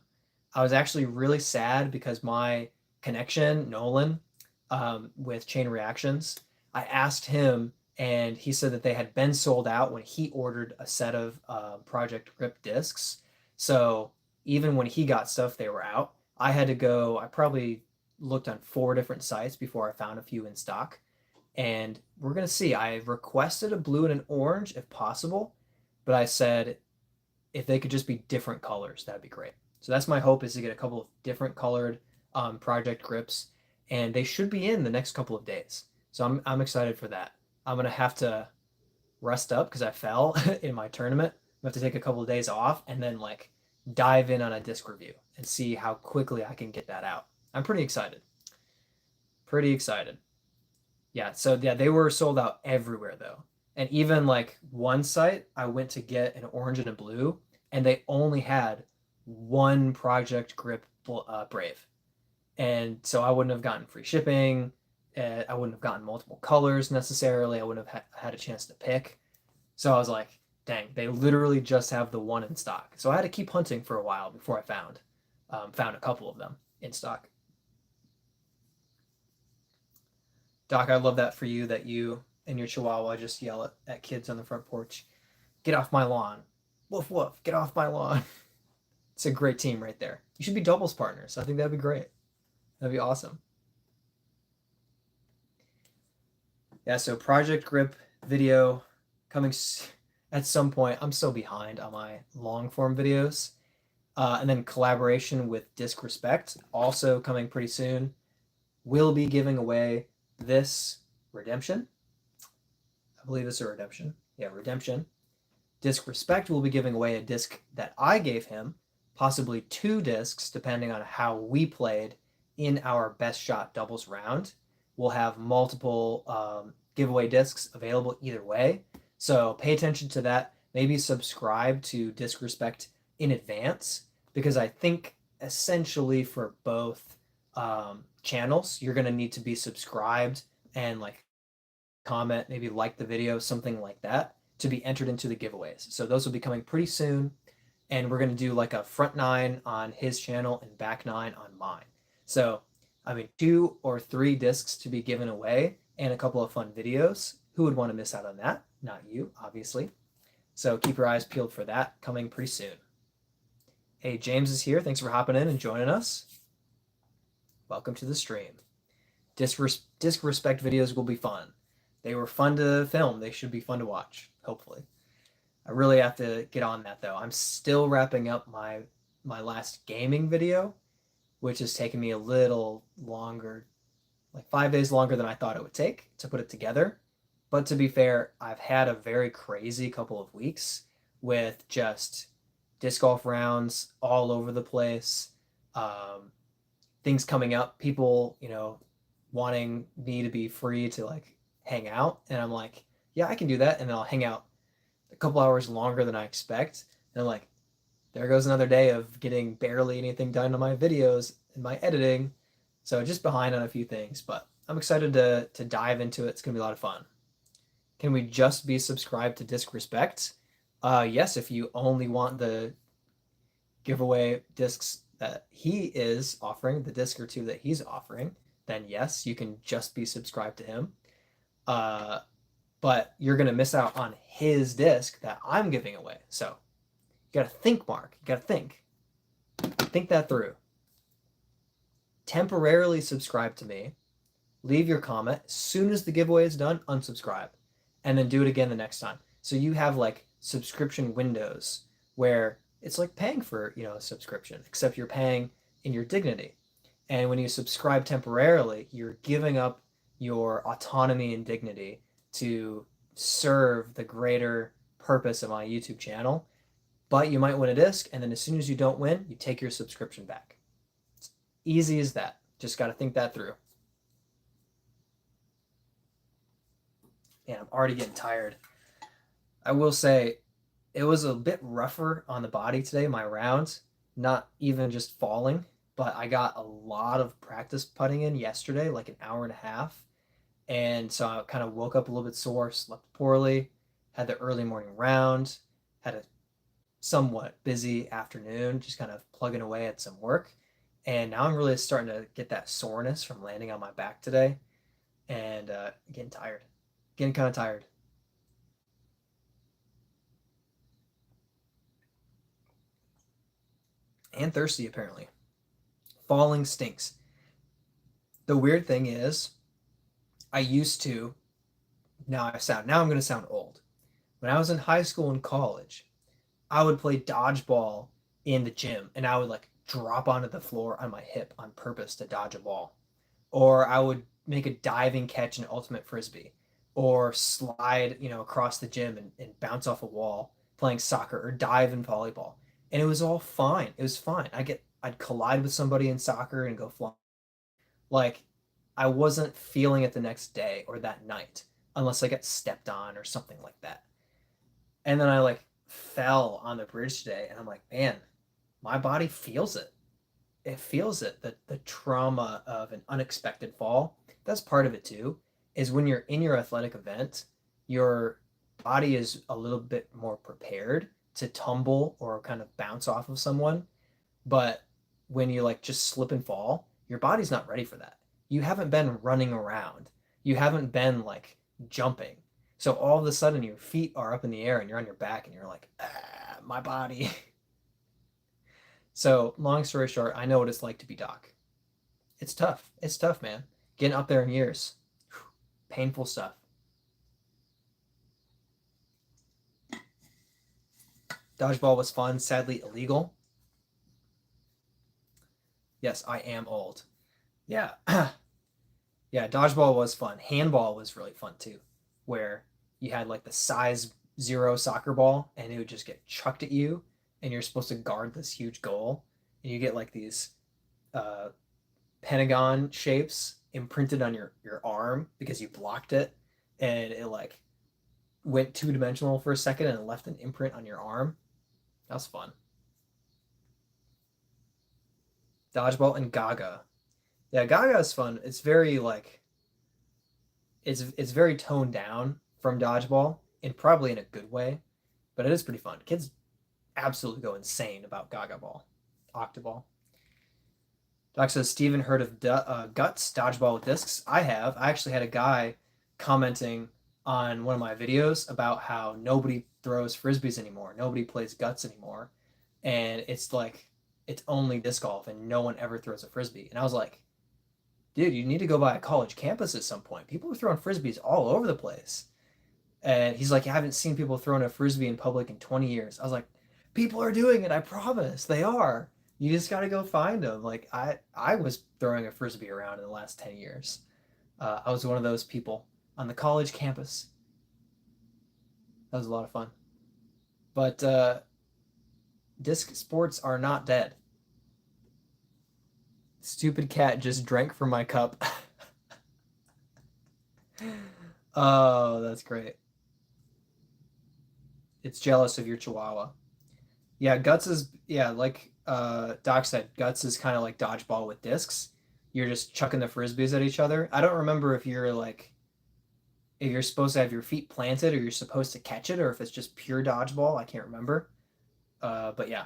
I was actually really sad because my connection, Nolan, with Chain Reactions, I asked him and he said that they had been sold out when he ordered a set of Project Grip discs. So even when he got stuff, they were out. I probably looked on 4 different sites before I found a few in stock. And we're going to see. I requested a blue and an orange if possible, but I said if they could just be different colors, that'd be great. So that's my hope, is to get a couple of different colored Project Grips, and they should be in the next couple of days. So I'm excited for that. I'm going to have to rest up because I fell in my tournament. I have to take a couple of days off and then like dive in on a disc review and see how quickly I can get that out. I'm pretty excited. Pretty excited. Yeah, so yeah, they were sold out everywhere though. And even like one site, I went to get an orange and a blue, and they only had one Project Grip Brave. And so I wouldn't have gotten free shipping. I wouldn't have gotten multiple colors necessarily. I wouldn't have had a chance to pick. So I was like, dang, they literally just have the one in stock. So I had to keep hunting for a while before I found a couple of them in stock. Doc, I love that for you, that you and your Chihuahua just yell at kids on the front porch, get off my lawn. Woof, woof, get off my lawn. It's a great team right there. You should be doubles partners. I think that'd be great. That'd be awesome. Yeah, so Project Grip video coming at some point. I'm so behind on my long form videos. And then collaboration with Disc Respect, also coming pretty soon. We'll be giving away this Redemption. I believe it's a Redemption. Yeah, Redemption. Disc Respect will be giving away a disc that I gave him, possibly 2 discs, depending on how we played in our best shot doubles round. We'll have multiple giveaway discs available either way. So pay attention to that. Maybe subscribe to Disc Respect in advance, because I think essentially for both channels, you're going to need to be subscribed and like comment, maybe like the video, something like that, to be entered into the giveaways. So those will be coming pretty soon. And we're going to do like a front 9 on his channel and back 9 on mine. So, I mean, 2 or 3 discs to be given away and a couple of fun videos. Who would want to miss out on that? Not you, obviously. So keep your eyes peeled for that coming pretty soon. Hey, James is here. Thanks for hopping in and joining us. Welcome to the stream. Disc Respect videos will be fun. They were fun to film. They should be fun to watch, hopefully. I really have to get on that, though. I'm still wrapping up my last gaming video, which has taken me a little longer, like 5 days longer than I thought it would take to put it together. But to be fair, I've had a very crazy couple of weeks with just disc golf rounds all over the place, things coming up, people, wanting me to be free to like hang out. And I'm like, yeah, I can do that. And then I'll hang out a couple hours longer than I expect. And I'm like, there goes another day of getting barely anything done on my videos and my editing. So just behind on a few things, but I'm excited to dive into it. It's gonna be a lot of fun. Can we just be subscribed to Disc Respect? Yes, if you only want the giveaway discs that he is offering, the disc or 2 that he's offering, then yes, you can just be subscribed to him. But you're going to miss out on his disc that I'm giving away. So you got to think, Mark. You got to think. Think that through. Temporarily subscribe to me. Leave your comment. As soon as the giveaway is done, unsubscribe. And then do it again the next time. So you have like subscription windows where it's like paying for, a subscription, except you're paying in your dignity. And when you subscribe temporarily, you're giving up your autonomy and dignity to serve the greater purpose of my YouTube channel. But you might win a disc, and then as soon as you don't win, you take your subscription back. It's easy as that. Just got to think that through. And I'm already getting tired. I will say it was a bit rougher on the body today, my rounds, not even just falling, but I got a lot of practice putting in yesterday, like an hour and a half. And so I kind of woke up a little bit sore, slept poorly, had the early morning round, had a somewhat busy afternoon, just kind of plugging away at some work. And now I'm really starting to get that soreness from landing on my back today and getting tired, getting kind of tired. And thirsty, apparently. Falling stinks. The weird thing is, I used to, now I'm going to sound old. When I was in high school and college, I would play dodgeball in the gym and I would like drop onto the floor on my hip on purpose to dodge a ball. Or I would make a diving catch in ultimate frisbee or slide, across the gym and bounce off a wall playing soccer or dive in volleyball. And it was all fine. It was fine. I'd collide with somebody in soccer and go flying. Like I wasn't feeling it the next day or that night unless I got stepped on or something like that. And then I like fell on the bridge today and I'm like, man, my body feels it. It feels it. The trauma of an unexpected fall. That's part of it too, is when you're in your athletic event, your body is a little bit more prepared to tumble or kind of bounce off of someone. But when you like just slip and fall, your body's not ready for that. You haven't been running around. You haven't been like jumping. So all of a sudden your feet are up in the air and you're on your back and you're like, my body. So long story short, I know what it's like to be Doc. It's tough. It's tough, man. Getting up there in years. Whew, painful stuff. Dodgeball was fun, sadly illegal. Yes, I am old. Yeah. Yeah, dodgeball was fun. Handball was really fun too, where you had like the size 0 soccer ball and it would just get chucked at you and you're supposed to guard this huge goal and you get like these uh, pentagon shapes imprinted on your arm because you blocked it and it like went 2-dimensional for a second and left an imprint on your arm. That was fun. Dodgeball and Gaga. Yeah, Gaga is fun. It's very like it's very toned down from dodgeball, and probably in a good way, but it is pretty fun. Kids absolutely go insane about Gaga Ball, Octoball. Doc says Steven heard of Guts dodgeball with discs. I have. I actually had a guy commenting on one of my videos about how nobody throws frisbees anymore. Nobody plays Guts anymore, and it's like it's only disc golf, and no one ever throws a frisbee. And I was like, dude, you need to go by a college campus at some point. People are throwing frisbees all over the place. And he's like, I haven't seen people throwing a frisbee in public in 20 years. I was like, people are doing it. I promise. They are. You just got to go find them. Like I was throwing a frisbee around in the last 10 years. I was one of those people on the college campus. That was a lot of fun. But disc sports are not dead. Stupid cat just drank from my cup. Oh, that's great. It's jealous of your chihuahua. Yeah, Guts is yeah, like Doc said, Guts is kind of like dodgeball with discs. You're just chucking the frisbees at each other. I don't remember if you're like if you're supposed to have your feet planted or you're supposed to catch it or if it's just pure dodgeball. I can't remember. But yeah,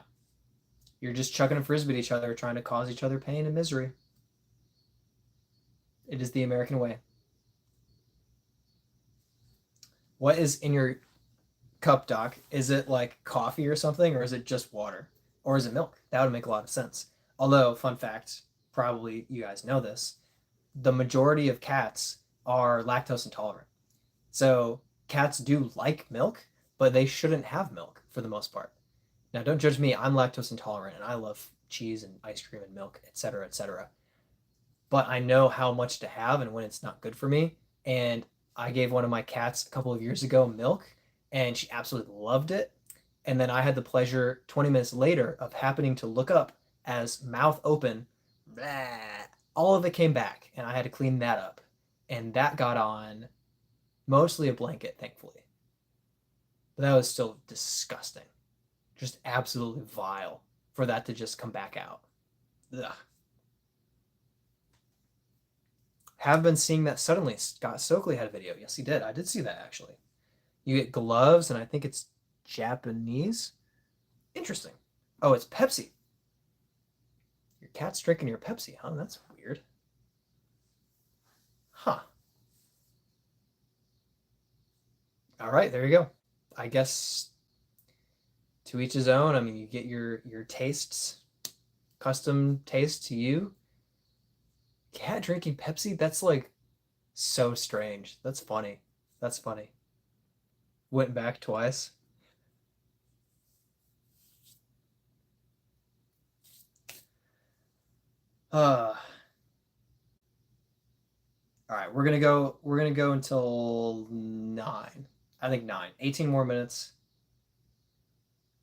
you're just chucking a frisbee at each other, trying to cause each other pain and misery. It is the American way. What is in your cup, Doc? Is it like coffee or something, or is it just water? Or is it milk? That would make a lot of sense. Although, fun fact, probably you guys know this, the majority of cats are lactose intolerant. So cats do like milk, but they shouldn't have milk for the most part. Now, don't judge me. I'm lactose intolerant and I love cheese and ice cream and milk, etc., etc. But I know how much to have and when it's not good for me. And I gave one of my cats a couple of years ago milk, and she absolutely loved it. And then I had the pleasure 20 minutes later of happening to look up as mouth open, blah, all of it came back, and I had to clean that up. And that got on mostly a blanket, thankfully. But that was still disgusting. Just absolutely vile for that to just come back out. Ugh. Have been seeing that suddenly. Scott Stokely had a video. Yes, he did. I did see that actually. You get gloves, and I think it's Japanese. Interesting. Oh, it's Pepsi. Your cat's drinking your Pepsi, huh? That's weird. Huh. All right, there you go. I guess to each his own. I mean, you get your tastes, custom taste to you. Cat drinking Pepsi? That's like so strange. That's funny. That's funny. Went back twice. Uh, all right, we're gonna go until 9. I think 9. 18 more minutes.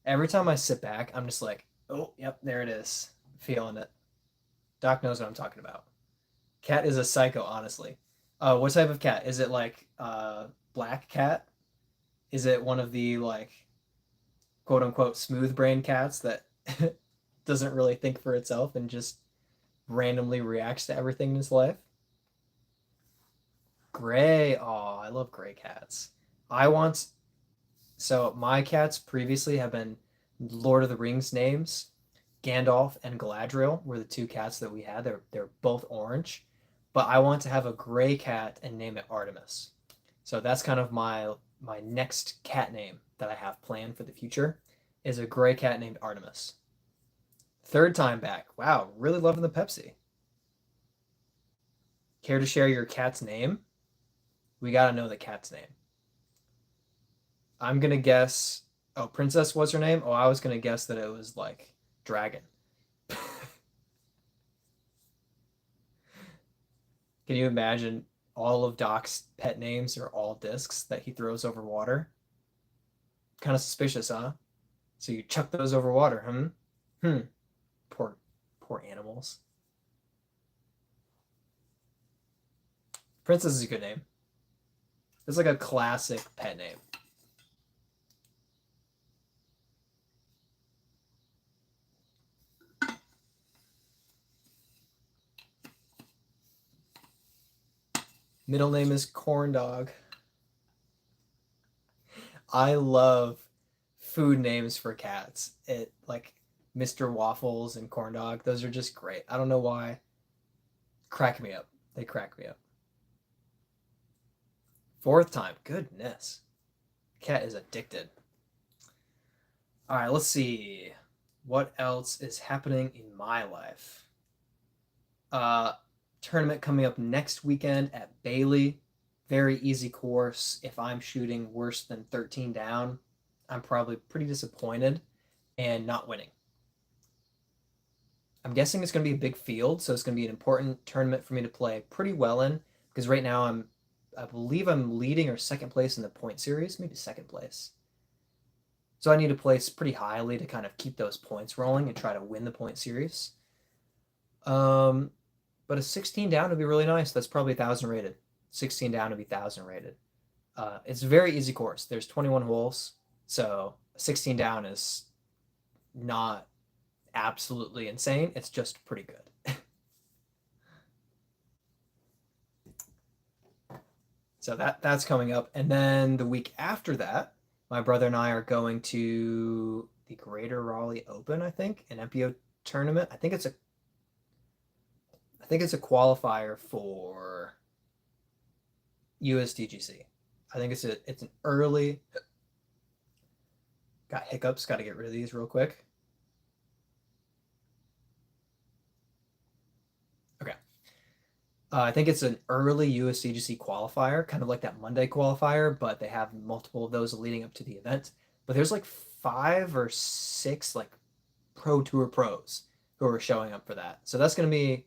Every time I sit back, I'm just like, oh, yep, there it is. Feeling it. Doc knows what I'm talking about. Cat is a psycho, honestly. What type of cat? Is it like black cat? Is it one of the like quote unquote smooth brain cats that doesn't really think for itself and just randomly reacts to everything in his life? Gray. Oh, I love gray cats. I want so my cats previously have been Lord of the Rings names. Gandalf and Galadriel were the two cats that we had. They're both orange, but I want to have a gray cat and name it Artemis. So that's kind of my next cat name that I have planned for the future is a gray cat named Artemis. Third time back. Wow, really loving the Pepsi. Care to share your cat's name? We gotta know the cat's name. I'm gonna guess. Oh, Princess was her name? Oh, I was gonna guess that it was like Dragon. Can you imagine all of Doc's pet names are all discs that he throws over water? Kind of suspicious, huh? So you chuck those over water, hmm? Hmm. Poor, poor animals. Princess is a good name. It's like a classic pet name. Middle name is Corn Dog. I love food names for cats. It like Mr. Waffles and Corn Dog. Those are just great. I don't know why. Crack me up. They crack me up. Fourth time. Goodness. Cat is addicted. All right, let's see. What else is happening in my life? Uh, Tournament coming up next weekend at Bailey. Very easy course. If I'm shooting worse than 13 down, I'm probably pretty disappointed and not winning. I'm guessing it's going to be a big field, so it's going to be an important tournament for me to play pretty well in because right now I believe I'm leading or second place in the point series, maybe second place. So I need to place pretty highly to kind of keep those points rolling and try to win the point series. Um, but a 16 down would be really nice. That's probably 1,000 rated. 16 down would be 1,000 rated. It's a very easy course. There's 21 holes, so 16 down is not absolutely insane. It's just pretty good. So that's coming up, and then the week after that, my brother and I are going to the Greater Raleigh Open. I think an MPO tournament. I think it's a qualifier for USDGC. I think it's an early. Got hiccups. Got to get rid of these real quick. Okay. I think it's an early USDGC qualifier, kind of like that Monday qualifier, but they have multiple of those leading up to the event. But there's like 5 or 6 like pro tour pros who are showing up for that. So that's going to be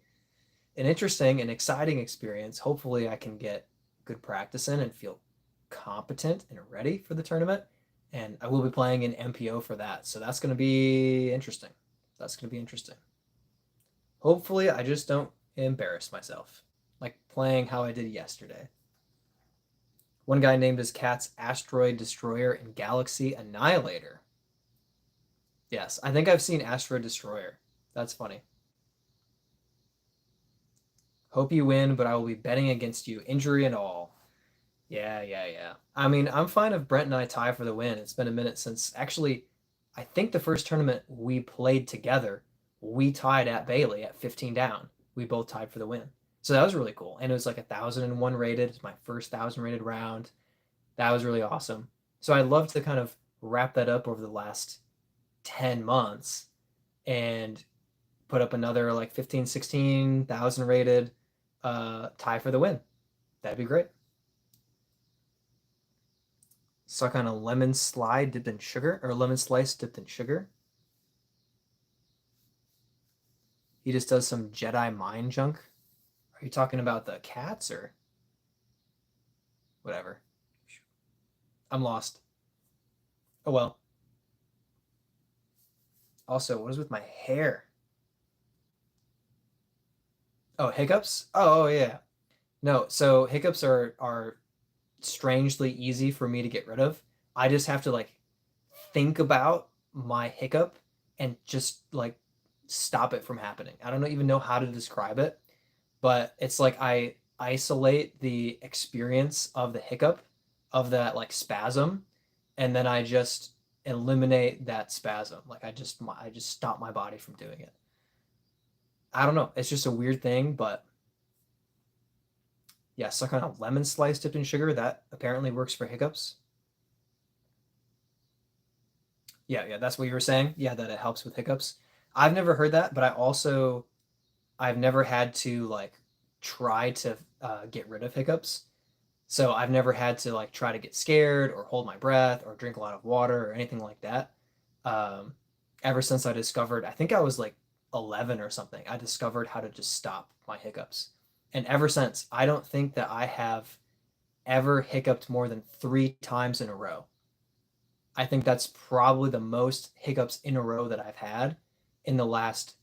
an interesting and exciting experience. Hopefully, I can get good practice in and feel competent and ready for the tournament. And I will be playing in MPO for that. So that's going to be interesting. That's going to be interesting. Hopefully, I just don't embarrass myself like playing how I did yesterday. One guy named his cats Asteroid Destroyer and Galaxy Annihilator. Yes, I think I've seen Asteroid Destroyer. That's funny. Hope you win, but I will be betting against you, injury and all. Yeah, yeah, yeah. I mean, I'm fine if Brent and I tie for the win. It's been a minute since actually, I think the first tournament we played together, we tied at Bailey at 15 down. We both tied for the win. So that was really cool. And it was like 1,001 rated. It's my first 1,000 rated round. That was really awesome. So I'd love to kind of wrap that up over the last 10 months and put up another like 15, 16,000 rated tie for the win. That'd be great. Suck on a lemon slide dipped in sugar, or lemon slice dipped in sugar. He just does some Jedi mind junk. Are you talking about the cats or whatever? I'm lost. Oh well. Also, what is with my hair? Oh, hiccups? Oh yeah. No, so hiccups are strangely easy for me to get rid of. I just have to like think about my hiccup and just like stop it from happening. I don't even know how to describe it, but it's like I isolate the experience of the hiccup of that like spasm and then I just eliminate that spasm. Like I just stop my body from doing it. I don't know. It's just a weird thing, but yeah, suck on a lemon slice dipped in sugar. That apparently works for hiccups. Yeah, yeah, that's what you were saying. Yeah, that it helps with hiccups. I've never heard that, but I've never had to like try to get rid of hiccups. So I've never had to like try to get scared or hold my breath or drink a lot of water or anything like that. Um, Ever since I discovered, I think I was like 11 or something, I discovered how to just stop my hiccups. And ever since, I don't think that I have ever hiccuped more than 3 times in a row. I think that's probably the most hiccups in a row that I've had in the last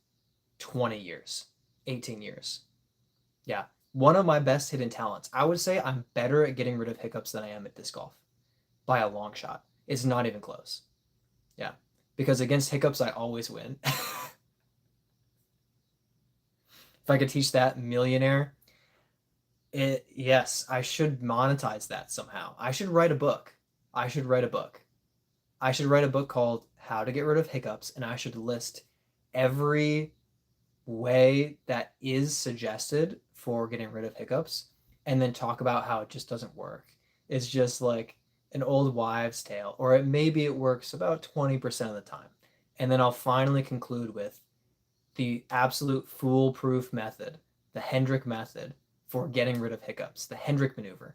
20 years, 18 years. Yeah. One of my best hidden talents. I would say I'm better at getting rid of hiccups than I am at disc golf by a long shot. It's not even close. Yeah. Because against hiccups, I always win. If I could teach that millionaire, Yes, I should monetize that somehow. I should write a book. I should write a book. I should write a book called How to Get Rid of Hiccups, and I should list every way that is suggested for getting rid of hiccups and then talk about how it just doesn't work. It's just like an old wives' tale, or maybe it works about 20% of the time. And then I'll finally conclude with the absolute foolproof method, the Hendrick method for getting rid of hiccups, the Hendrick maneuver.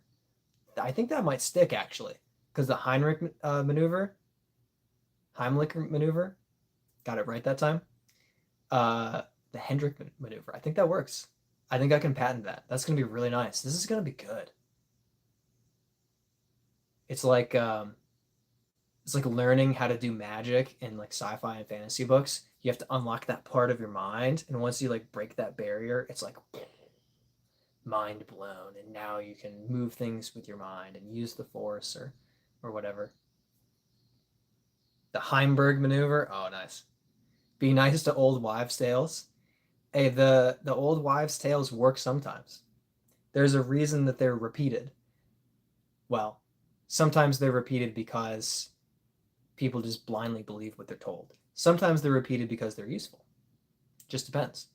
I think that might stick actually, because the Heinrich maneuver, Heimlich maneuver, got it right that time. Uh, the Hendrick maneuver, I think that works. I think I can patent that. That's gonna be really nice. This is gonna be good. It's like um, it's like learning how to do magic in like sci-fi and fantasy books. You have to unlock that part of your mind, and once you like break that barrier, it's like mind blown, and now you can move things with your mind and use the force or whatever. The Heimberg maneuver. Oh, nice. Be nice to old wives' tales. Hey, the old wives' tales work sometimes. There's a reason that they're repeated. Well, sometimes they're repeated because people just blindly believe what they're told. Sometimes they're repeated because they're useful. Just depends.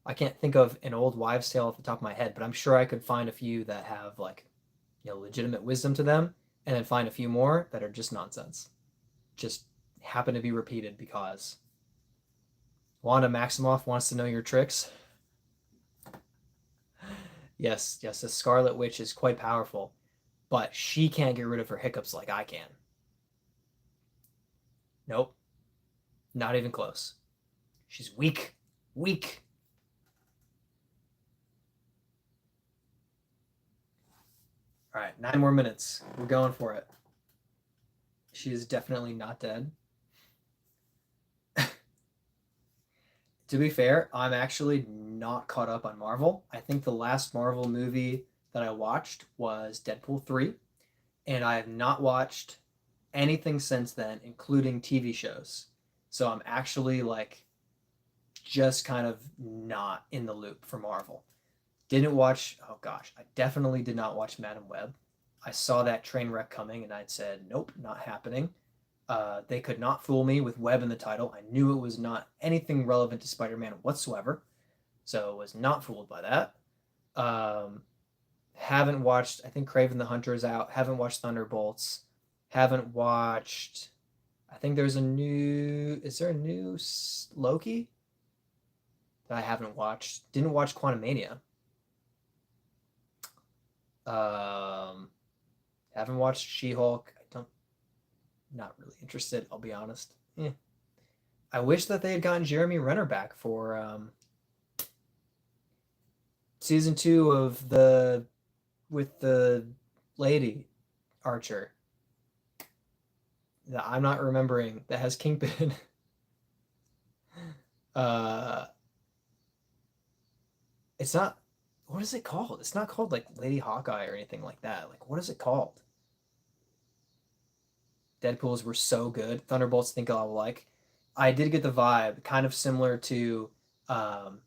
I can't think of an old wives' tale off the top of my head, but I'm sure I could find a few that have like, legitimate wisdom to them, and then find a few more that are just nonsense. Just happen to be repeated because Wanda Maximoff wants to know your tricks. Yes, yes, the Scarlet Witch is quite powerful, but she can't get rid of her hiccups like I can. Nope, not even close. She's weak. Weak. All right, 9 more minutes. We're going for it. She is definitely not dead. To be fair, I'm actually not caught up on Marvel. I think the last Marvel movie that I watched was Deadpool 3, and I have not watched anything since then, including TV shows. So I'm actually like just kind of not in the loop for Marvel. Didn't watch, oh gosh, I definitely did not watch Madam Web. I saw that train wreck coming and I'd said, nope, not happening. They could not fool me with Web in the title. I knew it was not anything relevant to Spider Man whatsoever. So was not fooled by that. Um, haven't watched, I think Craven the Hunter is out. Haven't watched Thunderbolts. Haven't watched, I think there's a new, is there a new Loki that I haven't watched? Didn't watch Quantumania. Um, haven't watched She-Hulk. I don't, not really interested. I'll be honest. I wish that they had gotten Jeremy Renner back for season 2 of the with the lady Archer that I'm not remembering that has Kingpin. uh, it's not. What is it called? It's not called like Lady Hawkeye or anything like that. Like, what is it called? Deadpool's were so good. Thunderbolts think I'll like. I did get the vibe, kind of similar to um,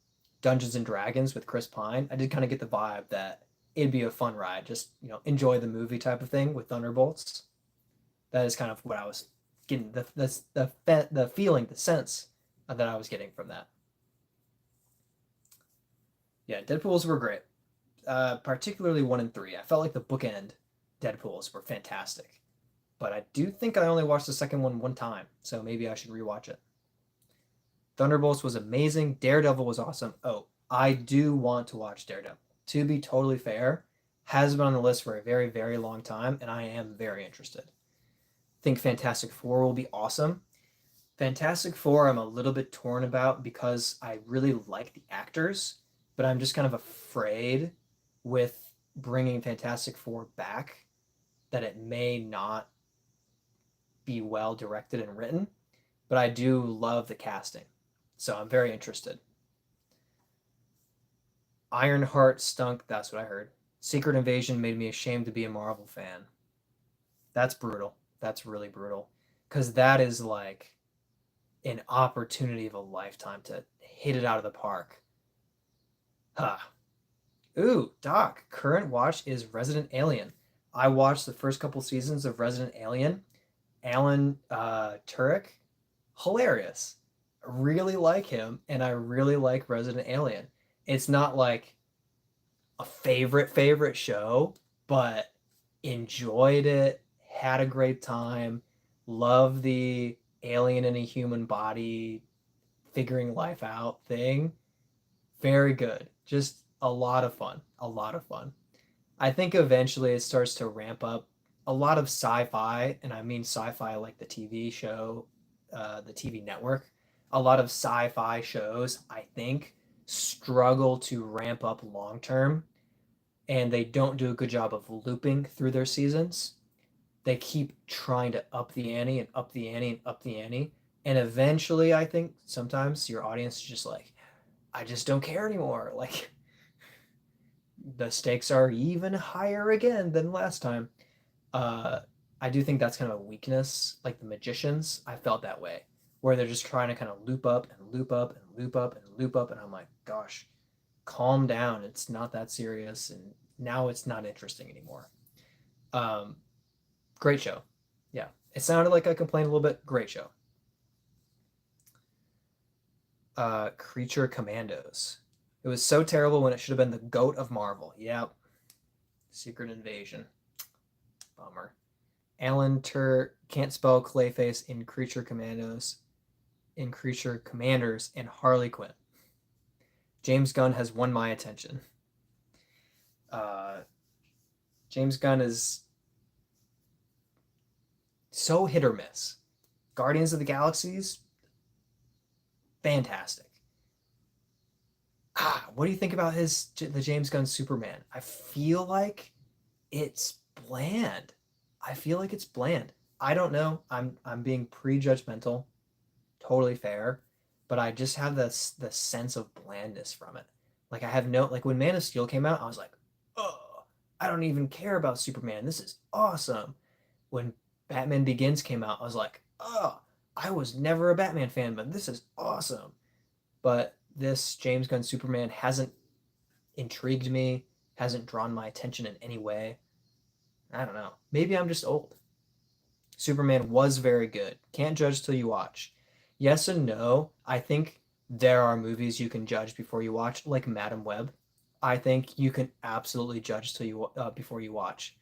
Dungeons and Dragons with Chris Pine. I did kind of get the vibe that it'd be a fun ride. Just enjoy the movie type of thing with Thunderbolts. That is kind of what I was getting. The feeling, the sense that I was getting from that. Yeah, Deadpool's were great. Particularly 1 and 3. I felt like the bookend Deadpool's were fantastic. But I do think I only watched the second one time, so maybe I should rewatch it. Thunderbolts was amazing. Daredevil was awesome. Oh, I do want to watch Daredevil. To be totally fair, has been on the list for a very, very long time, and I am very interested. Think Fantastic Four will be awesome. Fantastic Four, I'm a little bit torn about because I really like the actors, but I'm just kind of afraid with bringing Fantastic Four back that it may not be well directed and written. But I do love the casting, so I'm very interested. Ironheart stunk. That's what I heard. Secret Invasion made me ashamed to be a Marvel fan. That's brutal. That's really brutal. Because that is like an opportunity of a lifetime to hit it out of the park. Huh. Ooh, Doc, current watch is Resident Alien. I watched the first couple seasons of Resident Alien. Alan Turek, hilarious. Really like him, and I really like Resident Alien. It's not like a favorite show, but enjoyed it, had a great time, love the alien in a human body figuring life out thing. Very good. Just a lot of fun. A lot of fun. I think eventually it starts to ramp up a lot of sci-fi, and I mean sci-fi like the TV show, the TV network. A lot of sci-fi shows, I think, struggle to ramp up long term, and they don't do a good job of looping through their seasons. They keep trying to up the ante and up the ante and up the ante. And eventually, I think sometimes your audience is just like, I just don't care anymore. Like, the stakes are even higher again than last time. Uh, I do think that's kind of a weakness. Like the magicians, I felt that way, where they're just trying to kind of loop up and loop up and loop up and loop up. And I'm like, gosh, calm down. It's not that serious. And now it's not interesting anymore. Um, Great show. Yeah. It sounded like I complained a little bit. Great show. Creature Commandos. It was so terrible when it should have been the GOAT of Marvel. Yep. Secret Invasion. Bummer. Alan Tur can't spell Clayface in Creature Commandos, in Creature Commanders, and Harley Quinn. James Gunn has won my attention. James Gunn is so hit or miss. Guardians of the Galaxies, fantastic. What do you think about the James Gunn Superman? I feel like it's bland. I feel like it's bland. I don't know. I'm being prejudgmental. Totally fair, but I just have the sense of blandness from it. Like I have no like when Man of Steel came out, I was like, oh, I don't even care about Superman. This is awesome. When Batman Begins came out, I was like, oh, I was never a Batman fan, but this is awesome. But this James Gunn Superman hasn't intrigued me, hasn't drawn my attention in any way. I don't know. Maybe I'm just old. Superman was very good. Can't judge till you watch. Yes and no. I think there are movies you can judge before you watch, like Madam Web. I think you can absolutely judge till you before you watch.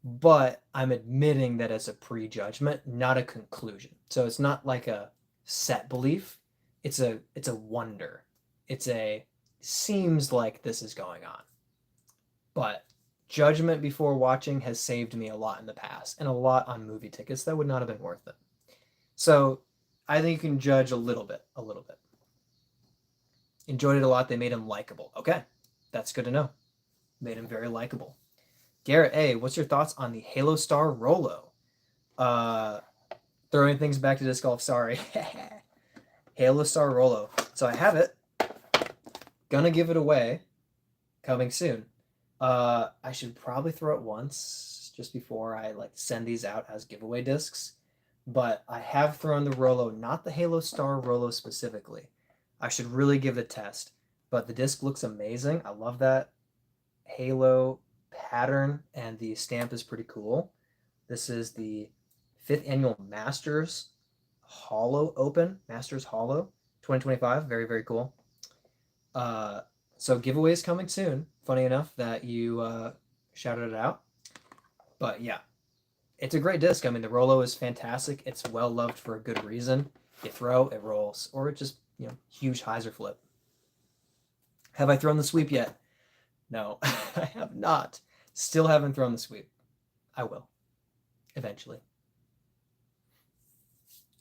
But I'm admitting that as a prejudgment, not a conclusion. So it's not like a set belief. It's a wonder. It's a seems like this is going on. But judgment before watching has saved me a lot in the past and a lot on movie tickets that would not have been worth it. So I think you can judge a little bit. Enjoyed it a lot. They made him likable. Okay, that's good to know. Made him very likable. Garrett A, what's your thoughts on the Halo Star Rolo? Throwing things back to disc golf, sorry. Halo Star Rolo. So I have it. Gonna give it away. Coming soon. I should probably throw it once just before I send these out as giveaway discs. But I have thrown the Rolo, not the Halo Star Rolo specifically. I should really give it a test. But the disc looks amazing. I love that Halo pattern, and the stamp is pretty cool. This is the 5th annual Masters Holo Open, Masters Holo 2025. Very, very cool. So giveaways coming soon. Funny enough that you shouted it out. But yeah, it's a great disc. I mean, the Rolo is fantastic. It's well loved for a good reason. You throw, it rolls, or it just, huge hyzer flip. Have I thrown the sweep yet? No, I have not. Still haven't thrown the sweep. I will. Eventually.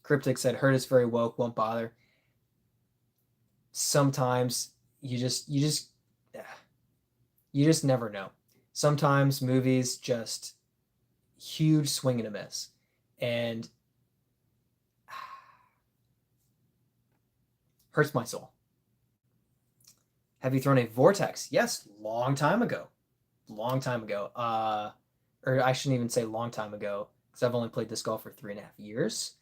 Cryptic said, Hurt is very woke, won't bother. Sometimes you just never know. Sometimes movies just huge swing and a miss. And hurts my soul. Have you thrown a vortex? Yes, long time ago. Or I shouldn't even say long time ago, because I've only played disc golf for 3.5 years.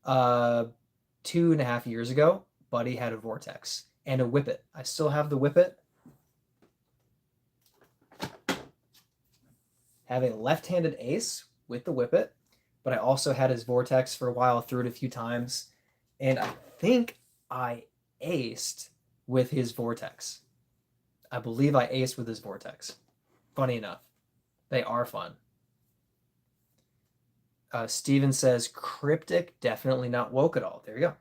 2.5 years ago, Buddy had a vortex and a whippet. I still have the whippet. have a left-handed ace with the whippet, but I also had his vortex for a while, threw it a few times, and I think I aced with his vortex. I believe I aced with his vortex. Funny enough, they are fun. Steven says, cryptic, definitely not woke at all. There you go.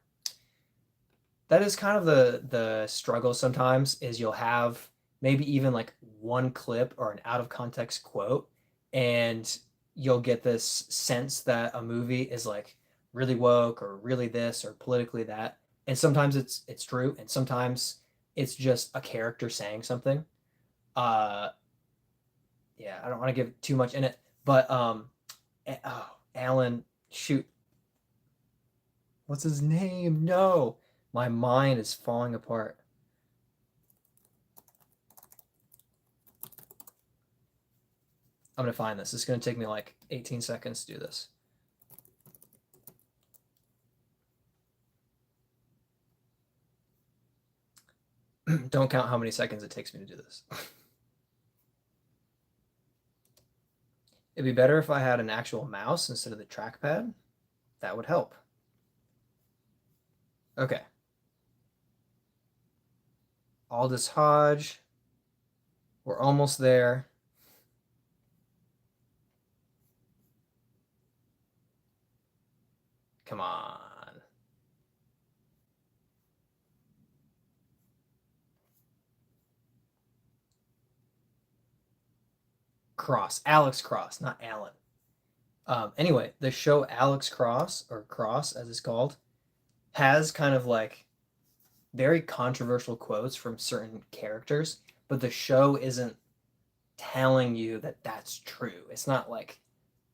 That is kind of the struggle sometimes, is you'll have maybe even like one clip or an out of context quote, and you'll get this sense that a movie is like really woke or really this or politically that. And sometimes it's true, and sometimes it's just a character saying something. Uh yeah, I don't want to give too much in it, but oh, Alan, shoot. What's his name? No. My mind is falling apart. I'm going to find this. It's going to take me like 18 seconds to do this. Don't count how many seconds it takes me to do this. It'd be better if I had an actual mouse instead of the trackpad. That would help. Okay. Aldous Hodge. We're almost there. Come on. Cross. Alex Cross, not Alan. Anyway, the show Alex Cross, or Cross as it's called, has kind of like very controversial quotes from certain characters, but the show isn't telling you that that's true. It's not like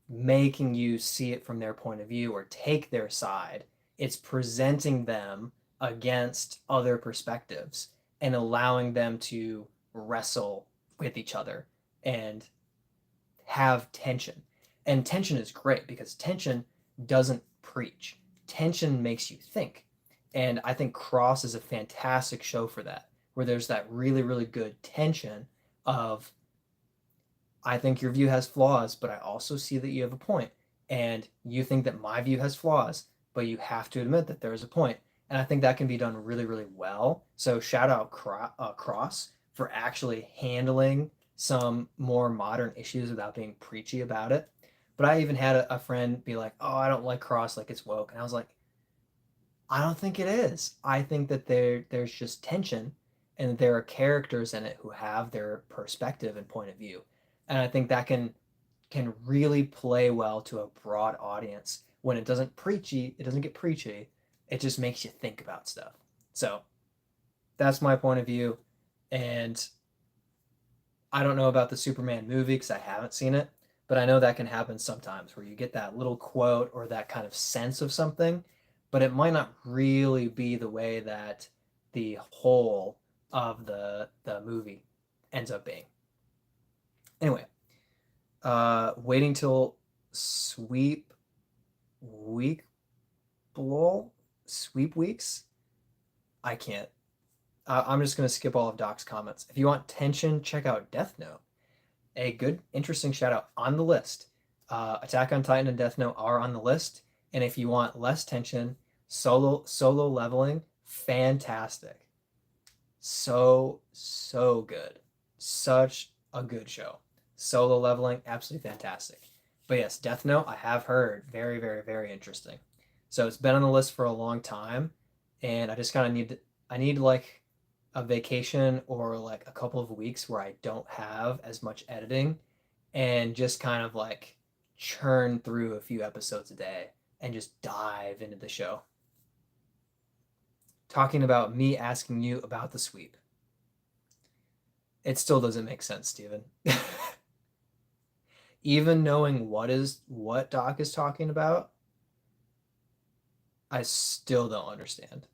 making you see it from their point of view or take their side. It's presenting them against other perspectives and allowing them to wrestle with each other and have tension. And tension is great because tension doesn't preach. Tension makes you think. And I think Cross is a fantastic show for that, where there's that really, really good tension of, I think your view has flaws, but I also see that you have a point. And you think that my view has flaws, but you have to admit that there is a point. And I think that can be done really, really well. So shout out Cross for actually handling some more modern issues without being preachy about it. But I even had a friend be like, "Oh, I don't like Cross, like it's woke," and I was like, "I don't think it is. I think that there's just tension, and there are characters in it who have their perspective and point of view, and I think that can really play well to a broad audience when it doesn't preachy. It doesn't get preachy. It just makes you think about stuff. So that's my point of view, and I don't know about the Superman movie because I haven't seen it, but I know that can happen sometimes where you get that little quote or that kind of sense of something, but it might not really be the way that the whole of the movie ends up being. Anyway, waiting till sweep week blow sweep weeks. I can't. I'm just gonna skip all of Doc's comments. If you want tension, check out Death Note. A good, interesting shout out on the list. Attack on Titan and Death Note are on the list, and if you want less tension, Solo Leveling, fantastic. So good. Such a good show. Solo Leveling, absolutely fantastic. But yes, Death Note, I have heard, very, very, very interesting. So it's been on the list for a long time, and I just kind of I need like a vacation or like a couple of weeks where I don't have as much editing and just kind of like churn through a few episodes a day and just dive into the show. Talking about me asking you about the sweep. It still doesn't make sense, Steven. Even knowing what Doc is talking about, I still don't understand.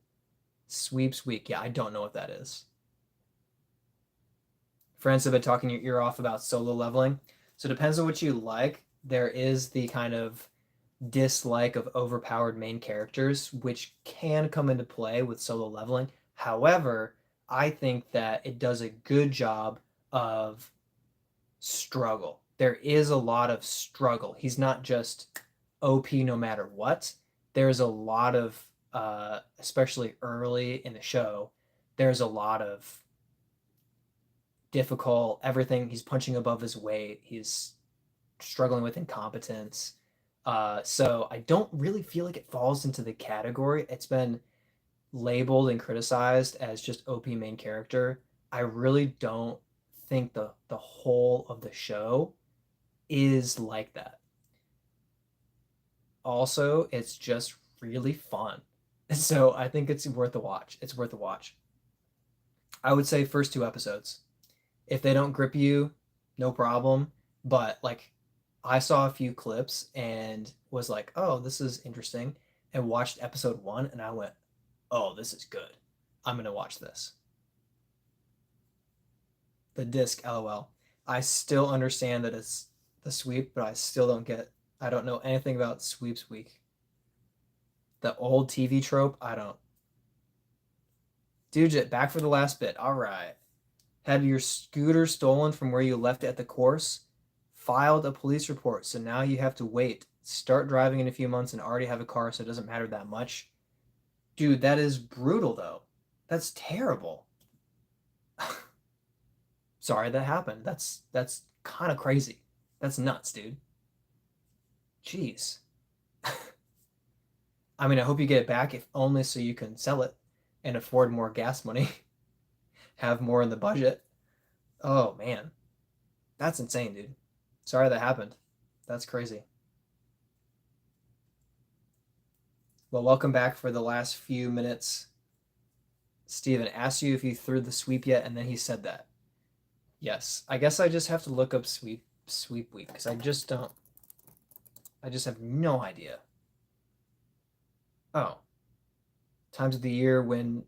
Sweeps week. Yeah, I don't know what that is. Friends have been talking your ear off about solo leveling. So it depends on what you like. There is the kind of dislike of overpowered main characters, which can come into play with solo leveling. However, I think that it does a good job of struggle. there is a lot of struggle. He's not just OP no matter what. There's a lot of, especially early in the show, there's a lot of difficult everything. He's punching above his weight. He's struggling with incompetence. So I don't really feel like it falls into the category. It's been labeled and criticized as just OP main character. I really don't think the whole of the show is like that. Also, it's just really fun. So I think it's worth a watch. It's worth a watch. I would say first 2 episodes. If they don't grip you, no problem. But like I saw a few clips and was like, "Oh, this is interesting." And watched episode 1 and I went, "Oh, this is good. I'm going to watch this." The disc, LOL. I still understand that it's the sweep, but I still don't get I don't know anything about sweeps week. The old TV trope, I don't. Dude, back for the last bit. All right. Had your scooter stolen from where you left it at the course, filed a police report, so now you have to wait. Start driving in a few months and already have a car, so it doesn't matter that much. Dude, that is brutal, though. That's terrible. Sorry that happened. That's kind of crazy. That's nuts, dude. Jeez. I mean, I hope you get it back, if only so you can sell it and afford more gas money, have more in the budget. Oh man, that's insane, dude. Sorry that happened. That's crazy. Well, welcome back for the last few minutes. Steven asked you if you threw the sweep yet, and then he said that. Yes. I guess I just have to look up sweep week because I just don't. I just have no idea. Oh, times of the year when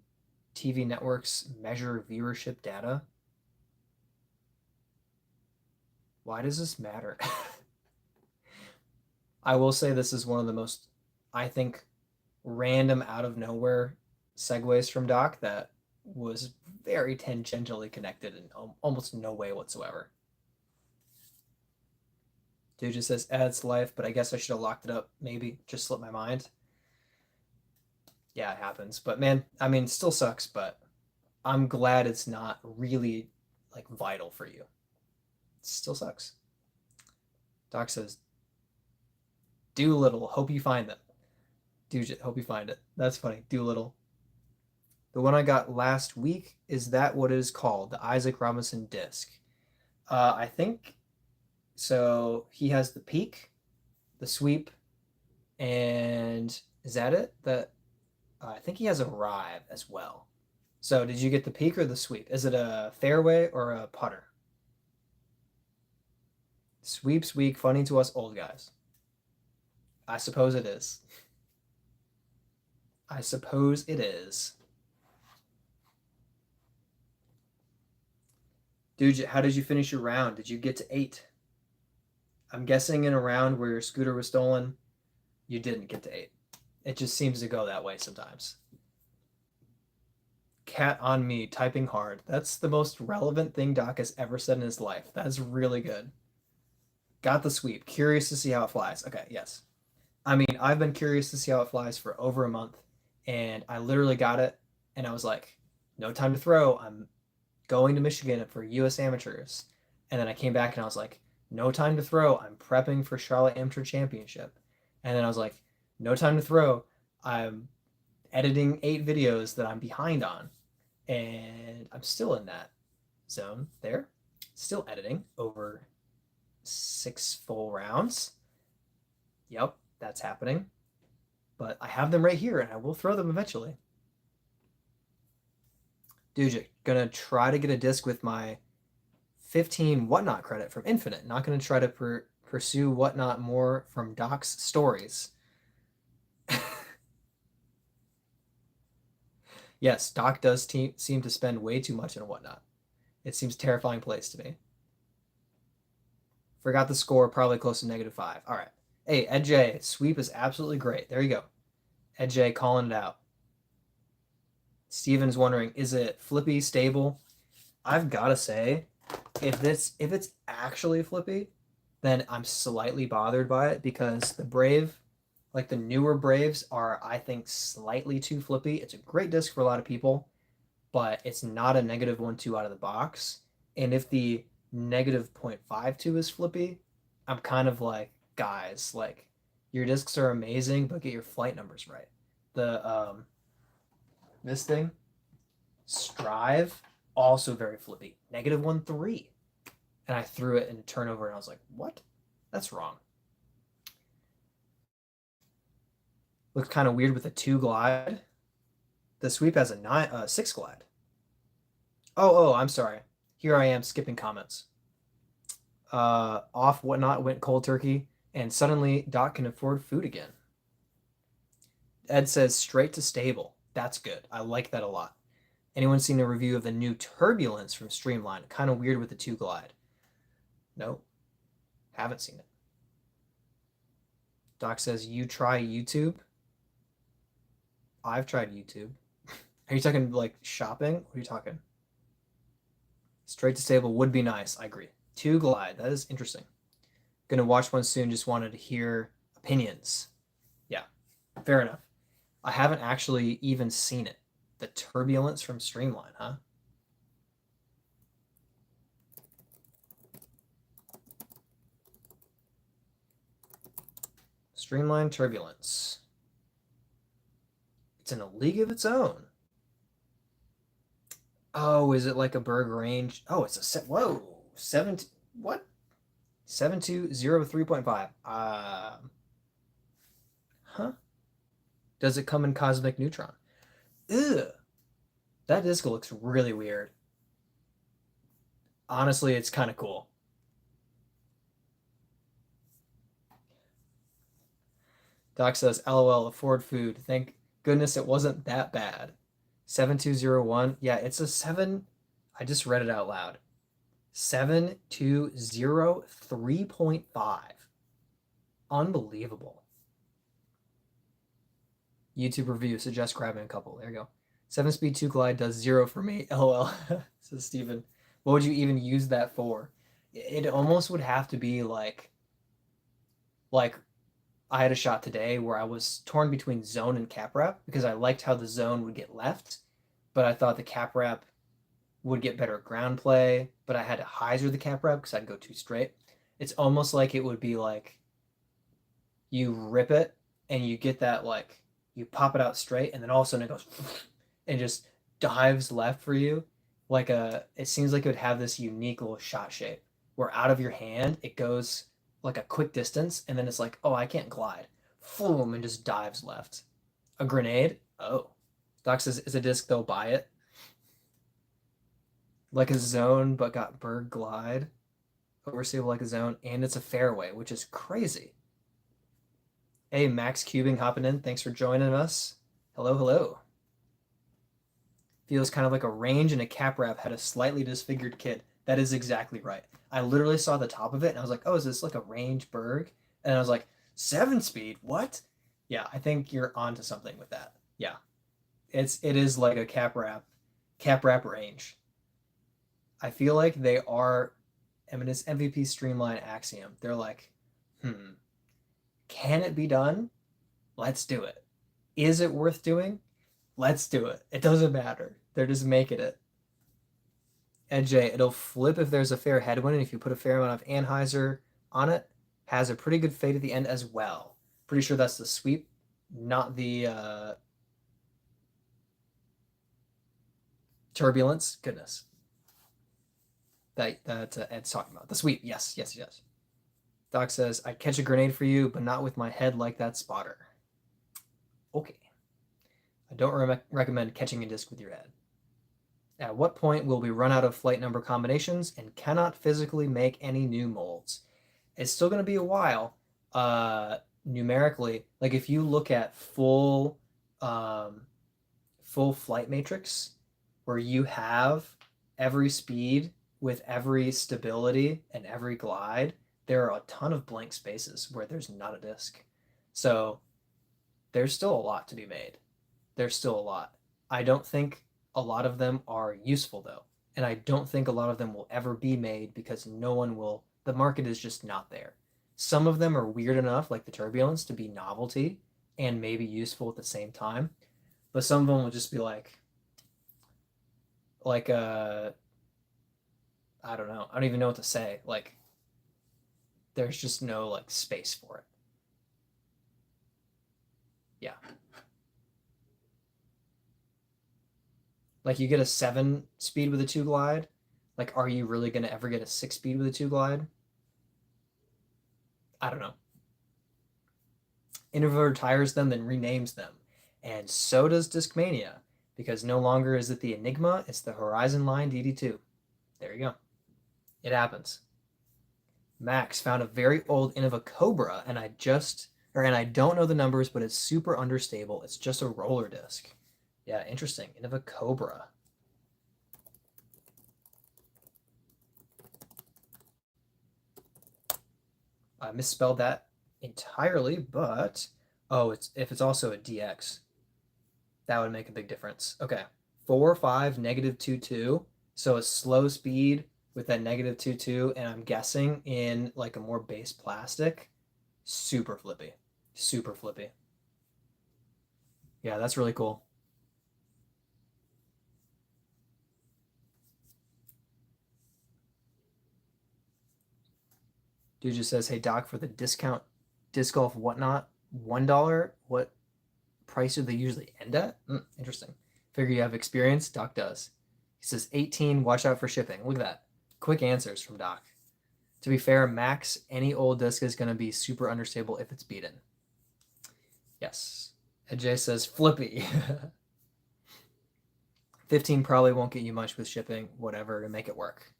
TV networks measure viewership data. Why does this matter? I will say this is one of the most, I think, random out of nowhere segues from Doc that was very tangentially connected in almost no way whatsoever. Dude just says adds life, but I guess I should have locked it up. Maybe just slipped my mind. Yeah, it happens. But man, I mean, it still sucks, but I'm glad it's not really like vital for you. It still sucks. Doc says, Doolittle, hope you find them. Dude, hope you find it. That's funny. Doolittle. The one I got last week, is that what it is called? The Isaac Robinson disc. I think so. He has the peak, the sweep, and is that it? That I think he has a rive as well. So did you get the peak or the sweep? Is it a fairway or a putter? Sweeps week, funny to us old guys. I suppose it is. I suppose it is. Dude, how did you finish your round? Did you get to 8? I'm guessing in a round where your scooter was stolen, you didn't get to 8. It just seems to go that way sometimes. Cat on me, typing hard. That's the most relevant thing Doc has ever said in his life. That's really good. Got the sweep. Curious to see how it flies. Okay, yes. I mean, I've been curious to see how it flies for over a month, and I literally got it, and I was like, no time to throw. I'm going to Michigan for US Amateurs. And then I came back and I was like, no time to throw. I'm prepping for Charlotte Amateur Championship. And then I was like, no time to throw. I'm editing 8 videos that I'm behind on. And I'm still in that zone there. Still editing over 6 full rounds. Yep, that's happening. But I have them right here and I will throw them eventually. Dude, gonna try to get a disc with my 15 Whatnot credit from Infinite. Not gonna try to pursue Whatnot more from Doc's stories. Yes, Doc does seem to spend way too much in Whatnot. It seems a terrifying place to me. Forgot the score, probably close to -5. All right. Hey, Ed J, sweep is absolutely great. There you go. Ed J calling it out. Steven's wondering, is it flippy stable? I've got to say, if it's actually flippy, then I'm slightly bothered by it because the Brave, like the newer Braves, are, I think, slightly too flippy. It's a great disc for a lot of people, but it's not a negative 1-2 out of the box. And if the negative 0.52 is flippy, I'm kind of like, guys, like your discs are amazing, but get your flight numbers right. The this thing, Strive, also very flippy. Negative 1-3. And I threw it in turnover and I was like, what? That's wrong. Looks kind of weird with a 2 glide. The sweep has a 6 glide. Oh, I'm sorry. Here I am skipping comments. Off Whatnot went cold turkey, and suddenly Doc can afford food again. Ed says straight to stable. That's good. I like that a lot. Anyone seen a review of the new Turbulence from Streamline? Kind of weird with the 2 glide. Nope. Haven't seen it. Doc says you try YouTube. I've tried YouTube. Are you talking like shopping? What are you talking? Straight to stable would be nice. I agree. 2 glide. That is interesting. Gonna watch one soon. Just wanted to hear opinions. Yeah, fair enough. I haven't actually even seen it. The Turbulence from Streamline, huh? Streamline Turbulence. It's in a league of its own. Oh, is it like a Berg range? Oh, it's a set. Whoa, what? 7203.5. Huh? Does it come in Cosmic Neutron? Ugh. That disc looks really weird. Honestly, it's kind of cool. Doc says, LOL, afford food. Thank goodness it wasn't that bad. 7201. Yeah, it's a 7. I just read it out loud. 7203.5. Unbelievable. YouTube review suggest grabbing a couple. There you go. 7-speed 2 glide does 0 for me. LOL. Says Steven. What would you even use that for? It almost would have to be like I had a shot today where I was torn between zone and cap wrap because I liked how the zone would get left, but I thought the cap wrap would get better ground play, but I had to hyzer the cap wrap because I'd go too straight. It's almost like it would be like you rip it and you get that like you pop it out straight and then all of a sudden it goes and just dives left for you. Like it seems like it would have this unique little shot shape where out of your hand it goes like a quick distance and then it's like, oh, I can't glide. Boom, and just dives left. A grenade? Oh. Doc says it's a disc, they'll buy it. Like a zone, but got bird glide. Overstable like a zone, and it's a fairway, which is crazy. Hey, Max Cubing hopping in. Thanks for joining us. Hello. Feels kind of like a range and a cap wrap had a slightly disfigured kit. That is exactly right. I literally saw the top of it and I was like, oh, is this like a range Berg? And I was like, 7-speed? What? Yeah, I think you're onto something with that. Yeah. It is like a cap wrap range. I feel like they are, I mean, it's MVP Streamline Axiom. They're like, can it be done? Let's do it. Is it worth doing? Let's do it. It doesn't matter. They're just making it. And Jay, it'll flip if there's a fair headwind, and if you put a fair amount of anhyzer on it, has a pretty good fade at the end as well. Pretty sure that's the sweep, not the turbulence. Goodness. That Ed's talking about. The sweep. Yes. Doc says, I'd catch a grenade for you, but not with my head like that spotter. Okay. I don't recommend catching a disc with your head. At what point will we run out of flight number combinations and cannot physically make any new molds? It's still going to be a while. Numerically, like if you look at full flight matrix, where you have every speed with every stability and every glide, there are a ton of blank spaces where there's not a disc. So there's still a lot to be made. There's still a lot. I don't think a lot of them are useful though. And I don't think a lot of them will ever be made because no one will The market is just not there. Some of them are weird enough, like the turbulence, to be novelty and maybe useful at the same time. But some of them will just be like I don't know. I don't even know what to say. Like there's just no like space for it. Yeah. Like you get a 7 speed with a 2 glide. Like, are you really gonna ever get a 6 speed with a 2 glide? I don't know. Innova retires them, then renames them. And so does Discmania, because no longer is it the Enigma, it's the Horizon Line DD2. There you go. It happens. Max found a very old Innova Cobra, and I don't know the numbers, but it's super understable. It's just a roller disc. Yeah, interesting. Innova Cobra. I misspelled that entirely, but oh, if it's also a DX, that would make a big difference. Okay, 4 5 -2 2. So a slow speed with that -2 2, and I'm guessing in like a more base plastic. Super flippy, super flippy. Yeah, that's really cool. Dude just says, "Hey Doc, for the discount disc golf whatnot, $1. What price do they usually end at? Interesting. Figure you have experience. Doc does. He says 18. Watch out for shipping. Look at that. Quick answers from Doc. To be fair, max any old disc is going to be super understable if it's beaten. Yes. Jay says flippy. 15 probably won't get you much with shipping, whatever, to make it work.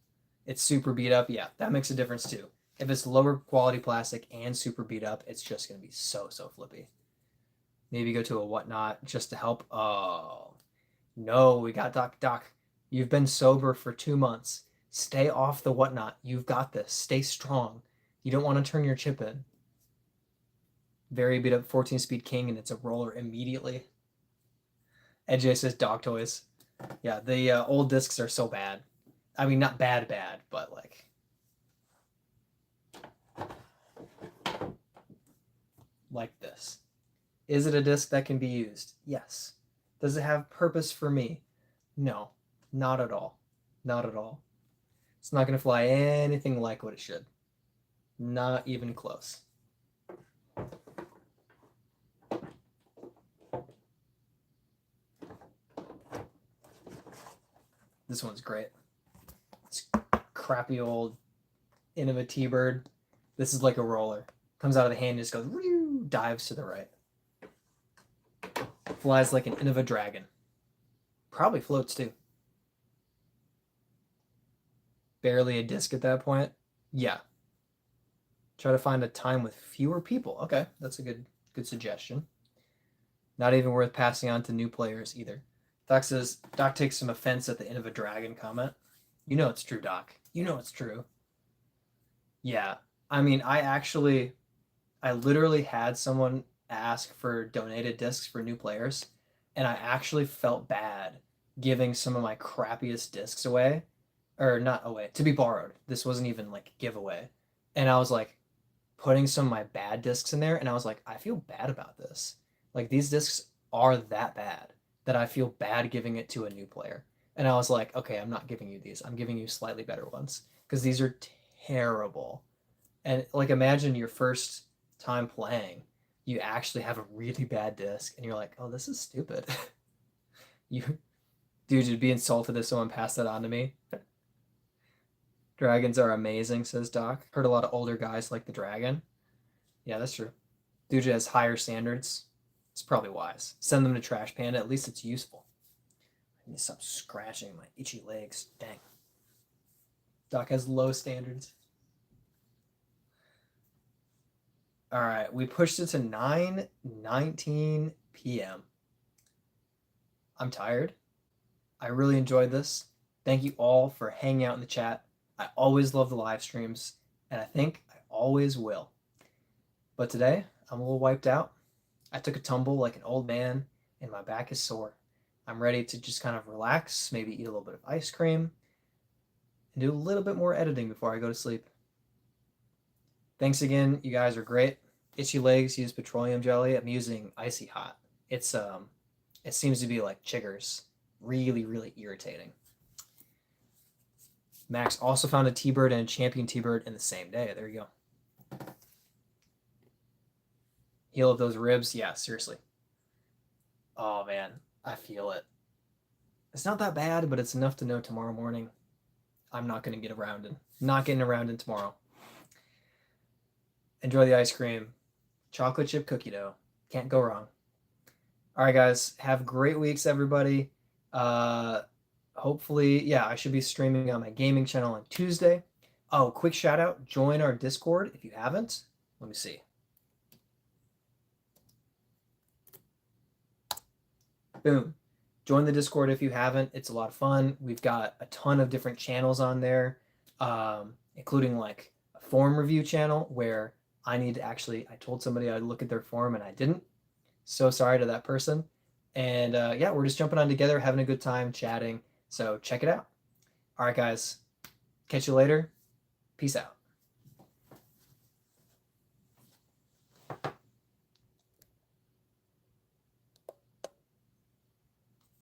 It's super beat up. Yeah, that makes a difference too. If it's lower quality plastic and super beat up, it's just going to be so flippy. Maybe go to a whatnot just to help. Oh, no, we got Doc. You've been sober for 2 months. Stay off the whatnot. You've got this. Stay strong. You don't want to turn your chip in. Very beat up 14-speed king, and it's a roller immediately. EJ says dog toys. Yeah, the old discs are so bad. I mean, not bad, but like this. Is it a disc that can be used? Yes. Does it have purpose for me? No, not at all. Not at all. It's not going to fly anything like what it should. Not even close. This one's great. It's crappy old Innova T-Bird. This is like a roller. Comes out of the hand and just goes, dives to the right. Flies like an Innova Dragon. Probably floats too. Barely a disc at that point. Yeah. Try to find a time with fewer people. Okay, that's a good suggestion. Not even worth passing on to new players either. Doc says, Doc takes some offense at the Innova Dragon comment. You know it's true, Doc. You know it's true. Yeah. I mean, I literally had someone ask for donated discs for new players, and I actually felt bad giving some of my crappiest discs away, or not away, to be borrowed. This wasn't even like a giveaway. And I was like putting some of my bad discs in there, and I was like, I feel bad about this. Like these discs are that bad that I feel bad giving it to a new player. And I was like, okay, I'm not giving you these. I'm giving you slightly better ones because these are terrible. And like imagine your first time playing, you actually have a really bad disc and you're like, oh, this is stupid. you Dude, you'd be insulted if someone passed that on to me. Dragons are amazing, says Doc. Heard a lot of older guys like the dragon. Yeah, that's true. Dude has higher standards. It's probably wise. Send them to Trash Panda. At least it's useful. I need to stop scratching my itchy legs. Dang. Doc has low standards. All right, we pushed it to 9:19 p.m. I'm tired. I really enjoyed this. Thank you all for hanging out in the chat. I always love the live streams, and I think I always will. But today, I'm a little wiped out. I took a tumble like an old man, and my back is sore. I'm ready to just kind of relax, maybe eat a little bit of ice cream, and do a little bit more editing before I go to sleep. Thanks again. You guys are great. Itchy legs, use petroleum jelly. I'm using icy hot. It seems to be like chiggers. Really, really irritating. Max also found a T-bird and a champion T-bird in the same day. There you go. Heal up those ribs. Yeah, seriously. Oh man, I feel it. It's not that bad, but it's enough to know tomorrow morning I'm not going to get around in. Not getting around in tomorrow. Enjoy the ice cream. Chocolate chip cookie dough. Can't go wrong. All right, guys. Have great weeks, everybody. Hopefully, yeah, I should be streaming on my gaming channel on Tuesday. Oh, quick shout out. Join our Discord if you haven't. Let me see. Boom. Join the Discord if you haven't. It's a lot of fun. We've got a ton of different channels on there, including like a form review channel where I told somebody I'd look at their form and I didn't. So sorry to that person. And yeah, we're just jumping on together, having a good time, chatting. So check it out. All right, guys. Catch you later. Peace out.